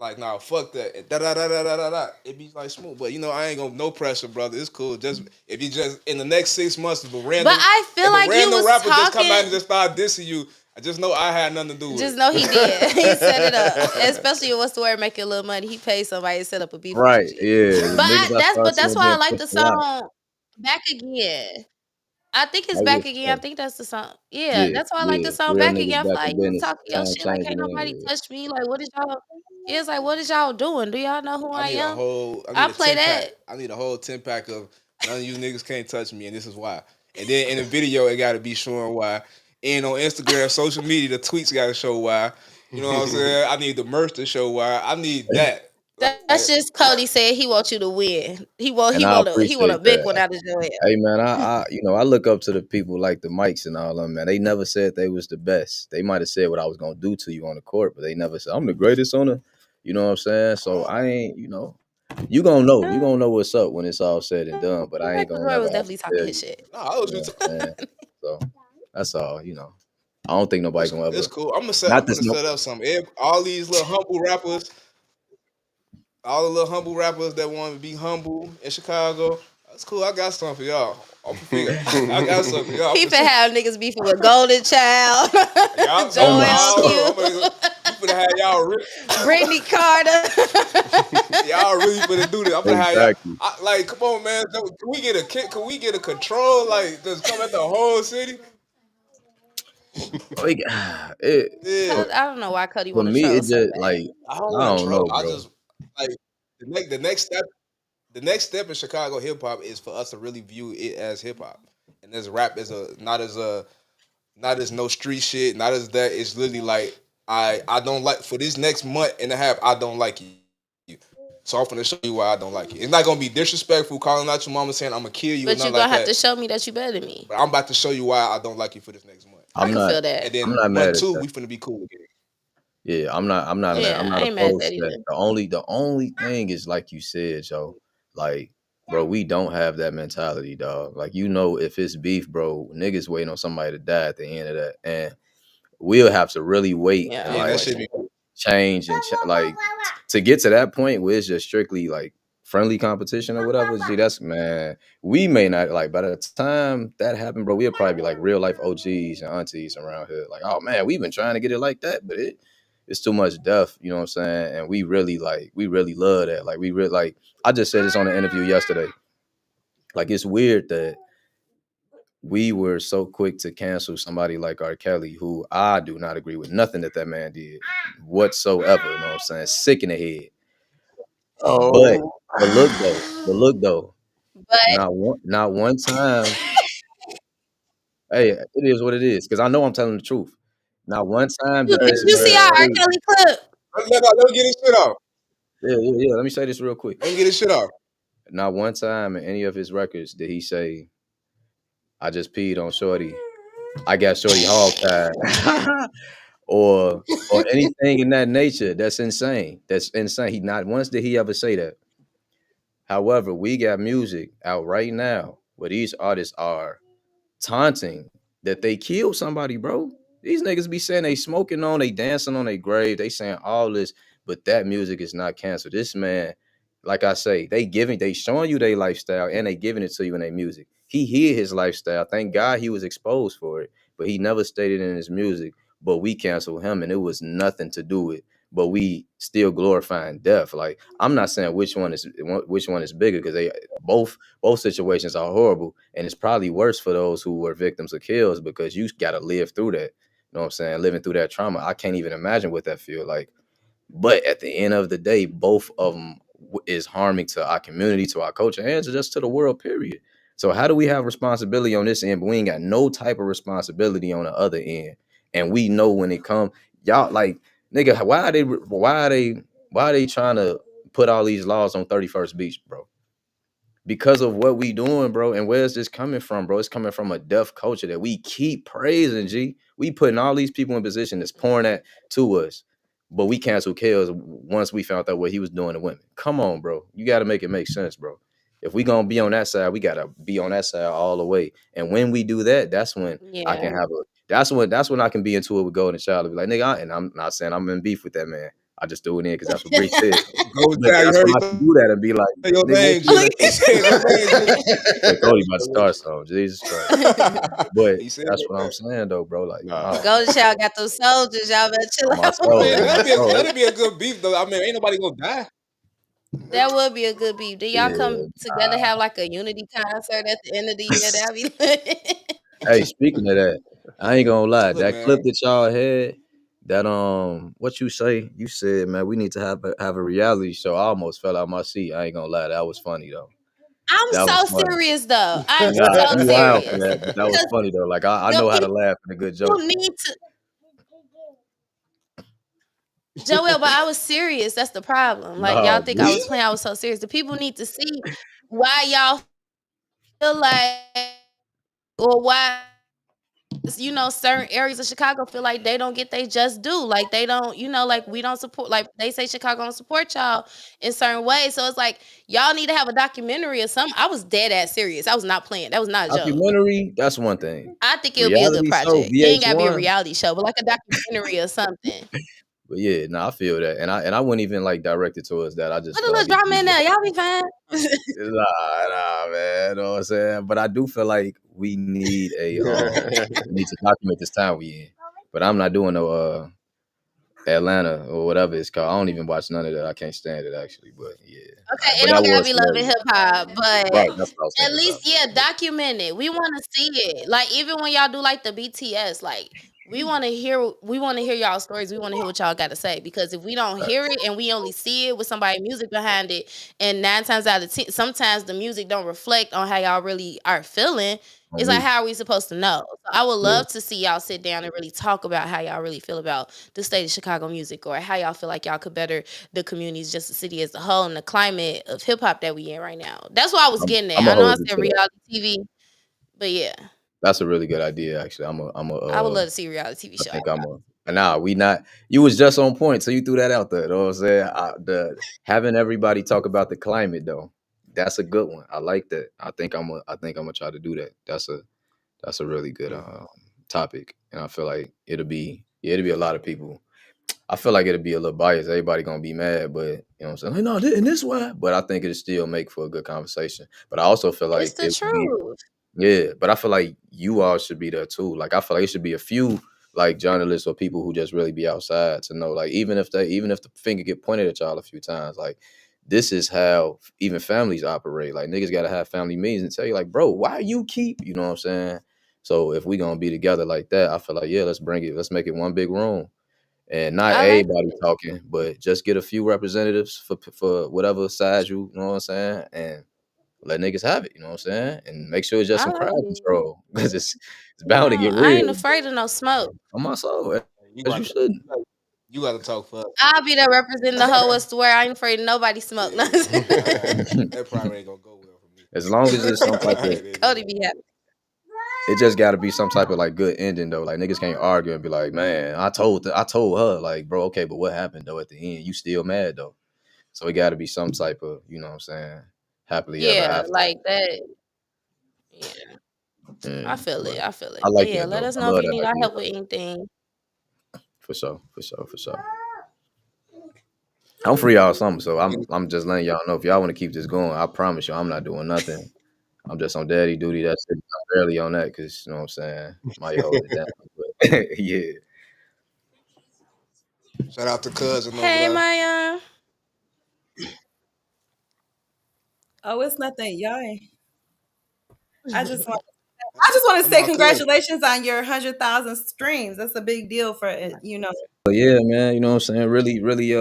like nah, fuck that. Da da da da da da da. It be like smooth, but you know I ain't gonna no pressure, brother. It's cool. Just if you just in the next 6 months, But I feel if a like you random was rapper just come out and talking. just start dissing you, I just know I had nothing to do with Just it. know he did. He set it up. Especially what's the word making a little money. He paid somebody to set up a beef with you, right. G. Yeah, the niggas I start But that's seeing why I being like pushed the a lot. song Back Again. I think it's Maybe Back it's Again. I think that's the song. Yeah, yeah, that's why I like the yeah. song Real Back Again. niggas I feel back like in you was business. talking your Time shit. Like, can't changing. nobody Yeah. touch me. Like, what is y'all? It's like, what is y'all doing? Do y'all know who I am? I I need a play 10 pack. that. I need a whole 10 pack of none of you niggas can't touch me, and this is why. And then in the video, it got to be showing why. And on Instagram, social media, the tweets got to show why. You know what I'm saying? I need the merch to show why. I need that. That's Like, just Cody said he wants you to win. And I He want a appreciate big one that. out of Joel. Hey man, I look up to the people like the Mikes and all of them, man. They never said they was the best. They might have said what I was gonna do to you on the court, but they never said I'm the greatest on the, you know what I'm saying? So I ain't, you gonna know. You gonna know what's up when it's all said and done, but I ain't gonna Joel never was have to definitely talking tell his you. shit. nah, I was You know just. what I'm saying? So that's all. I don't think nobody gonna It's ever cool. I'm not this gonna no set up something. All these little humble rappers, all the little humble rappers that want to be humble in Chicago. That's cool. I got something for y'all. I'm for figure. I got something for y'all. He finna have niggas beefing with Golden Child, Y'all, oh my Joel soul. Q, we finna have y'all. Brittany Carter. Y'all really finna do this. I'm gonna have y'all. Exactly. Like, come on, man. Can we get a kick? Can we get a control? Like, just come at the whole city. Oh, Yeah. I don't know why Cody for want to me troll it so just bad. like I don't I want to don't troll. know, I bro. just like the next step. The next step in Chicago hip hop is for us to really view it as hip hop, and as rap as not as no street shit, not as that. It's literally like I don't like for this next month and a half. I don't like you. So I'm gonna show you why I don't like you. It's not gonna be disrespectful, calling out your mama saying I'm gonna kill you and But you nothing gonna like have to that. show me that you better than me. But I'm about to show you why I don't like you for this next month. I I'm can not feel that. And I'm then not month mad at two, that. we finna be cool again. Yeah, I'm not mad. I'm Yeah, not I ain't mad at opposed that to that. either. The only thing is like you said, Joe. Like, bro, we don't have that mentality, dog. Like, if it's beef, bro, niggas waiting on somebody to die at the end of that, and we'll have to really wait and Yeah, Yeah, that like should be. unfortunately. change and like to get to that point where it's just strictly like friendly competition or whatever. Gee, that's man. We may not like by the time that happened, bro. We'll probably be like real life OGs and aunties around here. Like, oh man, we've been trying to get it like that, but it's too much death. You know what I'm saying? And we really love that. Like, we really like. I just said this on the interview yesterday. Like, it's weird that we were so quick to cancel somebody like R. Kelly, who I do not agree with nothing that man did whatsoever. You know what I'm saying? Sick in the head. But Oh, but look though, But not one time. Hey, it is what it is. Because I know I'm telling the truth. Not one time you did did this you see our man R. say, Kelly clip? Let me get his shit off. yeah. Let me say this real quick. Let me get his shit off. Not one time in any of his records did he say, "I just peed on Shorty. I got Shorty hog tied," or anything in that nature. That's insane. That's insane. He not once did he ever say that. However, we got music out right now where these artists are taunting that they killed somebody, bro. These niggas be saying they smoking on, they dancing on their grave, they saying all this, but that music is not canceled. This man, like I say, they showing you their lifestyle and they giving it to you in their music. He hid his lifestyle. Thank God he was exposed for it, but he never stated in his music. But we canceled him, and it was nothing to do with. But we still glorifying death. Like, I'm not saying which one is bigger because they both situations are horrible, and it's probably worse for those who were victims of kills because you got to live through that. You know what I'm saying? Living through that trauma, I can't even imagine what that feel like. But at the end of the day, both of them is harming to our community, to our culture, and just to the world. Period. So how do we have responsibility on this end, but we ain't got no type of responsibility on the other end? And we know when it come, y'all like nigga, why are they trying to put all these laws on 31st Beach, bro? Because of what we doing, bro. And where's this coming from, bro? It's coming from a deaf culture that we keep praising, G. We putting all these people in position that's pouring that to us, but we cancel Kels once we found out what he was doing to women. Come on, bro. You got to make it make sense, bro. If we gonna be on that side, we gotta be on that side all the way. And when we do that, that's when I Yeah. can have a. That's when I can be into it with Golden Child and be like, nigga, and I'm not saying I'm in beef with that man. I just threw it in because that's what Bree said. Go But down. You that's heard when he I can do that and be like, say your nigga, what name, you G. He said your name, Hey, Cody about to G. start some. Jesus Christ. But He said that's it. what I'm saying though, bro. Like, nah. no, Golden Child got those soldiers. Y'all better chill on my out I with soul, mean, on him. my soul. that'd be a good beef though. I mean, ain't nobody gonna die. That would be a good beef. Do y'all come Yeah. together, have like a unity concert at the end of the year? That'd be lit. Hey, speaking of that, I ain't gonna lie. Look, That clip man. that y'all had, that what you say? You said, man, we need to have a reality show. I almost fell out my seat. I ain't gonna lie. That was funny though. I'm That was so funny. serious though. I'm Nah, so you wild for serious. that, but that was Because funny though. Like, I the know how to people laugh at a good joke. need to Joel, but I was serious. That's the problem. Like y'all Nah, think I G. was playing, I was so serious. The people need to see why y'all feel like or why certain areas of Chicago feel like they don't get they just due. Like they don't, like we don't support, like they say Chicago don't support y'all in certain ways. So it's like y'all need to have a documentary or something. I was dead ass serious. I was not playing. That was not a joke. Documentary, that's one thing. I think it would be a good Reality show, project. It ain't gotta be a VH1. reality show, but like a documentary or something. But yeah, no, I feel that, and I wouldn't even like direct it towards that. I just Put a feel little like it's drama in easier. there. Y'all be fine. Nah, man. You know what I'm saying? But I do feel like we need to document this time we in. But I'm not doing no Atlanta or whatever it's called. I don't even watch none of that. I can't stand it actually. But yeah, Okay, it but that don't gotta was be love and hilarious. hip hop, but Right, that's what I was at thinking least about. document it. We want to see it. Like even when y'all do like the BTS, like we want to hear y'all stories. We want to hear what y'all got to say because if we don't hear it and we only see it with somebody music behind it, and 9 times out of 10, sometimes the music don't reflect on how y'all really are feeling. On It's like me, how are we supposed to know? So I would yeah, love to see y'all sit down and really talk about how y'all really feel about the state of Chicago music or how y'all feel like y'all could better the communities, just the city as a whole, and the climate of hip hop that we in right now. That's what I was I'm, getting I'm at. I gonna know I hold you said to that. reality TV, but yeah. That's a really good idea. Actually, I would love to see a reality TV I show. think I'm a. Nah, we not. You was just on point, so you threw that out there. You know what I'm saying? The having everybody talk about the climate though, that's a good one. I like that. I think I'm gonna try to do that. That's a really good topic, and I feel like it'll be a lot of people. I feel like it'll be a little biased. Everybody gonna be mad, but you know what I'm saying? Like, no, and this why. But I think it'll still make for a good conversation. But I also feel It's like the truth. yeah, but I feel like you all should be there too. Like I feel like it should be a few like journalists or people who just really be outside to know. Like even if the finger get pointed at y'all a few times, like this is how even families operate. Like niggas gotta have family meetings and tell you like, bro, why you keep, you know what I'm saying? So if we gonna be together like that, I feel like yeah, let's make it one big room. And not I like everybody it. talking, but just get a few representatives for whatever side you know what I'm saying, and let niggas have it, you know what I'm saying? And make sure it's just I some like crowd it. control because it's bound to Yeah, get I ain't real. afraid of no smoke. On my soul, You as you got shouldn't. you got to talk for us. I'll be there representing the whole West where I ain't afraid of nobody smoke. Yeah, that probably ain't gonna go well for me. As long as it's some type of, It ain't Cody gonna- be happy. it just got to be some type of like good ending though. Like niggas can't argue and be like, man, I told her, like, bro, okay, but what happened though at the end? You still mad though? So it got to be some type of, you know what I'm saying, happily ever Yeah, after. like that. Yeah, I Mm, feel but it. I feel I it. But like yeah, that let though. us I know if love you that need our idea help with anything. for sure, for sure, for sure. I'm free all summer, so I'm just letting y'all know if y'all want to keep this going. I promise you, I'm not doing nothing. I'm just on daddy duty. That's it. I'm barely on that because you know what I'm saying. Might hold it down, but yeah. Shout out to cousin over Hey, there. Maya. Oh, it's nothing, y'all. I just want I just want to That's say my cousin. congratulations on your 100,000 streams. That's a big deal for it, you know. But yeah, man, you know what I'm saying? Really, really,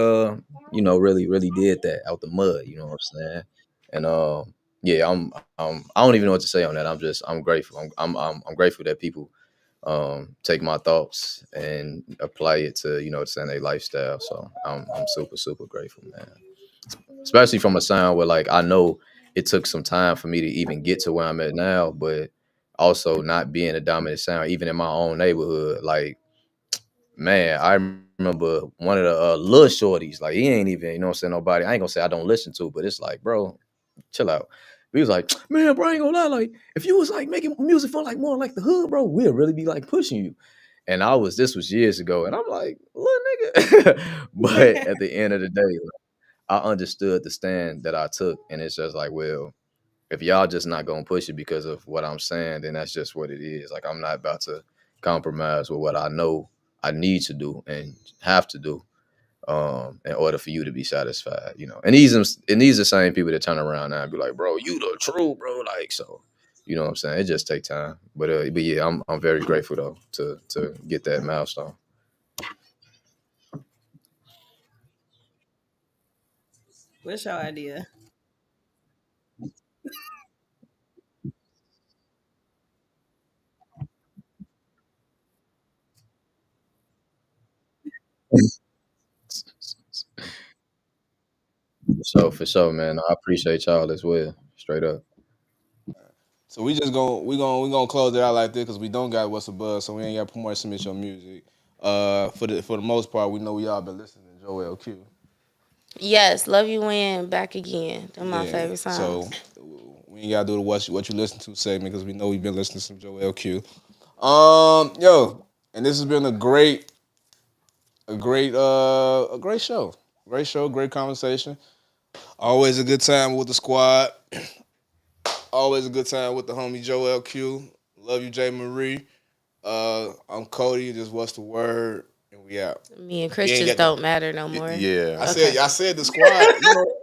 really did that out the mud, you know what I'm saying? And yeah, I don't even know what to say on that. I'm grateful. I'm grateful that people take my thoughts and apply it to, you know, saying their lifestyle. So I'm super, super grateful, man. Especially from a sound where like I know it took some time for me to even get to where I'm at now, but also not being a dominant sound, even in my own neighborhood, like man, I remember one of the little shorties, like he ain't even, you know what I'm saying, nobody, I ain't gonna say I don't listen to, but it's like, bro, chill out. He was like, man, bro, I ain't gonna lie, like, if you was like making music for like more like the hood, bro, we'll really be like pushing you. And this was years ago, and I'm like, little nigga. But at the end of the day, like, I understood the stand that I took, and it's just like, well, if y'all just not gonna push it because of what I'm saying, then that's just what it is. Like I'm not about to compromise with what I know I need to do and have to do in order for you to be satisfied, you know. And these are the same people that turn around now and be like, bro, you the true, bro. Like so, you know what I'm saying? It just take time. But yeah, I'm very grateful though to get that milestone. What's your idea? For sure, man. I appreciate y'all as well. Straight up. So we gonna close it out like this because we don't got what's a buzz, so we ain't got to promote submit your music. For the most part, we know we all been listening to Joel Q. Yes, love you in back again. They're my Yeah. favorite So songs. we ain't gotta do the what you listen to segment because we know we've been listening to some Joel Q. Yo, and this has been a great show. Great show, great conversation. Always a good time with the squad. Always a good time with the homie Joel Q. Love you, J. Marie. I'm Cody. Just what's the word? And we out. Me and We Chris ain't just got the. don't matter no more. Yeah. I Okay. said the squad. You know